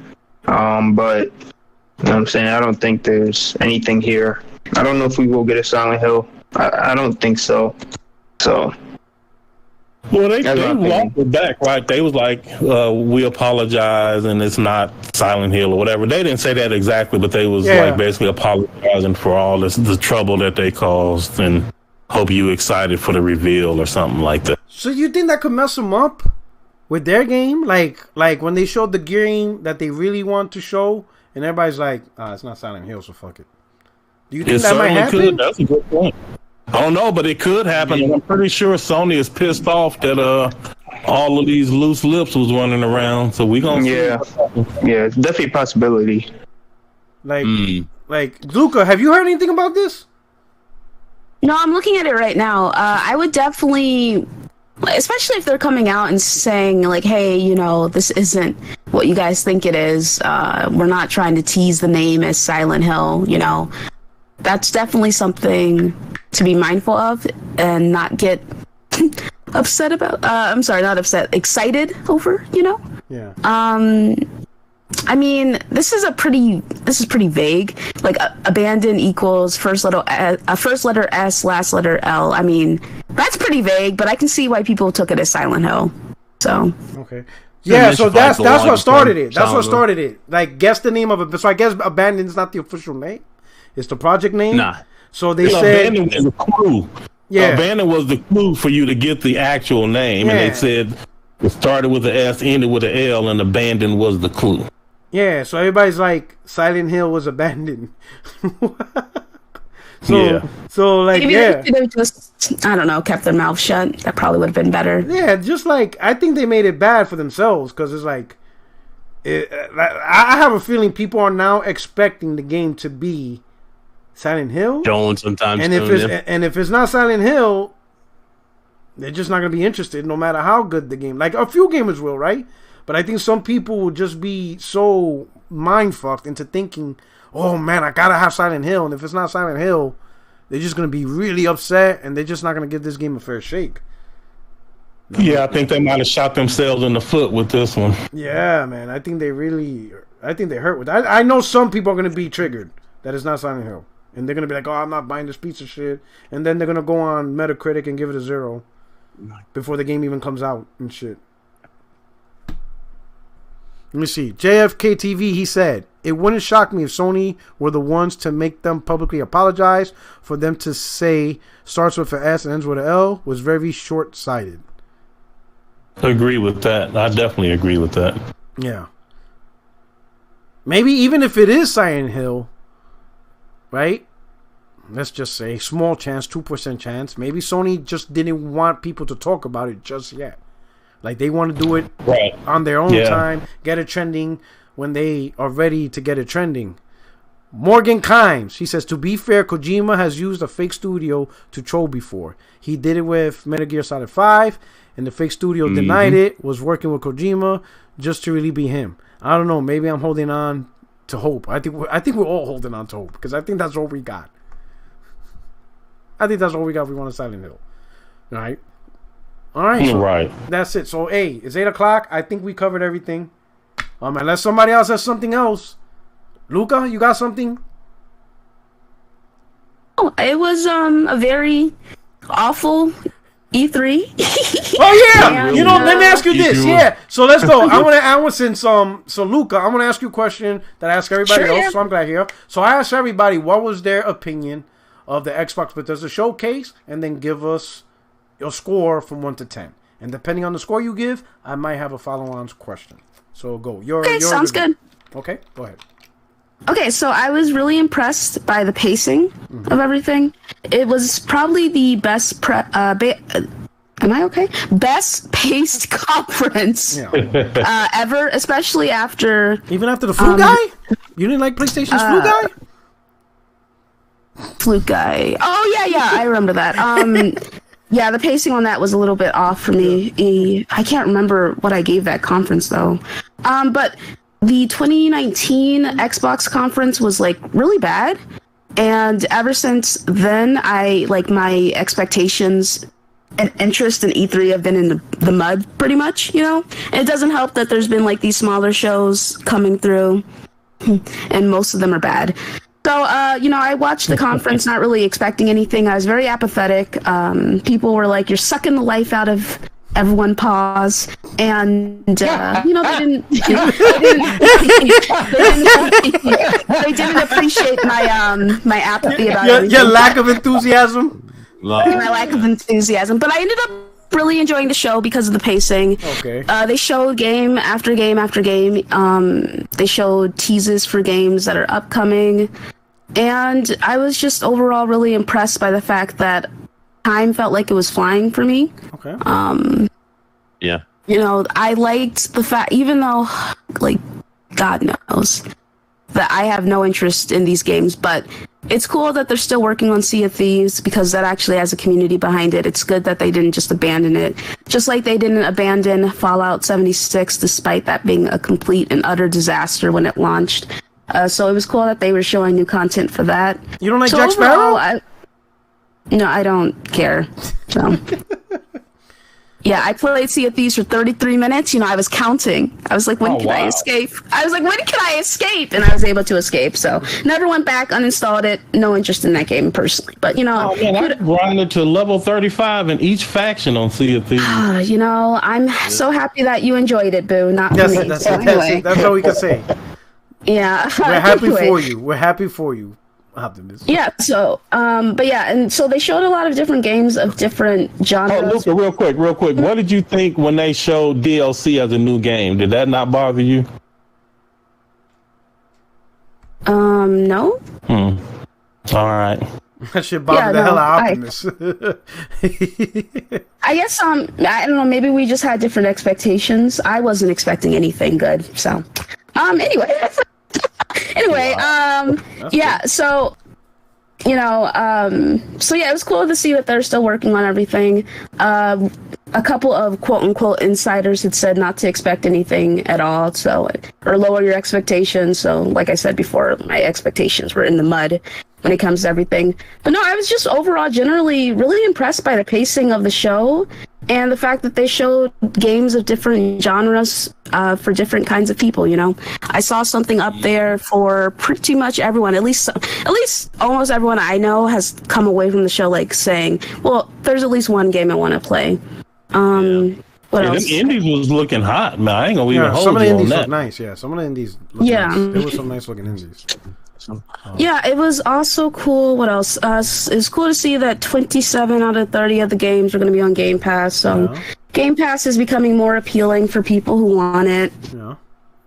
But you know what I'm saying, I don't think there's anything here. I don't know if we will get a Silent Hill. I don't think so. So
well, they walked it back, right? They was like, we apologize and it's not Silent Hill or whatever. They didn't say that exactly, but they was like basically apologizing for all the trouble that they caused and hope you excited for the reveal or something like that.
So you think that could mess them up with their game? Like when they showed the game that they really want to show and everybody's like, it's not Silent Hill, so fuck it. Do you think that might happen?
Could. That's a good point. I don't know, but it could happen. And I'm pretty sure Sony is pissed off that all of these loose lips was running around. So we gonna see.
Yeah, it's definitely a possibility.
Like Luca, have you heard anything about this?
No, I'm looking at it right now. I would definitely, especially if they're coming out and saying like, hey, you know, this isn't what you guys think it is. We're not trying to tease the name as Silent Hill, you know. That's definitely something to be mindful of and not get upset about. I'm sorry, not upset, excited over, you know?
Yeah.
I mean, this is pretty vague. Like, abandon equals first letter S, last letter L. I mean, that's pretty vague, but I can see why people took it as Silent Hill. So.
Okay. Yeah, so that's what started it. That's what started it. Like, guess the name of it. So I guess abandon is not the official name. It's the project name?
Nah.
So they said
abandon was the clue.
Yeah.
Abandon was the clue for you to get the actual name, and they said it started with an S, ended with an L, and abandon was the clue.
Yeah, so everybody's like, Silent Hill was abandoned. So like,
maybe
yeah.
they could have just, I don't know, kept their mouth shut. That probably would have been better.
Yeah, just like, I think they made it bad for themselves, because it's like, I have a feeling people are now expecting the game to be Silent Hill.
Don't sometimes.
And if it's not Silent Hill, they're just not going to be interested, no matter how good the game. Like, a few gamers will, right? But I think some people will just be so mind fucked into thinking, oh man, I gotta have Silent Hill, and if it's not Silent Hill, they're just gonna be really upset, and they're just not gonna give this game a fair shake.
Yeah, I think they might have shot themselves in the foot with this one.
Yeah, man, I think they hurt with that. I know some people are gonna be triggered that it's not Silent Hill, and they're gonna be like, oh, I'm not buying this piece of shit, and then they're gonna go on Metacritic and give it a 0 before the game even comes out and shit. Let me see. JFK TV, he said, it wouldn't shock me if Sony were the ones to make them publicly apologize. For them to say starts with an S and ends with an L was very short-sighted.
Agree with that. I definitely agree with that.
Yeah. Maybe even if it is Silent Hill, right? Let's just say small chance, 2% chance. Maybe Sony just didn't want people to talk about it just yet. Like, they want to do it on their own time, get it trending when they are ready to get it trending. Morgan Kimes, he says, to be fair, Kojima has used a fake studio to troll before. He did it with Metal Gear Solid 5, and the fake studio denied it, was working with Kojima just to really be him. I don't know, maybe I'm holding on to hope. I think we're all holding on to hope, because I think that's all we got. I think that's all we got if we want a Silent Hill. All right? All right, so
right.
That's it. So, hey, it's 8 o'clock. I think we covered everything. Unless somebody else has something else. Luca, you got something?
Oh, it was a very awful E3.
Oh yeah,
And,
let me ask you this. Yeah, so let's go. I want since so Luca, I'm gonna ask you a question that I ask everybody else. Yeah. So I'm glad here. So I asked everybody what was their opinion of the Xbox Bethesda showcase, and then give us your score from 1 to 10. And depending on the score you give, I might have a follow-on question. So go.
Sounds good.
Okay, go ahead.
Okay, so I was really impressed by the pacing of everything. It was probably the best am I okay? Best paced conference ever, especially after...
Even after the flu guy? You didn't like PlayStation's flu guy?
Flu guy. Oh, yeah, I remember that. Yeah, the pacing on that was a little bit off for me. I can't remember what I gave that conference, though. But the 2019 Xbox conference was, like, really bad. And ever since then, my expectations and interest in E3 have been in the mud, pretty much, And it doesn't help that there's been, like, these smaller shows coming through, and most of them are bad. So, I watched the conference not really expecting anything. I was very apathetic. People were like, you're sucking the life out of everyone, pause. And, they didn't appreciate my apathy about everything.
Your lack of enthusiasm?
My lack of enthusiasm. But I ended up really enjoying the show because of the pacing.
Okay.
They showed game after game after game. They showed teases for games that are upcoming. And I was just overall really impressed by the fact that time felt like it was flying for me.
Okay.
Yeah.
I liked the fact, even though, like, God knows that I have no interest in these games, but it's cool that they're still working on Sea of Thieves because that actually has a community behind it. It's good that they didn't just abandon it. Just like they didn't abandon Fallout 76 despite that being a complete and utter disaster when it launched. So it was cool that they were showing new content for that.
You don't like Jack Sparrow?
No, I don't care. So. Yeah, I played Sea of Thieves for 33 minutes. I was counting. I was like, when can I escape? I was like, when can I escape? And I was able to escape. So never went back, uninstalled it. No interest in that game personally. But,
I grinded to level 35 in each faction on Sea of Thieves.
I'm so happy that you enjoyed it, Boo. Not me.
That's all we can say.
Yeah.
We're happy for you. We're happy for you. Optimus.
Yeah. So, but yeah, and so they showed a lot of different games of different
Oh,
genres.
Luca, real quick. What did you think when they showed DLC as a new game? Did that not bother you?
No.
All right.
That shit bothered the hell out of Optimus.
I guess I don't know, maybe we just had different expectations. I wasn't expecting anything good. So anyway. Yeah, so you know, so yeah, it was cool to see that they're still working on everything. A couple of quote unquote insiders had said not to expect anything at all, so or lower your expectations. So like I said before, my expectations were in the mud when it comes to everything. But no, I was just overall generally really impressed by the pacing of the show and the fact that they showed games of different genres for different kinds of people, you know. I saw something up there for pretty much everyone. At least almost everyone I know has come away from the show like saying, well, there's at least one game I want to play. What else?
Them indies was looking hot, man. I ain't gonna even hold
some of the
you on
indies
that.
look nice. Yeah, some of the indies look nice. There was some nice looking indies.
Yeah, it was also cool. What else? It's cool to see that 27 out of 30 of the games are going to be on Game Pass. So Game Pass is becoming more appealing for people who want it.
Yeah.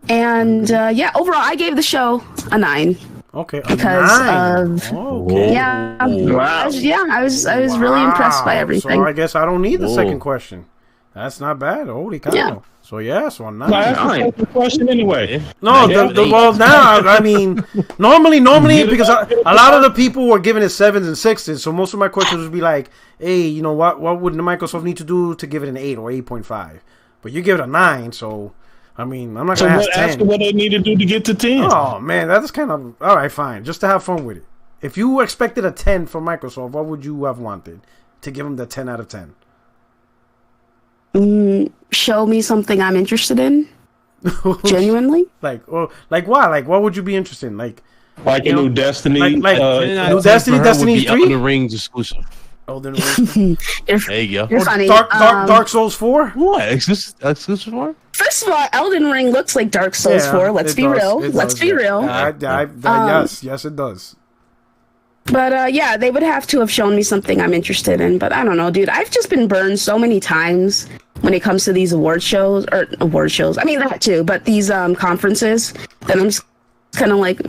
And yeah, overall, I gave the show a 9.
Okay,
because of
okay.
Yeah, I was really impressed by everything.
So I guess I don't need the second question. That's not bad. Holy cow. Yeah. So yeah, so I'm not.
That's the question anyway.
No, well now I mean, normally because a lot of the people were giving it 7s and 6s, so most of my questions would be like, hey, you know what would Microsoft need to do to give it an 8 or 8.5? But you give it a 9, so I mean, I'm not gonna ask 10.
Ask what they need to do to get to 10.
Oh man, that's kind of all right. Fine, just to have fun with it. If you expected a 10 from Microsoft, what would you have wanted to give them the 10 out of 10?
Show me something I'm interested in. Genuinely.
Like why? Like what would you be interested in? Like
a new Destiny.
New Destiny 3?
Elden Ring's exclusive.
Elden Ring.
There you go.
You're funny.
Dark Souls 4?
What? Exclusive 4?
First of all, Elden Ring looks like Dark Souls 4. Let's be real. Let's be real.
Yes, it does.
But yeah, they would have to have shown me something I'm interested in. But I don't know, dude. I've just been burned so many times when it comes to these award shows. I mean, that too. But these conferences, that I'm just kind of like,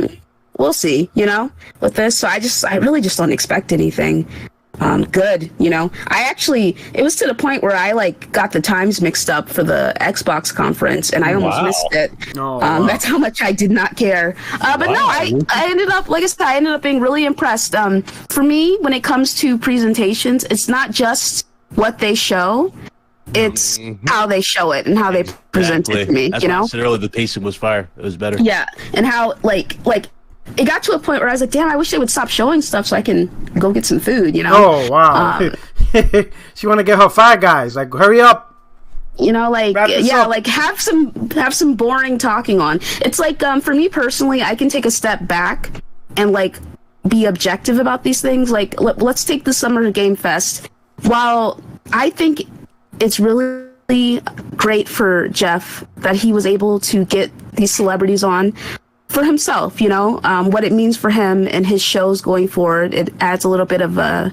we'll see, you know, with this. So I really just don't expect anything good, you know. It was to the point where I like got the times mixed up for the Xbox conference and I almost missed it. That's how much I did not care. But no, I ended up, like I said, I ended up being really impressed. For me, when it comes to presentations, it's not just what they show, it's how they show it and how they present it to me.
That's
you know,
I said earlier, the pacing was fire. It was better.
Yeah, and how like it got to a point where I was like, damn, I wish they would stop showing stuff so I can go get some food, you know?
Oh, wow. She want to get her Five Guys. Like, hurry up.
You know, like, yeah, like have some boring talking on. It's like, for me personally, I can take a step back and, like, be objective about these things. Like, let's take the Summer Game Fest. While I think it's really great for Jeff that he was able to get these celebrities on, for himself, you know, what it means for him and his shows going forward, it adds a little bit of a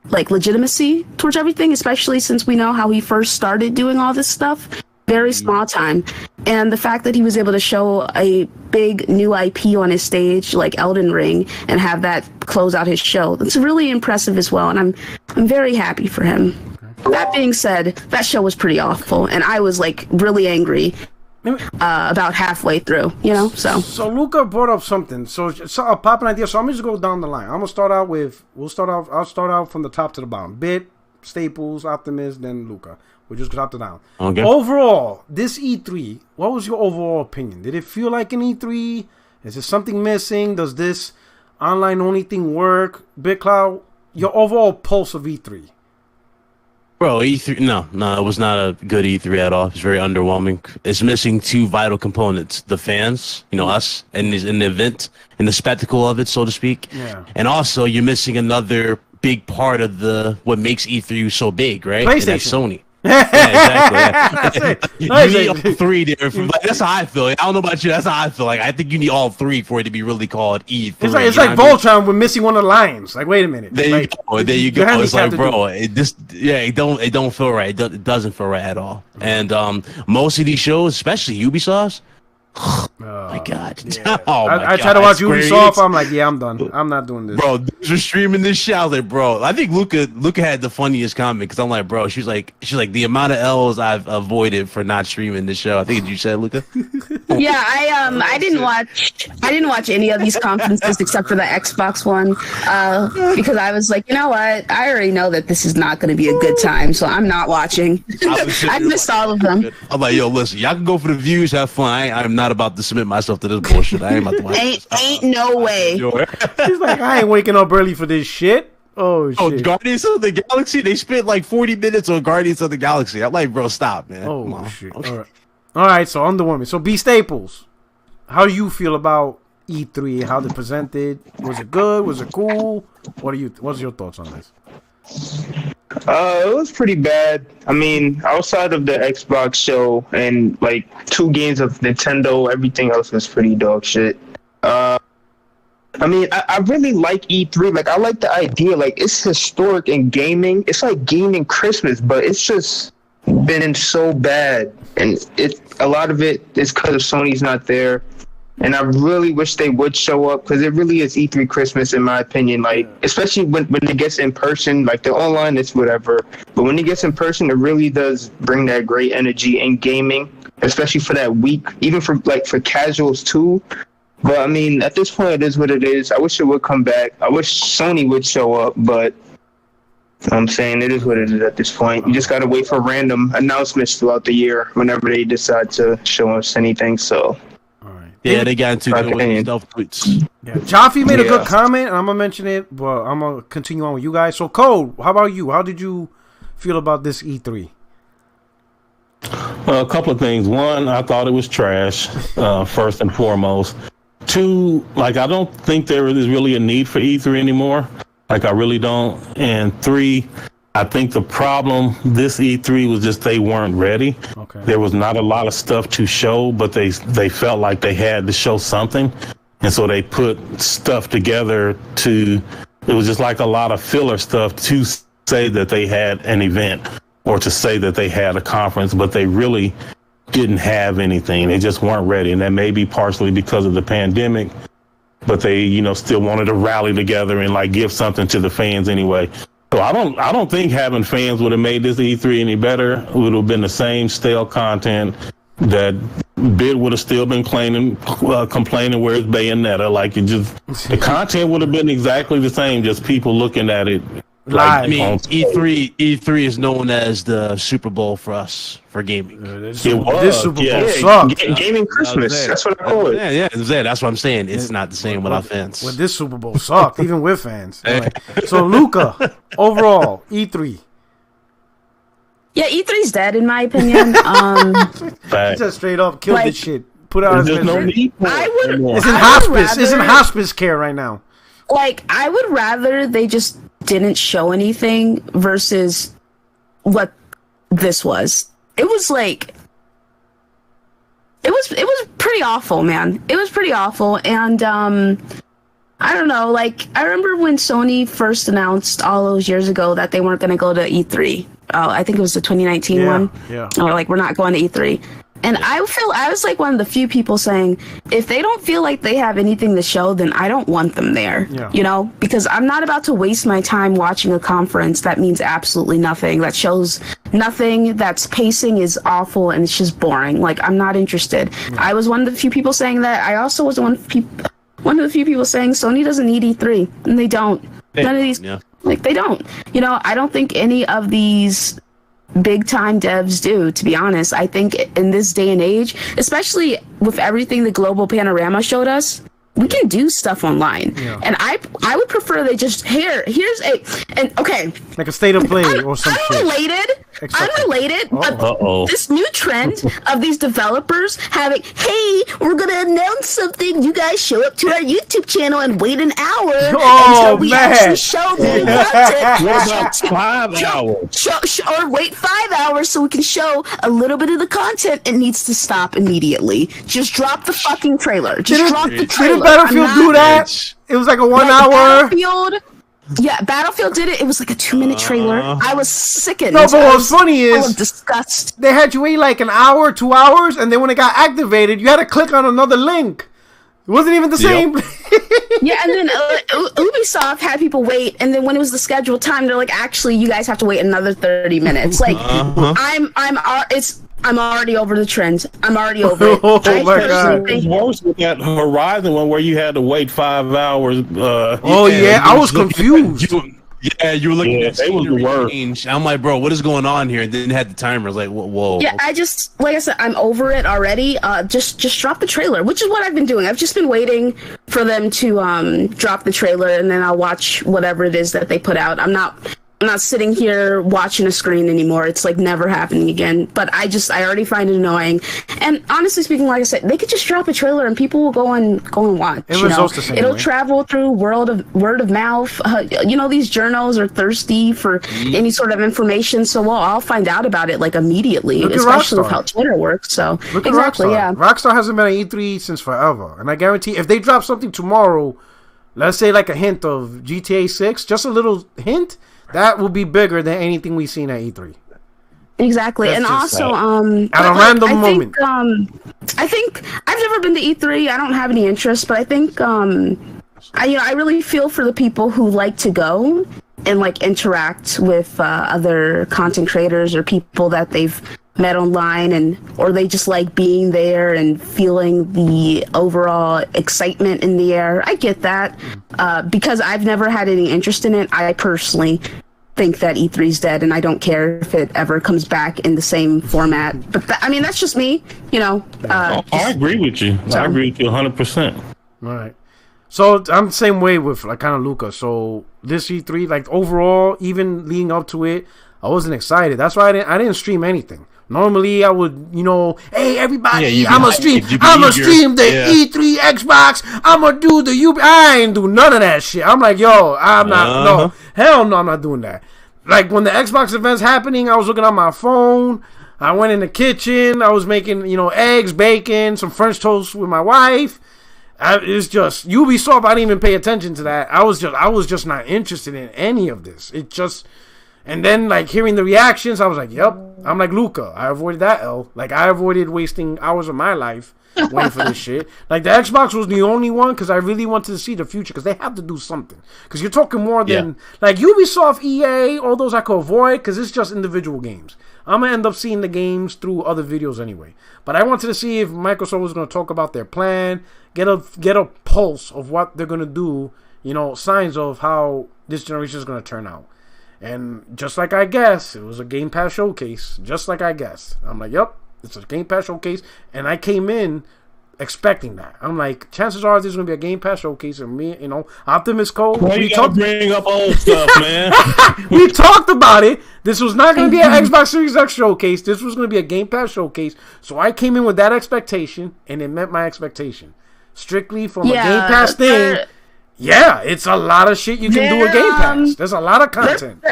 like legitimacy towards everything, especially since we know how he first started doing all this stuff, very small time. And the fact that he was able to show a big new IP on his stage like Elden Ring and have that close out his show, that's really impressive as well, and I'm very happy for him. That being said, that show was pretty awful and I was like really angry about halfway through, you know. So
Luca brought up something. So I'll pop an idea. So I'm just go down the line. I'm gonna start out with. I'll start out from the top to the bottom. Bit, Staples, Optimus, then Luca. We'll just go top to down.
Okay.
Overall, this E3. What was your overall opinion? Did it feel like an E3? Is there something missing? Does this online only thing work? BitCloud, your overall pulse of E3.
Bro, E3, no, it was not a good E3 at all. It's very underwhelming. It's missing two vital components: the fans, you know, us, and in the event, and the spectacle of it, so to speak. Yeah. And also, you're missing another big part of what makes E3 so big, right?
PlayStation.
And that's Sony. Yeah, exactly. Yeah. You need all three there. That's how I feel. I don't know about you. That's how I feel. Like I think you need all three for it to be really called E3.
It's like Voltron with missing one of the lines. Like, wait a minute.
There you go. There you go. It's like, bro, it don't feel right. It doesn't feel right at all. And most of these shows, especially Ubisoft's. Oh my god!
Yeah. Oh my I try to watch Ubisoft. I'm like, yeah, I'm done. I'm not doing this.
Bro, you're streaming this shit. I was like, bro. I think Luca had the funniest comment because I'm like, bro. She's like the amount of L's I've avoided for not streaming this show. I think you said, Luca.
Yeah, I didn't watch any of these conferences except for the Xbox one because I was like, you know what? I already know that this is not going to be a good time, so I'm not watching. I missed all of them.
I'm like, yo, listen, y'all can go for the views, have fun. I'm not about to submit myself to this bullshit. I ain't about to watch
ain't no way.
He's like, I ain't waking up early for this shit. Oh shit.
Guardians of the Galaxy. They spent like 40 minutes on Guardians of the Galaxy. I'm like, bro, stop, man.
Oh shit. All right. So Underwoman. So B Staples, how do you feel about E3? How they presented? Was it good? Was it cool? What's your thoughts on this?
It was pretty bad. I mean, outside of the Xbox show and like 2 games of Nintendo, everything else was pretty dog shit. I mean, I really like E3. Like, I like the idea. Like, it's historic in gaming. It's like gaming Christmas, but it's just been so bad. And a lot of it is because of Sony's not there. And I really wish they would show up because it really is E3 Christmas, in my opinion. Like, especially when it gets in person, like the online, it's whatever. But when it gets in person, it really does bring that great energy in gaming, especially for that week, even for casuals too. But I mean, at this point, it is what it is. I wish it would come back. I wish Sony would show up, but I'm saying it is what it is at this point. You just got to wait for random announcements throughout the year whenever they decide to show us anything. So.
Yeah, they got into stealth tweets.
Yeah, Jaffe made a good comment, and I'm gonna mention it, but I'm gonna continue on with you guys. So, Code, how about you? How did you feel about this E3?
Well, a couple of things. One, I thought it was trash, first and foremost. 2, like, I don't think there is really a need for E3 anymore. Like, I really don't. And 3, I think the problem this E3 was just they weren't ready. Okay. There was not a lot of stuff to show, but they felt like they had to show something. And so they put stuff together it was just like a lot of filler stuff to say that they had an event or to say that they had a conference, but they really didn't have anything. They just weren't ready. And that may be partially because of the pandemic, but they, still wanted to rally together and like give something to the fans anyway. So I don't think having fans would have made this E3 any better. It would have been the same stale content. That Bid would have still been complaining where's Bayonetta. Like, the content would have been exactly the same. Just people looking at it.
Like, I mean, E3 is known as the Super Bowl for us for gaming.
This Super Bowl sucked.
Gaming Christmas. That's what I call it.
Yeah, that's what I'm saying. It's not the same without fans.
Well, this Super Bowl sucked, even with fans. Right. So, Luca, overall, E3.
Yeah, E3's dead, in my opinion.
Just straight up killed this shit. Put out his
no need.
It's in hospice. It's in hospice care right now.
Like, I would rather they just didn't show anything versus what this was. It was like, it was pretty awful, man. It was pretty awful. And I don't know, like, I remember when Sony first announced all those years ago that they weren't going to go to E3. I think it was the 2019 one.
Yeah.
Or like, we're not going to E3. And I was like one of the few people saying, if they don't feel like they have anything to show, then I don't want them there. Yeah. Because I'm not about to waste my time watching a conference that means absolutely nothing, that shows nothing, that's pacing is awful, and it's just boring. Like, I'm not interested. Yeah. I was one of the few people saying that. I also was one of the few people saying Sony doesn't need E3, and they don't. None of these, like, they don't. I don't think any of these big time devs do, to be honest. I think in this day and age, especially with everything the global panorama showed us, we can do stuff online. Yeah. And I would prefer they just here's a okay,
like a state of play or some shit.
Unrelated. unrelated, but
Uh-oh.
this new trend of these developers having, hey, we're gonna announce something. You guys show up to our YouTube channel and wait an hour until we actually show the new content.
What about 5 hours?
Or wait 5 hours so we can show a little bit of the content. It needs to stop immediately. Just drop the fucking trailer. Just drop the trailer.
Didn't Battlefield do that? It was like a 1 hour.
Battlefield. Yeah, Battlefield did it. It was like a 2-minute trailer. I was sickened.
No, but what's funny is
disgust.
they had you wait like an hour, 2 hours, and then when it got activated, you had to click on another link. It wasn't even the same.
Yeah, and then Ubisoft had people wait, and then when it was the scheduled time, they're like, "Actually, you guys have to wait another 30 minutes." Like, I'm already over the trend. I'm already over it.
Oh my god!
It was worse with that Horizon one where you had to wait 5 hours.
I was confused.
You were looking at
they was the worst.
range. I'm like, bro, what is going on here? And then had the timer. Like, whoa.
Yeah, like I said, I'm over it already. Just drop the trailer, which is what I've been doing. I've just been waiting for them to drop the trailer, and then I'll watch whatever it is that they put out. I'm not sitting here watching a screen anymore. It's like never happening again. But I already find it annoying. And honestly speaking, like I said, they could just drop a trailer and people will go and watch.
It results the same
It'll
way.
travel through word of mouth. These journals are thirsty for any sort of information, so I'll find out about it like immediately, especially with how Twitter works. So
Look at
exactly,
Rockstar.
yeah.
Rockstar hasn't been at E3 since forever, and I guarantee if they drop something tomorrow, let's say like a hint of GTA 6, just a little hint, that will be bigger than anything we've seen at E3.
Exactly,
That's
and
just
also
at a random moment.
I think I've never been to E3. I don't have any interest, but I think I really feel for the people who like to go and like interact with other content creators or people that they've met online, or they just like being there and feeling the overall excitement in the air. I get that because I've never had any interest in it. I personally think that E3's dead, and I don't care if it ever comes back in the same format. But that's just me,
I agree with you. I agree with you 100%.
All right. So I'm the same way with like kind of Luca. So this E3, like overall, even leading up to it, I wasn't excited. That's why I didn't stream anything. Normally I would, hey everybody, I'm gonna stream the E3 Xbox. I'm gonna do the UB. I ain't do none of that shit. I'm like, yo, I'm not. No, hell no, I'm not doing that. Like when the Xbox event's happening, I was looking on my phone. I went in the kitchen. I was making, eggs, bacon, some French toast with my wife. It's just Ubisoft. I didn't even pay attention to that. I was just not interested in any of this. It just. And then, like, hearing the reactions, I was like, yep. I'm like, Luca, I avoided that L. Like, I avoided wasting hours of my life waiting for this shit. Like, the Xbox was the only one because I really wanted to see the future because they have to do something. Because you're talking more than, like, Ubisoft, EA, all those I could avoid because it's just individual games. I'm going to end up seeing the games through other videos anyway. But I wanted to see if Microsoft was going to talk about their plan, get a pulse of what they're going to do, signs of how this generation is going to turn out. And just like I guess, it was a Game Pass showcase. Just like I guessed. I'm like, yep, it's a Game Pass showcase. And I came in expecting that. I'm like, chances are there's going to be a Game Pass showcase. And me, Optimus Code.
Well, you gotta bring up old stuff, man.
We talked about it. This was not going to be an Xbox Series X showcase. This was going to be a Game Pass showcase. So I came in with that expectation, and it met my expectation. Strictly from a Game Pass thing. Yeah, it's a lot of shit you can do with Game Pass. There's a lot of content.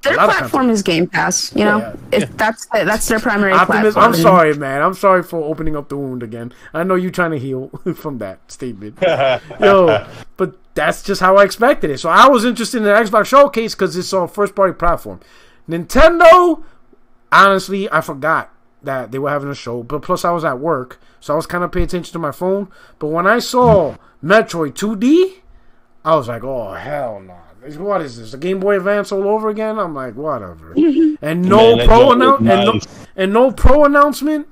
Their platform is Game Pass. That's their primary platform.
I'm sorry, man. I'm sorry for opening up the wound again. I know you're trying to heal from that statement. But that's just how I expected it. So I was interested in the Xbox Showcase because it's a first-party platform. Nintendo, honestly, I forgot that they were having a show. But plus, I was at work, so I was kind of paying attention to my phone. But when I saw Metroid 2D, I was like, oh, hell no. What is this? A Game Boy Advance all over again? I'm like, whatever. And no pro announcement.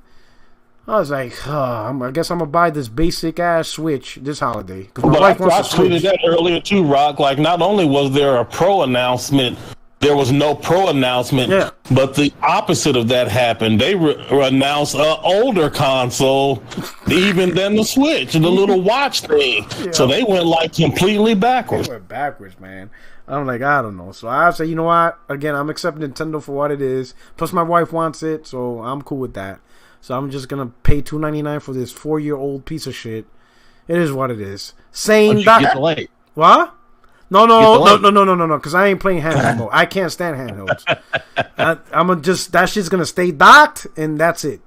I was like, I guess I'm going to buy this basic-ass Switch this holiday.
But I tweeted that earlier too, Rock. Like, not only was there a pro announcement, there was no pro announcement, but the opposite of that happened. They announced an older console, even than the Switch, the little watch thing. So they went like completely backwards.
They went backwards, man. I'm like, I don't know. So I say, you know what? Again, I'm accepting Nintendo for what it is. Plus, my wife wants it, so I'm cool with that. So I'm just gonna pay $2.99 for this 4-year-old piece of shit. It is what it is. Saying that.
Get the light.
What? No. Because I ain't playing handheld mode. I can't stand handhelds. I'm just that shit's gonna stay docked, and that's it.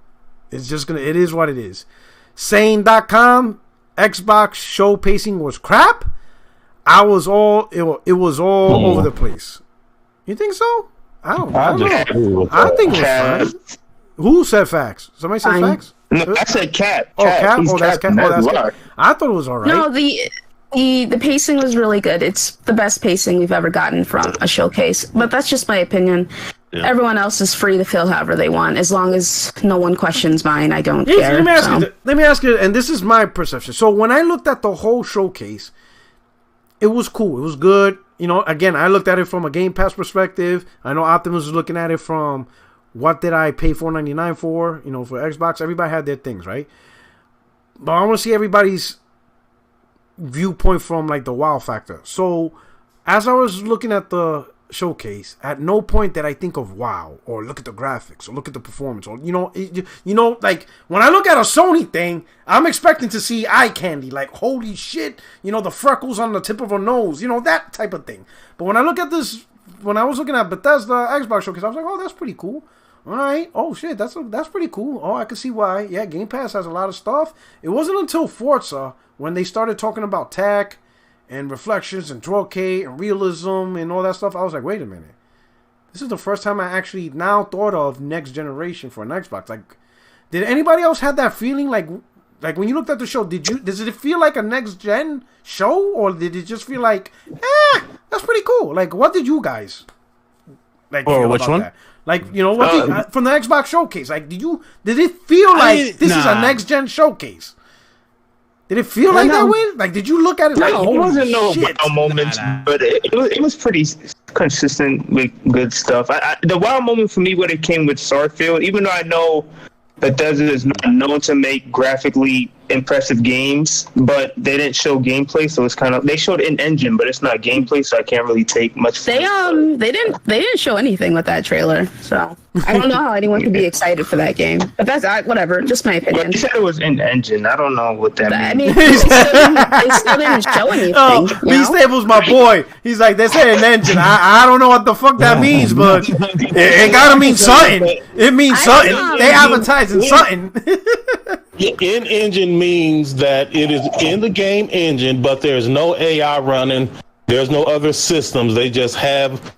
It's just gonna. It is what it is. Saying.com. Xbox show pacing was crap. It was all over the place. You think so? I don't know. I think it was fine. Who said facts? Somebody said facts?
No, I said Cat.
Oh, Cat. Oh, that's Cat. Oh, that's Cat. I thought it was all right.
No, the pacing was really good. It's the best pacing we've ever gotten from a showcase. But that's just my opinion. Yeah. Everyone else is free to feel however they want. As long as no one questions mine, I don't care.
Let me ask you, and this is my perception. So when I looked at the whole showcase, it was cool. It was good. You know, again, I looked at it from a Game Pass perspective. I know Optimus was looking at it from what did I pay $4.99 for, you know, for Xbox. Everybody had their things, right? But I want to see everybody's viewpoint from, like, the wow factor. So as I was looking at the showcase, at no point did I think of wow, or look at the graphics, or look at the performance, or like when I look at a Sony thing, I'm expecting to see eye candy, like holy shit, the freckles on the tip of her nose, that type of thing. But when I look at this, when I was looking at Bethesda Xbox showcase, I was like, oh, that's pretty cool. All right, oh shit, that's pretty cool. Oh, I can see why. Yeah, Game Pass has a lot of stuff. It wasn't until Forza when they started talking about tech and reflections and 12K and realism and all that stuff. I was like, wait a minute. This is the first time I actually now thought of next generation for an Xbox. Like, did anybody else have that feeling? Like when you looked at the show, does it feel like a next gen show, or did it just feel like, that's pretty cool? Like, what did you guys like?
Or which one?
That? Like, from the Xbox showcase. Like, did it feel like this is a next gen showcase? Did it feel like that way? Like, did you look at it like,
it wasn't no wow moments, but it was pretty consistent with good stuff. The wow moment for me when it came with Starfield, even though I know Bethesda is not known to make graphically impressive games, but they didn't show gameplay, so it's kind of, they showed an engine, but it's not gameplay, so I can't really take much.
They didn't show anything with that trailer, so I don't know how anyone could be excited for that game. But that's whatever, just my opinion.
But they said it was an engine. I don't know what that means.
I mean, they still didn't show anything.
Oh, B-Stable's my boy. He's like, they said an engine. I don't know what the fuck that means, but it gotta mean something. It means something. They advertising something.
In-engine means that it is in the game engine, but there's no AI running. There's no other systems. They just have.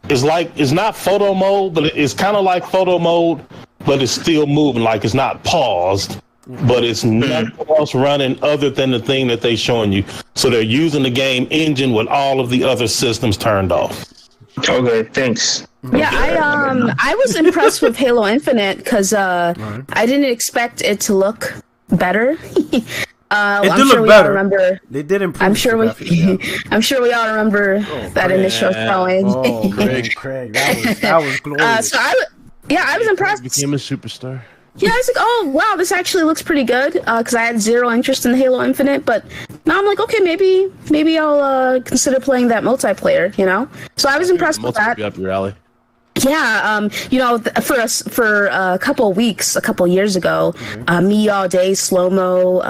It's not photo mode, but it's kind of like photo mode, but it's still moving. Like it's not paused, but it's nothing else running other than the thing that they're showing you. So they're using the game engine with all of the other systems turned off.
Okay, thanks.
Yeah, I was impressed with Halo Infinite because I didn't expect it to look better.
It did look better. They did improve.
I'm sure we all remember that initial showing.
Oh, Craig, that was glorious.
I was impressed.
Became a superstar.
Yeah, I was like, oh wow, this actually looks pretty good. Because I had zero interest in Halo Infinite, but now I'm like, okay, maybe I'll consider playing that multiplayer. So I was impressed with that.
Up your alley.
Yeah, for a couple of weeks, a couple of years ago, me all day, Slow Mo,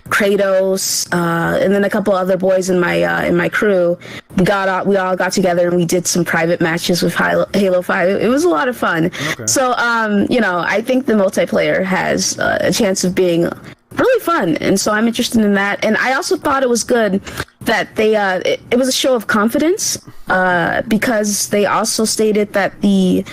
Kratos, and then a couple other boys in my crew, we all got together and we did some private matches with Halo 5. It was a lot of fun. Okay. So, I think the multiplayer has a chance of being really fun, and so I'm interested in that. And I also thought it was good that they it was a show of confidence because they also stated that the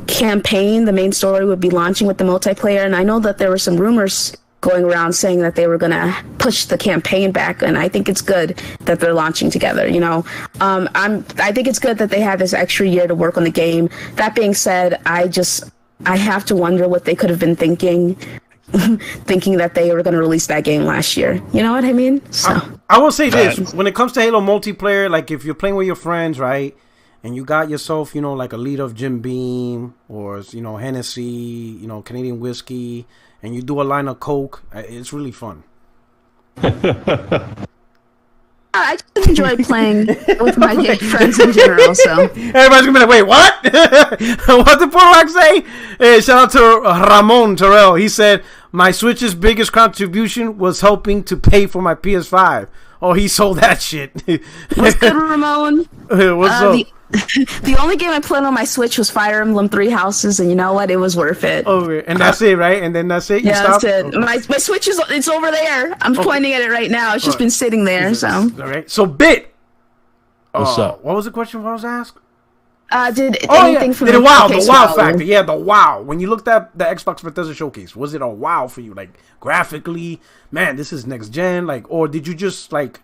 campaign, the main story, would be launching with the multiplayer. And I know that there were some rumors going around saying that they were going to push the campaign back, and I think it's good that they're launching together. I think it's good that they had this extra year to work on the game. That being said, I have to wonder what they could have been thinking that they were going to release that game last year. You know what I mean? So
I will say this: when it comes to Halo multiplayer, like if you're playing with your friends, right, and you got yourself, like a liter of Jim Beam or Hennessy, Canadian whiskey, and you do a line of Coke, it's really fun.
I just enjoy playing with my gay friends in general. So
everybody's gonna be like, "Wait, what? What did Portlock say?" Hey, shout out to Ramon Terrell. He said, "My Switch's biggest contribution was helping to pay for my PS5." Oh, he sold that shit.
What's good, Ramon?
What's up?
The only game I played on my Switch was Fire Emblem Three Houses, and you know what? It was worth it.
Okay, and that's it, right? And then that's it. You
yeah,
stop?
that's it. My Switch it's over there. I'm pointing at it right now. It's just been sitting there. So
all right. So Bit.
What's up?
What was the question? What was asked?
Did anything from
the wow factor? Yeah, the wow. When you looked at the Xbox Bethesda showcase, was it a wow for you? Like graphically, man, this is next gen. Like, or did you just like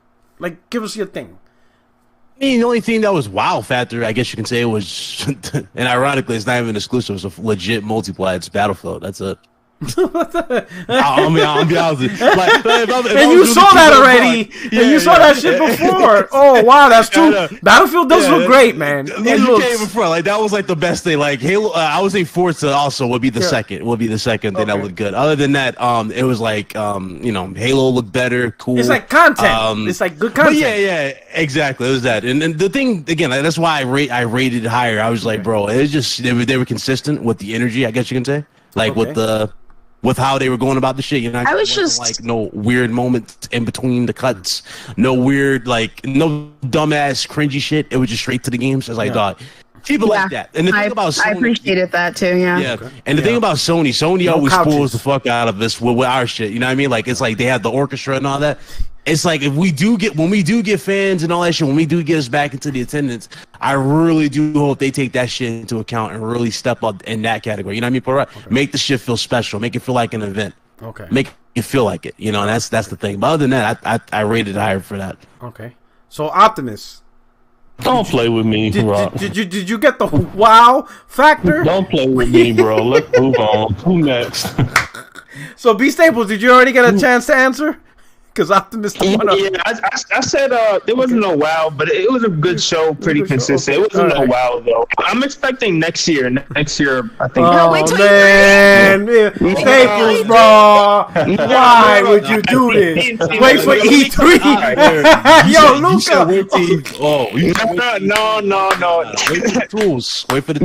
give us your thing?
I mean, the only thing that was wow factor, I guess you can say, was, and ironically, it's not even exclusive. It's a legit multiplayer. It's Battlefield. That's it. I'll be honest with you.
And you saw that already. And you saw that shit before. Oh wow, that's true. Battlefield does look great, man.
You can't even front. Like that was like the best thing. Like Halo, I would say Forza also would be the second. Would be the second thing that looked good. Other than that, it was like Halo looked better, cool.
It's like content. It's like good content.
Yeah, exactly. It was that. And the thing again, that's why I rated it higher. I was like, bro, it was just they were consistent with the energy. I guess you can say, like with how they were going about the shit,
I was just
like no weird moments in between the cuts, no weird no dumbass cringy shit. It was just straight to the games. I was like, dog, keep it like that. And the thing about Sony,
I appreciated that too. Yeah.
Okay. And the thing about Sony always pulls the fuck out of this with our shit. You know what I mean? Like it's like they have the orchestra and all that. It's like when we do get fans and all that shit, when we do get us back into the attendance, I really do hope they take that shit into account and really step up in that category. You know what I mean? Okay. Make the shit feel special. Make it feel like an event.
Okay.
Make it feel like it. You know, and that's the thing. But other than that, I rated it higher for that.
Okay. So Optimus.
Don't play with me, bro.
Did you get the wow factor?
Don't play with me, bro. Let's move on. Who next?
So B Staples, did you already get a chance to answer? Because Optimus
I said it wasn't a wow, but it was a good show, pretty consistent. It wasn't a wow though. I'm expecting next year. Next year, I think.
Oh man, Staples, bro. Why would you do this? Wait for E3. Yo, Luca.
No.
Wait for the tools. Wait for the.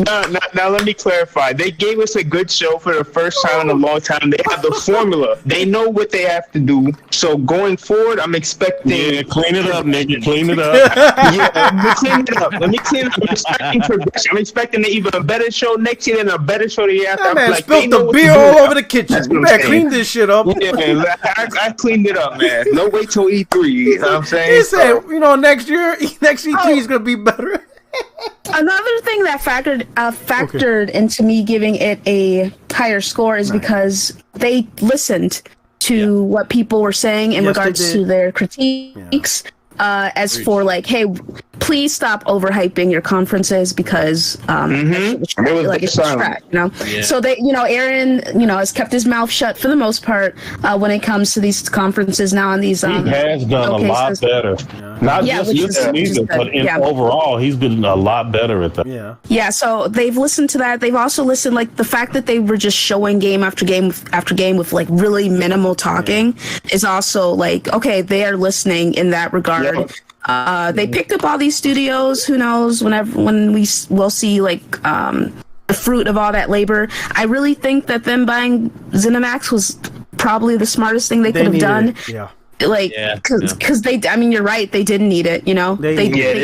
Now let me clarify. They gave us a good show for the first time in a long time. They have the formula. They know what they have to do. So going forward, I'm expecting.
Yeah, clean it up, nigga. Clean it up.
Let me clean it up. I'm expecting progression. I'm expecting an even better show next year than a better show the year after.
That man spilled the beer all over the kitchen. You better clean this shit up.
Yeah, man. I cleaned it up, man. No wait till E3. You know what I'm saying?
He said, next year, next E3 is gonna be better.
Another thing that factored into me giving it a higher score is because they listened to what people were saying in regards to their critiques. As for like, hey, please stop overhyping your conferences because it's trash, So they, Aaron, has kept his mouth shut for the most part when it comes to these conferences now and these.
He has done a lot better. Not just either, but overall, he's been a lot better at that.
Yeah. So they've listened to that. They've also listened, like the fact that they were just showing game after game after game with like really minimal talking is also like, okay, they are listening in that regard. They picked up all these studios. Who knows? When we'll see like the fruit of all that labor. I really think that them buying ZeniMax was probably the smartest thing they could have done.
Yeah.
Like, because they, I mean, you're right. They didn't need it. They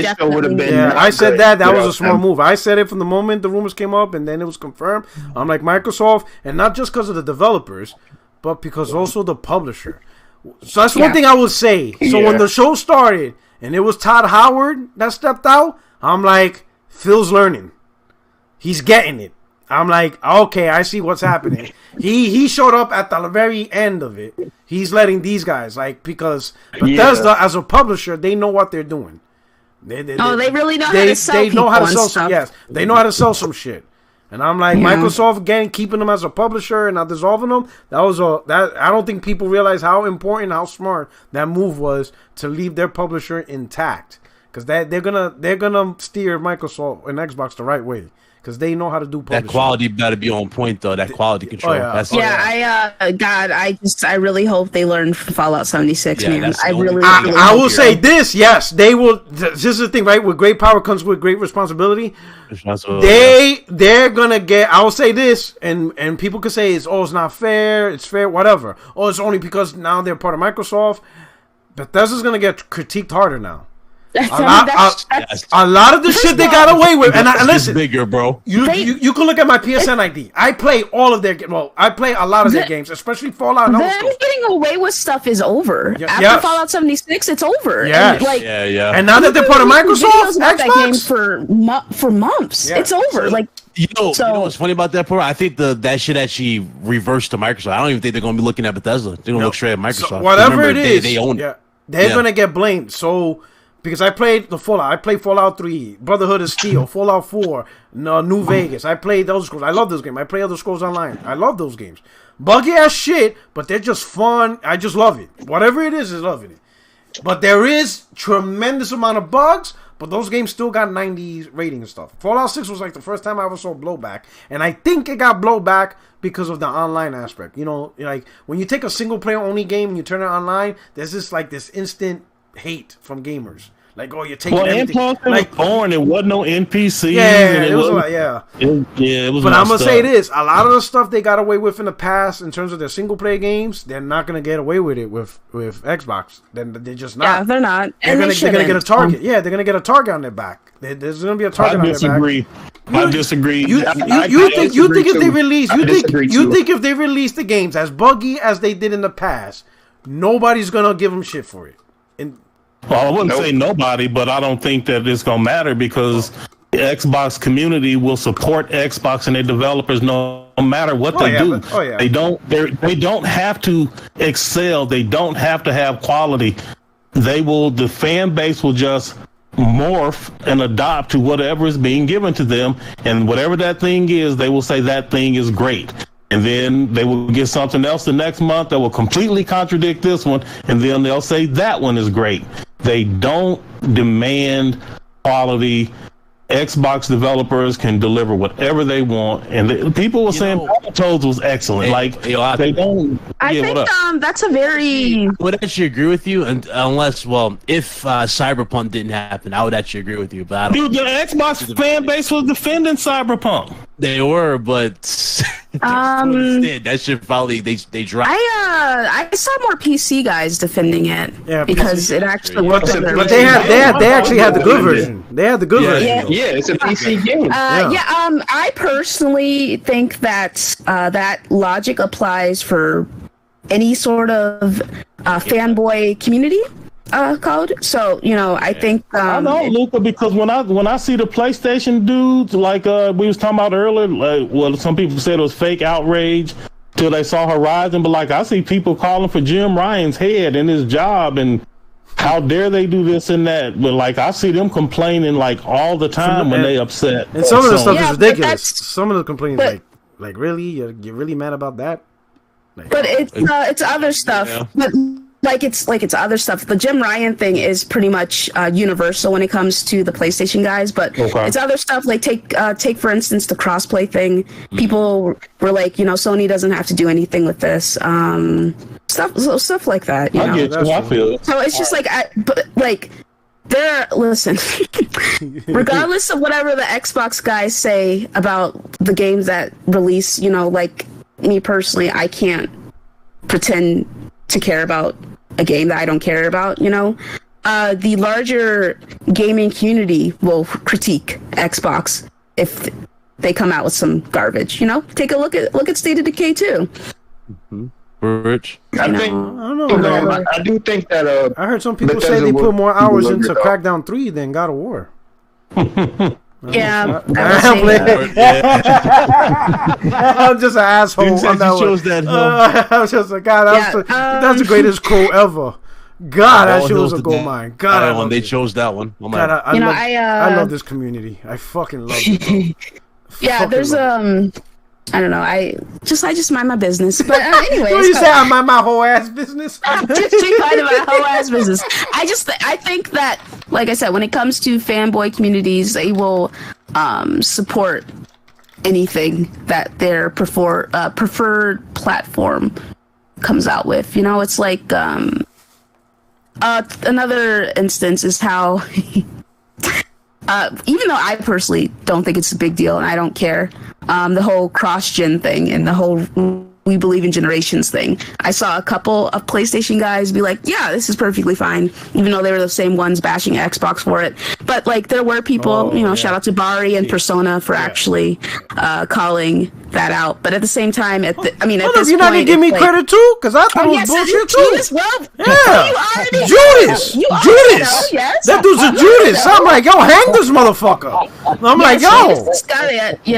definitely would have been.
Yeah, I said that was a smart move. I said it from the moment the rumors came up, and then it was confirmed. I'm like Microsoft, and not just because of the developers, but because also the publisher. So that's one thing I would say. So when the show started and it was Todd Howard that stepped out, I'm like, Phil's learning. He's getting it. I'm like, okay, I see what's happening. He showed up at the very end of it. He's letting these guys, because Bethesda as a publisher, they know what they're doing. They
really know how to sell.
They know how to sell some. Yes, they know how to sell some shit. And I'm like, Microsoft keeping them as a publisher and not dissolving them. I don't think people realize how important, how smart that move was to leave their publisher intact, because they're gonna steer Microsoft and Xbox the right way. because they know how to do publishing.
That quality better be on point though. That quality control.
I really hope they learn from Fallout 76, man.
I will say this, yes, they will. This is the thing, right? With great power comes with great responsibility. They're gonna get. I will say this, and people could say it's not fair. It's fair, whatever. Oh, it's only because now they're part of Microsoft. Bethesda's gonna get critiqued harder now. A lot of the shit they got away with, and listen,
bigger, bro.
You can look at my PSN ID. I play all of their I play a lot of their games, especially Fallout. And
them getting away with stuff is over. After Fallout 76, it's over.
Yeah, And now that they're part of Microsoft,
Xbox, that game for months. Yeah. It's over.
You know what's funny about that part? I think that shit actually reversed to Microsoft. I don't even think they're gonna be looking at Bethesda. They're gonna look straight at Microsoft.
So whatever it is, they own it. They're gonna get blamed. So. Because I played the Fallout. I played Fallout 3, Brotherhood of Steel, Fallout 4, New Vegas. I played Elder Scrolls. I love those games. I play Elder Scrolls Online. I love those games. Buggy as shit, but they're just fun. I just love it. Whatever it is loving it. But there is tremendous amount of bugs, but those games still got 90 rating and stuff. Fallout 6 was like the first time I ever saw blowback. And I think it got blowback because of the online aspect. You know, like when you take a single player only game and you turn it online, there's this instant hate from gamers. Like, oh, you're taking everything.
Well, and
like,
born, it wasn't no NPCs.
Yeah, it was like,
it was.
But I'm gonna say this: a lot of the stuff they got away with in the past, in terms of their single player games, they're not gonna get away with it with Xbox. They're just not.
Yeah, they're not.
They're gonna get a target. They're gonna get a target on their back. There's gonna be a target on their back.
I disagree.
You think if they release? You think if they release the games as buggy as they did in the past, nobody's gonna give them shit for it?
Well, I wouldn't say nobody, but I don't think that it's gonna matter because the Xbox community will support Xbox and their developers no matter what they do. They don't have to excel. They don't have to have quality. The fan base will just morph and adopt to whatever is being given to them, and whatever that thing is, they will say that thing is great. And then they will get something else the next month that will completely contradict this one, and then they'll say that one is great. They don't demand quality. Xbox developers can deliver whatever they want, and people were saying Battletoads was excellent. They don't.
I think that's a very.
I would actually agree with you, if Cyberpunk didn't happen, I would actually agree with you. But
the Xbox fan base was defending Cyberpunk.
They were, but that shit probably they dropped.
I saw more PC guys defending it because it actually worked.
But they actually had the good version. They had the good version.
Yeah, it's a PC game.
I personally think that that logic applies for any sort of fanboy community. Code. So I think
I know, Luca, because when I see the PlayStation dudes, like we was talking about earlier, some people said it was fake outrage till they saw Horizon, but I see people calling for Jim Ryan's head and his job, and how dare they do this and that. But I see them complaining all the time when they upset.
And some of the stuff is ridiculous. Some of the complaints like really you're really mad about that.
But it's other stuff. Yeah. But it's other stuff. The Jim Ryan thing is pretty much universal when it comes to the PlayStation guys, but it's other stuff. Take for instance the crossplay thing. People were like, Sony doesn't have to do anything with this. Stuff like that.
I get you. I feel it.
So it's just listen. Regardless of whatever the Xbox guys say about the games that release, me personally, I can't pretend to care about a game that I don't care about, the larger gaming community will critique Xbox if they come out with some garbage, take a look at State of Decay too.
Mm-hmm. Rich.
I do think that
I heard some people say they put more hours into Crackdown 3 than God of War.
Yeah,
I'm just an asshole. I was just like, God, that's the greatest quote ever. God, that shit was a gold mine. God,
they chose that one.
Oh, God, I love this community. I fucking love it.
Yeah, there's I don't know. I just mind my business. But anyways,
what you say? I mind my whole ass business.
Just mind my whole ass business. I think that, like I said, when it comes to fanboy communities, they will support anything that their preferred platform comes out with. You know, it's like another instance is how even though I personally don't think it's a big deal and I don't care, the whole cross-gen thing and the whole we believe in generations thing. I saw a couple of PlayStation guys be like, yeah, this is perfectly fine, even though they were the same ones bashing Xbox for it. But like, there were people, shout out to Bari and Persona for actually calling that out. But at the same time, at this
you're not
point,
gonna give me credit too, because I thought it was bullshit too.
Yeah,
Judas.
Yes.
That dude's a Judas. I'm like, yo, hang this motherfucker. I'm like, yo.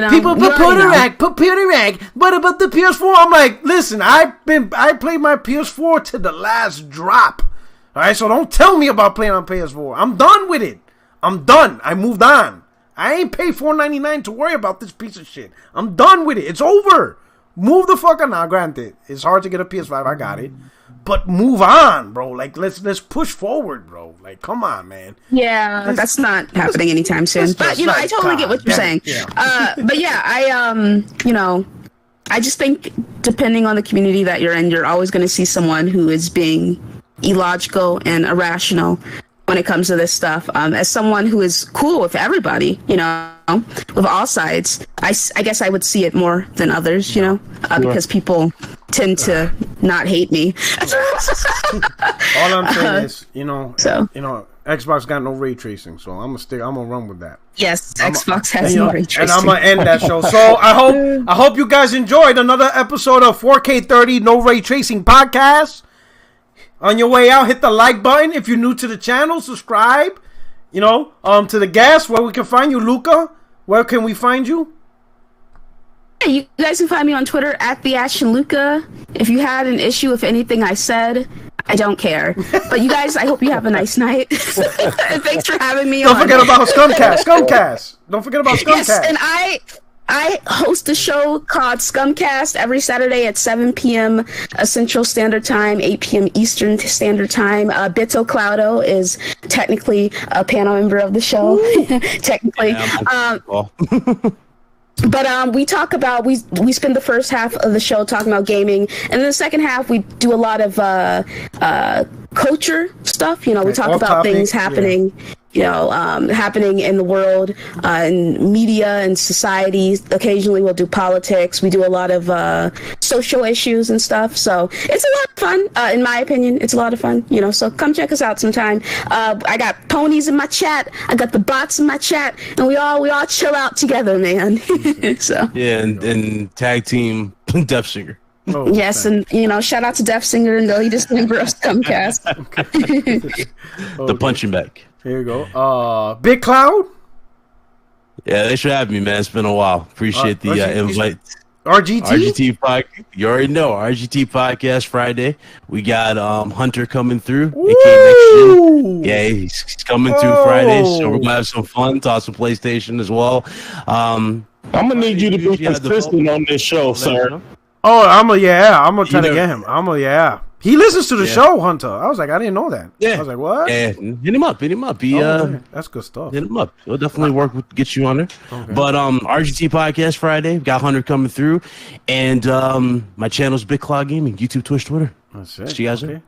People put a rag. What about the PS4? I'm like, listen, I played my PS4 to the last drop. All right, so don't tell me about playing on PS4. I'm done with it. I'm done. I moved on. I ain't paid $4.99 to worry about this piece of shit. I'm done with it. It's over. Move the fuck on. Now, granted, it's hard to get a PS5. I got it. But move on, bro. Like, let's push forward, bro. Like, come on, man.
Yeah, that's not happening anytime soon. But, I totally get what you're saying. Yeah. But, yeah, I just think depending on the community that you're in, you're always going to see someone who is being illogical and irrational when it comes to this stuff. As someone who is cool with everybody, with all sides, I guess I would see it more than others, because people tend to not hate me.
All I'm saying is, Xbox got no ray tracing, so I'm gonna run with that.
Yes, Xbox has no ray tracing.
And I'm gonna end that show. So I hope you guys enjoyed another episode of 4K30 No Ray Tracing Podcast. On your way out, hit the like button. If you're new to the channel, subscribe. To the guests, where we can find you, Luca. Where can we find you?
You guys can find me on Twitter at @TheAshenLuca. If you had an issue with anything I said, I don't care. But you guys, I hope you have a nice night. And thanks for having me
on. Don't forget about Scumcast. Don't forget about Scumcast.
Yes, and I host a show called Scumcast every Saturday at 7 p.m. Central Standard Time, 8 p.m. Eastern Standard Time. Bito Claudio is technically a panel member of the show. Technically. But we talk about, we spend the first half of the show talking about gaming, and in the second half we do a lot of culture stuff. We talk about things happening, happening in the world, in media and society. Occasionally we'll do politics. We do a lot of social issues and stuff. So it's a lot of fun. In my opinion, it's a lot of fun. So come check us out sometime. I got ponies in my chat. I got the bots in my chat, and we all chill out together, man. So
yeah, and tag team Death Singer.
Oh, yes, and shout out to Death Singer, and he just member of Scumcast.
The punching bag.
Here you go. Big Cloud?
Yeah, they should have me, man. It's been a while. Appreciate the invite.
RGT
podcast. You already know RGT podcast Friday. We got Hunter coming through. Yeah, he's coming through Friday, so we're gonna have some fun. Talk some PlayStation as well.
I'm gonna need you to be consistent on this show, sir.
Oh, I'm gonna try to get him. He listens to the show, Hunter. I was like, I didn't know that.
Yeah.
I was like, what?
Yeah, hit him up.
That's good stuff.
Hit him up. He'll definitely work with get you on there. Okay. But RGT podcast Friday, got Hunter coming through, and my channel's Big Cloud Gaming, YouTube, Twitch, Twitter.
That's it.
See you guys there.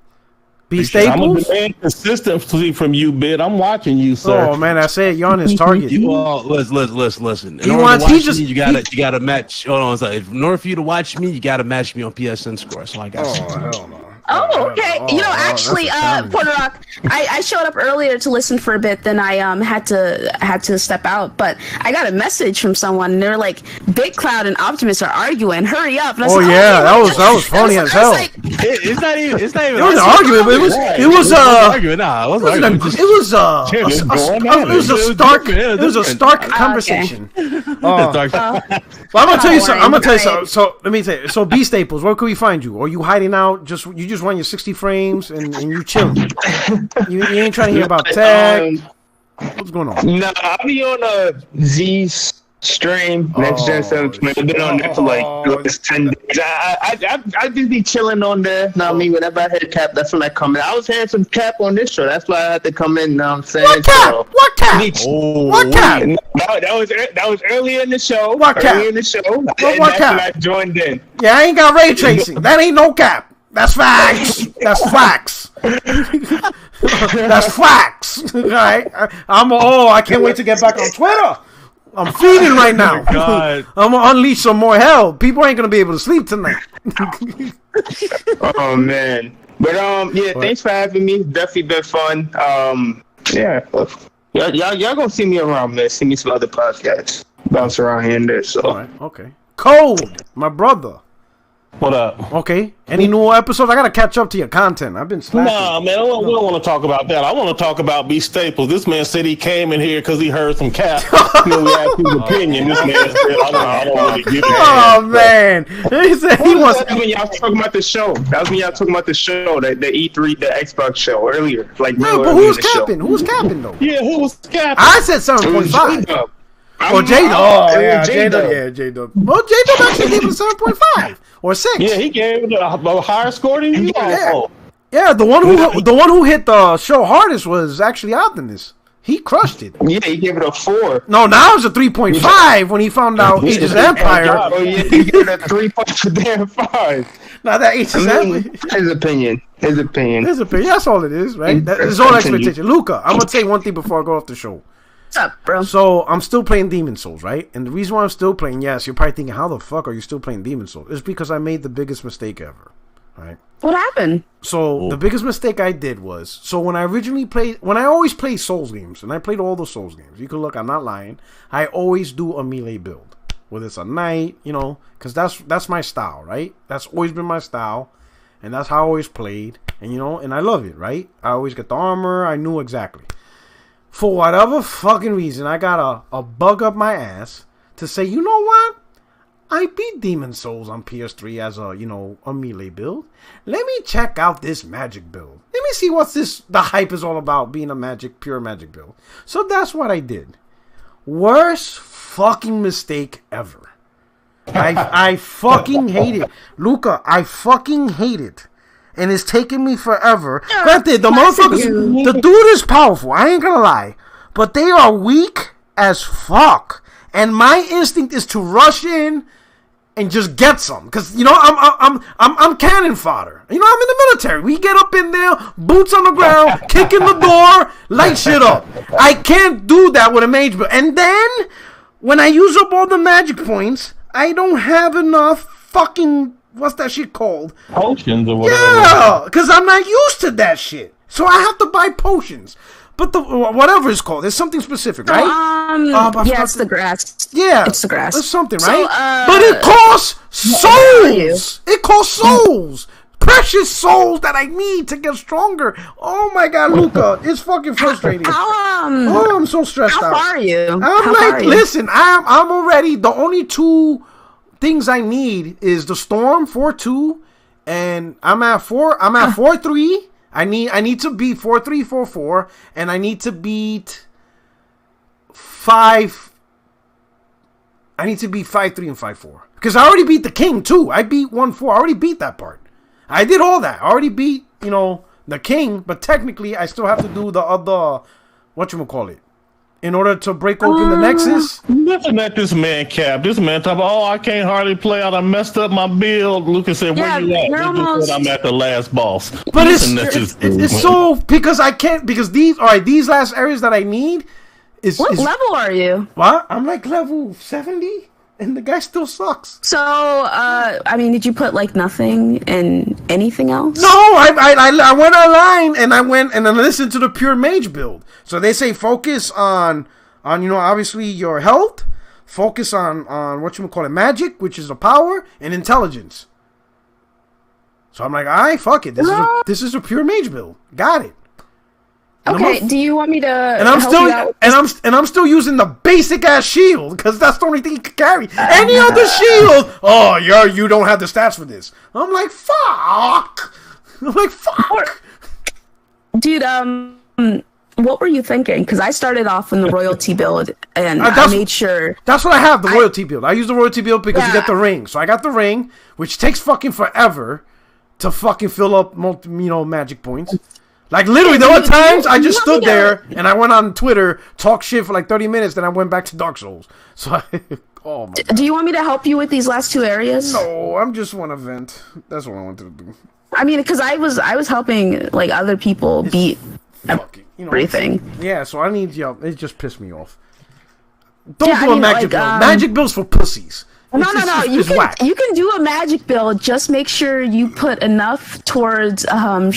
Be Staples.
I'm demand consistency from you, Bid. I'm watching you, sir.
Oh man, I said you're on his target.
Well, listen. In order to watch me, you gotta match. Hold on, in order for you to watch me, you gotta match me on PSN score. So I got.
Oh hell no.
Oh, okay. Actually, Porter Rock, I showed up earlier to listen for a bit, then I had to step out. But I got a message from someone, and they're like, "Big Cloud and Optimus are arguing. Hurry up!" And I
was that was funny as hell.
It's not even.
It was an argument, but it was
argument. Nah, it
was a stark conversation. Well, I'm gonna tell you something. So let me tell you. So B Staples, where can we find you? Are you hiding out? You just want your 60 frames and you chilling. You ain't trying to hear about tech. What's going on?
No, I'll be on Z stream next gen 720. I've been on there for like 10 days. I just be chilling on there. Know what I mean? Whenever I hit cap, that's when I come in. I was hearing some cap on this show. That's why I had to come in. Know what I'm saying?
What cap?
So,
What cap? What cap?
That was earlier in the show.
What cap?
Earlier in the show.
What
That's
cap?
when I joined in.
Yeah, I ain't got ray tracing. That ain't no cap. That's facts. That's facts. That's facts. All right. I can't wait to get back on Twitter. I'm feeding right now.
God.
I'm gonna unleash some more hell. People ain't gonna be able to sleep tonight.
Oh man. But yeah, thanks for having me. Definitely been fun. Yeah. Y'all gonna see me around, man. See me some other podcasts. Bounce around here and there. So
all right, okay. Cold, my brother.
What up?
Okay. Any new episodes? I gotta catch up to your content. I've been slacking.
Nah, man, we don't want to talk about that. I want to talk about B Staples. This man said he came in here because he heard some cap. We asked his opinion. This man said, I don't really give a
Oh man, he said he wants.
That's when y'all talking about the show. That was when y'all talking about the show, the E3, the Xbox show earlier. Like,
No, but who's capping? Who's capping though?
Yeah, who was capping?
I said 7.5. Oh, J-Dub. Oh, yeah, J-Dub. Yeah, J-Dub. Well, J-Dub actually gave it a 7.5 or 6.
Yeah, he gave it a higher score than you.
Yeah, the one who hit the show hardest was actually Optimus. He crushed it.
Yeah, he gave it a 4.
No, now it's a 3.5 when he found out Aegis Empire.
Oh yeah, he gave it a 3.5.
Now that Aegis Empire.
His opinion.
That's all it is, right? That's all expectation. Luca, I'm gonna say one thing before I go off the show.
What's up, bro?
So I'm still playing Demon Souls, right? And the reason why I'm still playing, yes, you're probably thinking, how the fuck are you still playing Demon Souls? It's because I made the biggest mistake ever, right?
What happened?
So the biggest mistake I did was, so when I always play Souls games, and I played all the Souls games, you can look, I'm not lying, I always do a melee build. Whether it's a knight, because that's my style, right? That's always been my style, and that's how I always played, and and I love it, right? I always get the armor, I knew exactly. For whatever fucking reason, I got a bug up my ass to say, you know what? I beat Demon Souls on PS3 as a melee build. Let me check out this magic build. Let me see what's the hype is all about, being a pure magic build. So that's what I did. Worst fucking mistake ever. I fucking hate it. Luca, I fucking hate it. And it's taken me forever. Granted, the motherfuckers, the dude is powerful. I ain't gonna lie, but they are weak as fuck. And my instinct is to rush in and just get some, because I'm cannon fodder. I'm in the military. We get up in there, boots on the ground, kicking the door, light shit up. I can't do that with a mage build. And then when I use up all the magic points, I don't have enough fucking. What's that shit called?
Potions or whatever.
Yeah, because I'm not used to that shit. So I have to buy potions. But whatever it's called, there's something specific, right?
Yeah, it's the grass.
Yeah.
It's the grass.
It's something, right? But it costs souls. It costs souls. Precious souls that I need to get stronger. Oh my god, Luca. It's fucking frustrating. I'm so stressed out.
How far are you?
Listen, I'm already, the only two things I need is the Storm 4-2, and I'm at 4-3. I need to beat 4-3, 4-4, and I need to beat 5. I need to beat 5-3 and 5-4 because I already beat the King too. I beat 1-4. I already beat that part. I did all that. I already beat the King, but technically I still have to do the other whatchamacallit. In order to break open the Nexus.
Listen at this man cap. This man talking about, I can't hardly play out. I messed up my build. Lucas said, where you at? Lucas said, I'm at the last boss.
But it's so, because I can't, because these last areas that I need is...
What level are you?
What? I'm like level 70, and the guy still sucks.
So, did you put like nothing and anything else?
No, I went online and I listened to the pure mage build. So they say focus on obviously your health, focus on magic, which is a power, and intelligence. So I'm like, all right, fuck it. This is a pure mage build. Got it.
Okay, do you want me to
I'm still using the basic ass shield because that's the only thing you can carry. Any other shield, you don't have the stats for this. I'm like, fuck.
Dude, what were you thinking? Because I started off in the royalty build, and I made sure.
That's what I have, the royalty build. I use the royalty build because you get the ring. So I got the ring, which takes fucking forever to fucking fill up, magic points. Like, literally, there were times I just stood there, and I went on Twitter, talked shit for like 30 minutes, then I went back to Dark Souls. So oh my God.
Do you want me to help you with these last 2 areas?
No, I'm just want to vent. That's what I wanted to do.
I mean, because I was helping, like, other people beat everything.
Yeah, so I need it just pissed me off. Don't do a magic build. Magic builds for pussies.
No. You can do a magic build. Just make sure you put enough towards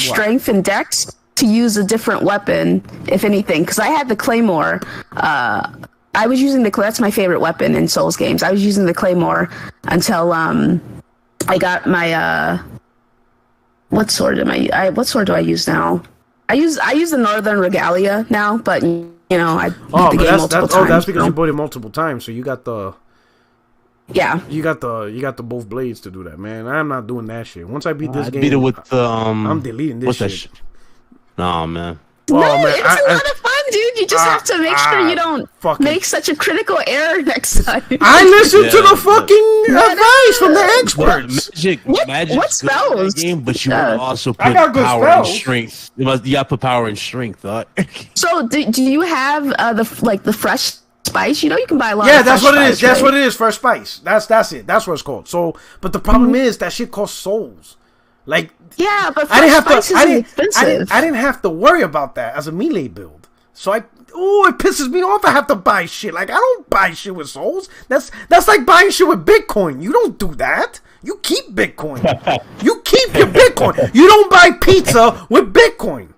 strength and dex to use a different weapon, if anything. Because I had the Claymore. I was using that's my favorite weapon in Souls games. I was using the Claymore until I got my what sword do I use now? I use the Northern Regalia now, but I beat the game multiple times.
That's because you bought it multiple times, so you got the.
Yeah.
You got the both blades to do that, man. I'm not doing that shit. Once I beat this game,
beat it with
I'm deleting this shit.
No, man.
No, it's a lot of fun, dude. You just have to make sure you don't make such a critical error next time.
I listened to the fucking advice from the experts.
Magic
what spells?
Game, but you also put power and strength. You got to put power and strength.
So, do you have the fresh spice? You can buy a lot.
Yeah,
of
that's what it is.
Spice,
That's what it is. Fresh spice. That's it. That's what it's called. So, but the problem is that shit costs souls. Like,
yeah, but
I didn't
expensive.
I didn't have to worry about that as a melee build. So it pisses me off. I have to buy shit. Like, I don't buy shit with souls. That's like buying shit with Bitcoin. You don't do that. You keep Bitcoin. You keep your Bitcoin. You don't buy pizza with Bitcoin.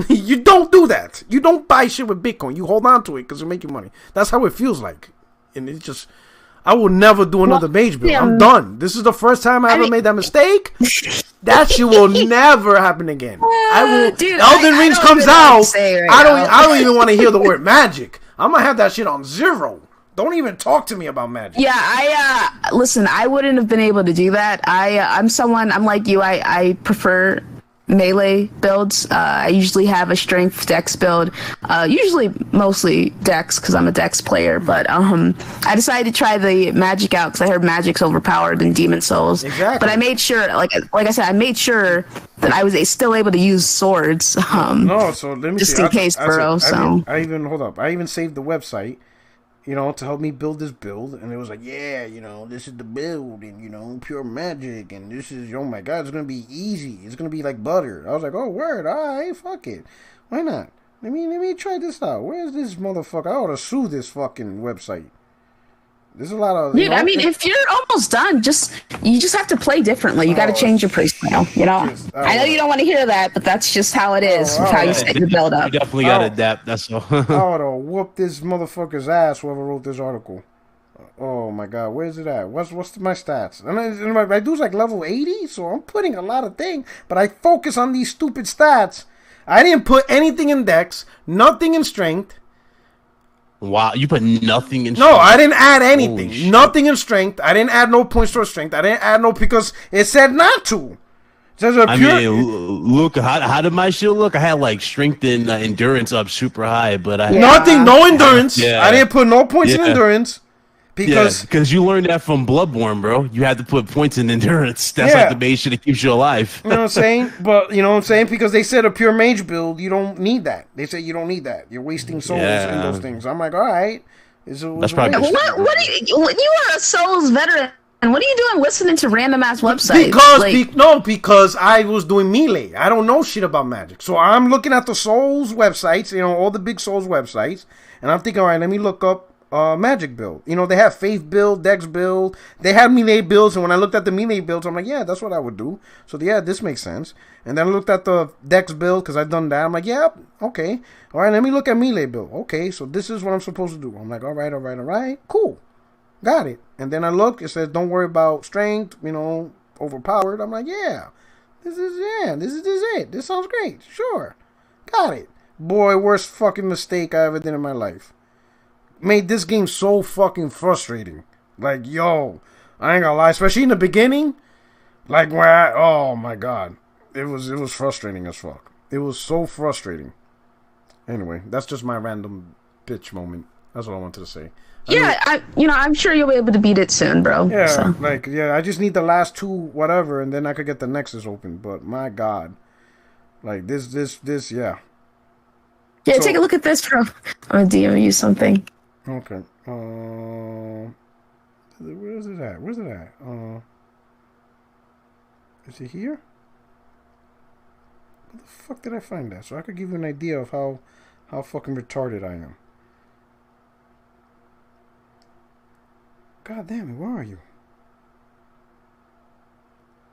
You don't do that. You don't buy shit with Bitcoin. You hold on to it because it make you money. That's how it feels like. And it's just, I will never do another mage build. I'm done. This is the first time I ever made that mistake. That shit will never happen again. Dude, Elden Rings comes out. I don't even want to hear the word magic. I'm gonna have that shit on 0. Don't even talk to me about magic.
Yeah, listen, I wouldn't have been able to do that. I'm like you. I prefer melee builds. I usually have a strength dex build, usually mostly dex because I'm a dex player, but I decided to try the magic out because I heard magic's overpowered in Demon Souls.
Exactly.
But I made sure, like I said, I made sure that I was still able to use swords.
No, so let me
just
see.
in case, bro.
I even saved the website, to help me build this build, and it was like, yeah, this is the build, and pure magic, and this is, oh my god, it's gonna be easy, it's gonna be like butter. I was like, oh word, alright, fuck it, why not? Let me try this out. Where's this motherfucker? I ought to sue this fucking website. There's a lot of
dude. I mean, if you're almost done, you just have to play differently. You got to change your play style. I know you don't want to hear that, but that's just how it is. How you set your build up.
You definitely got to adapt. That's all.
I ought to whoop this motherfucker's ass. Whoever wrote this article. Oh my god, where's it at? What's my stats? And my dude's like level 80, so I'm putting a lot of things, but I focus on these stupid stats. I didn't put anything in dex, nothing in strength.
Wow, you put nothing in strength?
No, I didn't add anything. Nothing in strength. I didn't add no points towards strength. I didn't add no because it said not to.
Look, how did my shield look? I had like strength and endurance up super high, but I
no endurance. Yeah. I didn't put no points in endurance.
Because you learned that from Bloodborne, bro. You had to put points in endurance. That's like the base shit that keeps you alive.
You know what I'm saying? But you know what I'm saying? Because they said a pure mage build, you don't need that. They said you don't need that. You're wasting souls in those things. I'm like, all right.
That's probably
you are a Souls veteran. And what are you doing listening to random ass websites?
Because I was doing melee. I don't know shit about magic. So I'm looking at the Souls websites, all the big Souls websites, and I'm thinking, all right, let me look up magic build. They have faith build, dex build, they have melee builds, and when I looked at the melee builds, I'm like, yeah, that's what I would do. So yeah, this makes sense. And then I looked at the dex build because I've done that. I'm like, yeah, okay, all right, let me look at melee build. Okay, so this is what I'm supposed to do. I'm like, all right, cool, got it. And then I look, it says don't worry about strength, overpowered. I'm like, yeah, this is it. This sounds great. Sure, got it. Boy, worst fucking mistake I ever did in my life. Made this game so fucking frustrating. Like, yo, I ain't gonna lie, especially in the beginning. Like, oh my god, it was frustrating as fuck. It was so frustrating. Anyway, that's just my random bitch moment. That's what I wanted to say.
Yeah, I'm sure you'll be able to beat it soon, bro.
Yeah,
so.
I just need the last 2 whatever, and then I could get the Nexus open. But my God, like this, yeah.
Yeah, so, take a look at this, bro. I'm gonna DM you something.
Okay. Where's it at? Is it here? Where the fuck did I find that? So I could give you an idea of how fucking retarded I am. God damn it, where are you?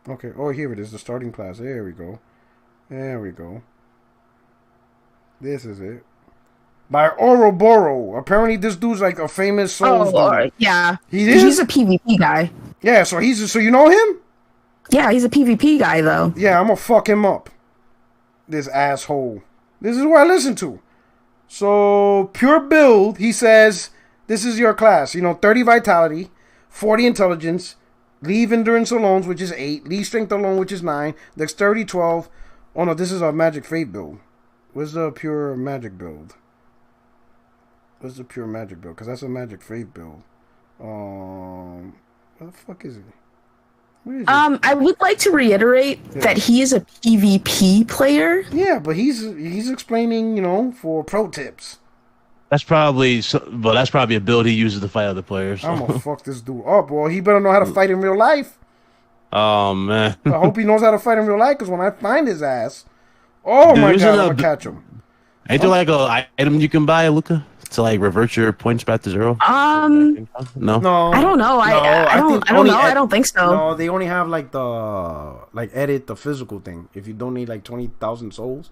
Okay, oh, here it is, the starting class. There we go. This is it. By Ouroboros. Apparently this dude's like a famous Souls dude.
Yeah.
He's
a PvP guy.
Yeah, so you know him?
Yeah, he's a PvP guy, though.
Yeah, I'm gonna fuck him up. This asshole. This is what I listen to. So, pure build, he says, this is your class. 30 vitality, 40 intelligence, leave endurance alone, which is 8, leave strength alone, which is 9, dexterity 12. Oh no, this is a magic fate build. Where's the pure magic build? Because that's a magic fate build. Where the fuck is he?
I would like to reiterate that he is a PvP player.
Yeah, but he's explaining, for pro tips.
That's probably a build he uses to fight other players. So.
I'm gonna fuck this dude up, boy. He better know how to fight in real life.
Oh man.
I hope he knows how to fight in real life, because when I find his ass, my God, I'm gonna catch him.
Ain't there like a item you can buy, Luca, to like revert your points back to 0?
No.
I
don't know. I don't think so.
No, they only have like edit the physical thing. If you donate like 20,000 souls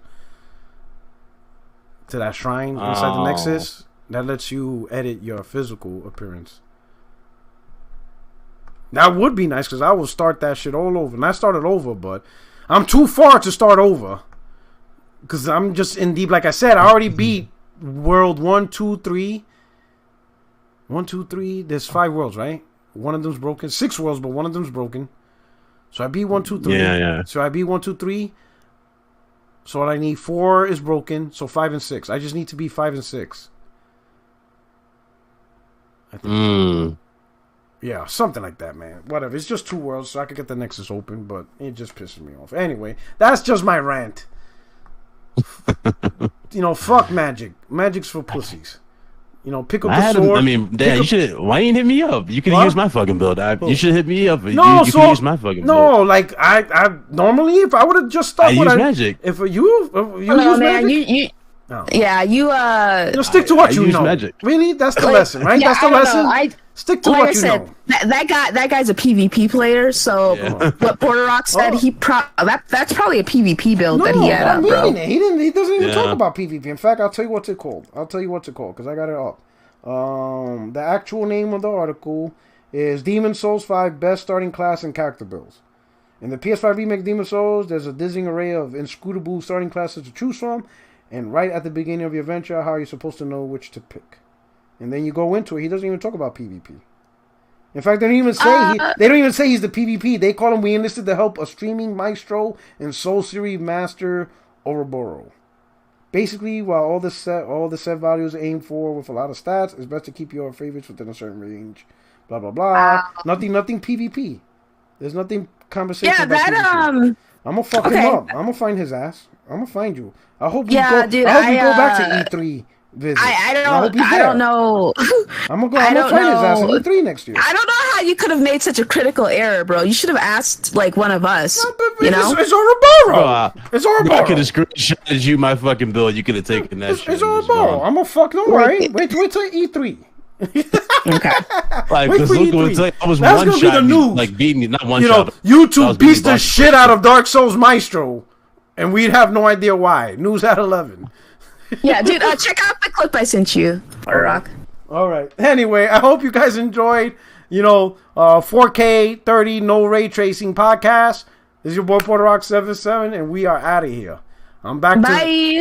to that shrine inside the Nexus, that lets you edit your physical appearance. That would be nice, because I will start that shit all over. And I started over, but I'm too far to start over. Because I'm just in deep. Like I said, I already beat world 1, 2, 3. 1, 2, 3. There's 5 worlds, right? One of them's broken. 6 worlds, but one of them's broken. So I beat 1, 2, 3.
Yeah.
So I beat 1, 2, 3. So what I need 4 is broken. So 5 and 6. I just need to be 5 and 6. I think. Yeah, something like that, man. Whatever. It's just 2 worlds, so I could get the Nexus open, but it just pisses me off. Anyway, that's just my rant. Fuck magic. Magic's for pussies. Pick up the sword.
You should. Why you didn't hit me up? You could use my fucking build. You should hit me up.
No,
you could use my fucking build.
No, like I normally, if I would have just stuck with
magic.
If you use magic.
Yeah, you
stick to what you know.
Magic.
Really, that's the lesson, right? That's the lesson. Stick to what you know.
That guy's a PvP player. So what Porter Rock said, that's probably a PvP build that he had up, bro.
He doesn't even talk about PvP. In fact, I'll tell you what's it called. Because I got it up. The actual name of the article is Demon Souls 5 Best Starting Class and Character Builds. In the PS5 remake Demon Souls, there's a dizzying array of inscrutable starting classes to choose from. And right at the beginning of your adventure, how are you supposed to know which to pick? And then you go into it. He doesn't even talk about PvP. In fact, they don't even say he's the PvP. They call him. We enlisted the help of streaming maestro and Soul Series master Ouroboros. Basically, while all the set values aim for with a lot of stats, it's best to keep your favorites within a certain range. Blah blah blah. Nothing PvP. There's nothing conversation about PvP. I'm gonna fuck him up. I'm gonna find his ass. I'm gonna find you. I hope we go.
Dude,
I hope we go back to E3 visit.
I don't know.
I'm gonna find his ass at E3 next year.
I don't know how you could have made such a critical error, bro. You should have asked like one of us.
No, it's Ouroboros. It's Ouroboros.
I could have screenshotted you my fucking bill. You could have taken that shit.
It's Ouroboros. I'm gonna fuck. Don't worry. Wait till E3.
Okay.
Like, because look, I was
that's
one shot,
like
beating me, not one shot.
YouTube beats the shit out of Dark Souls Maestro, and we'd have no idea why. News at 11.
Yeah, dude, check out the clip I sent you, Rock.
All right. Anyway, I hope you guys enjoyed, 4K 30 no ray tracing podcast. This is your boy Porter Rock 77, and we are out of here. I'm back.
Bye.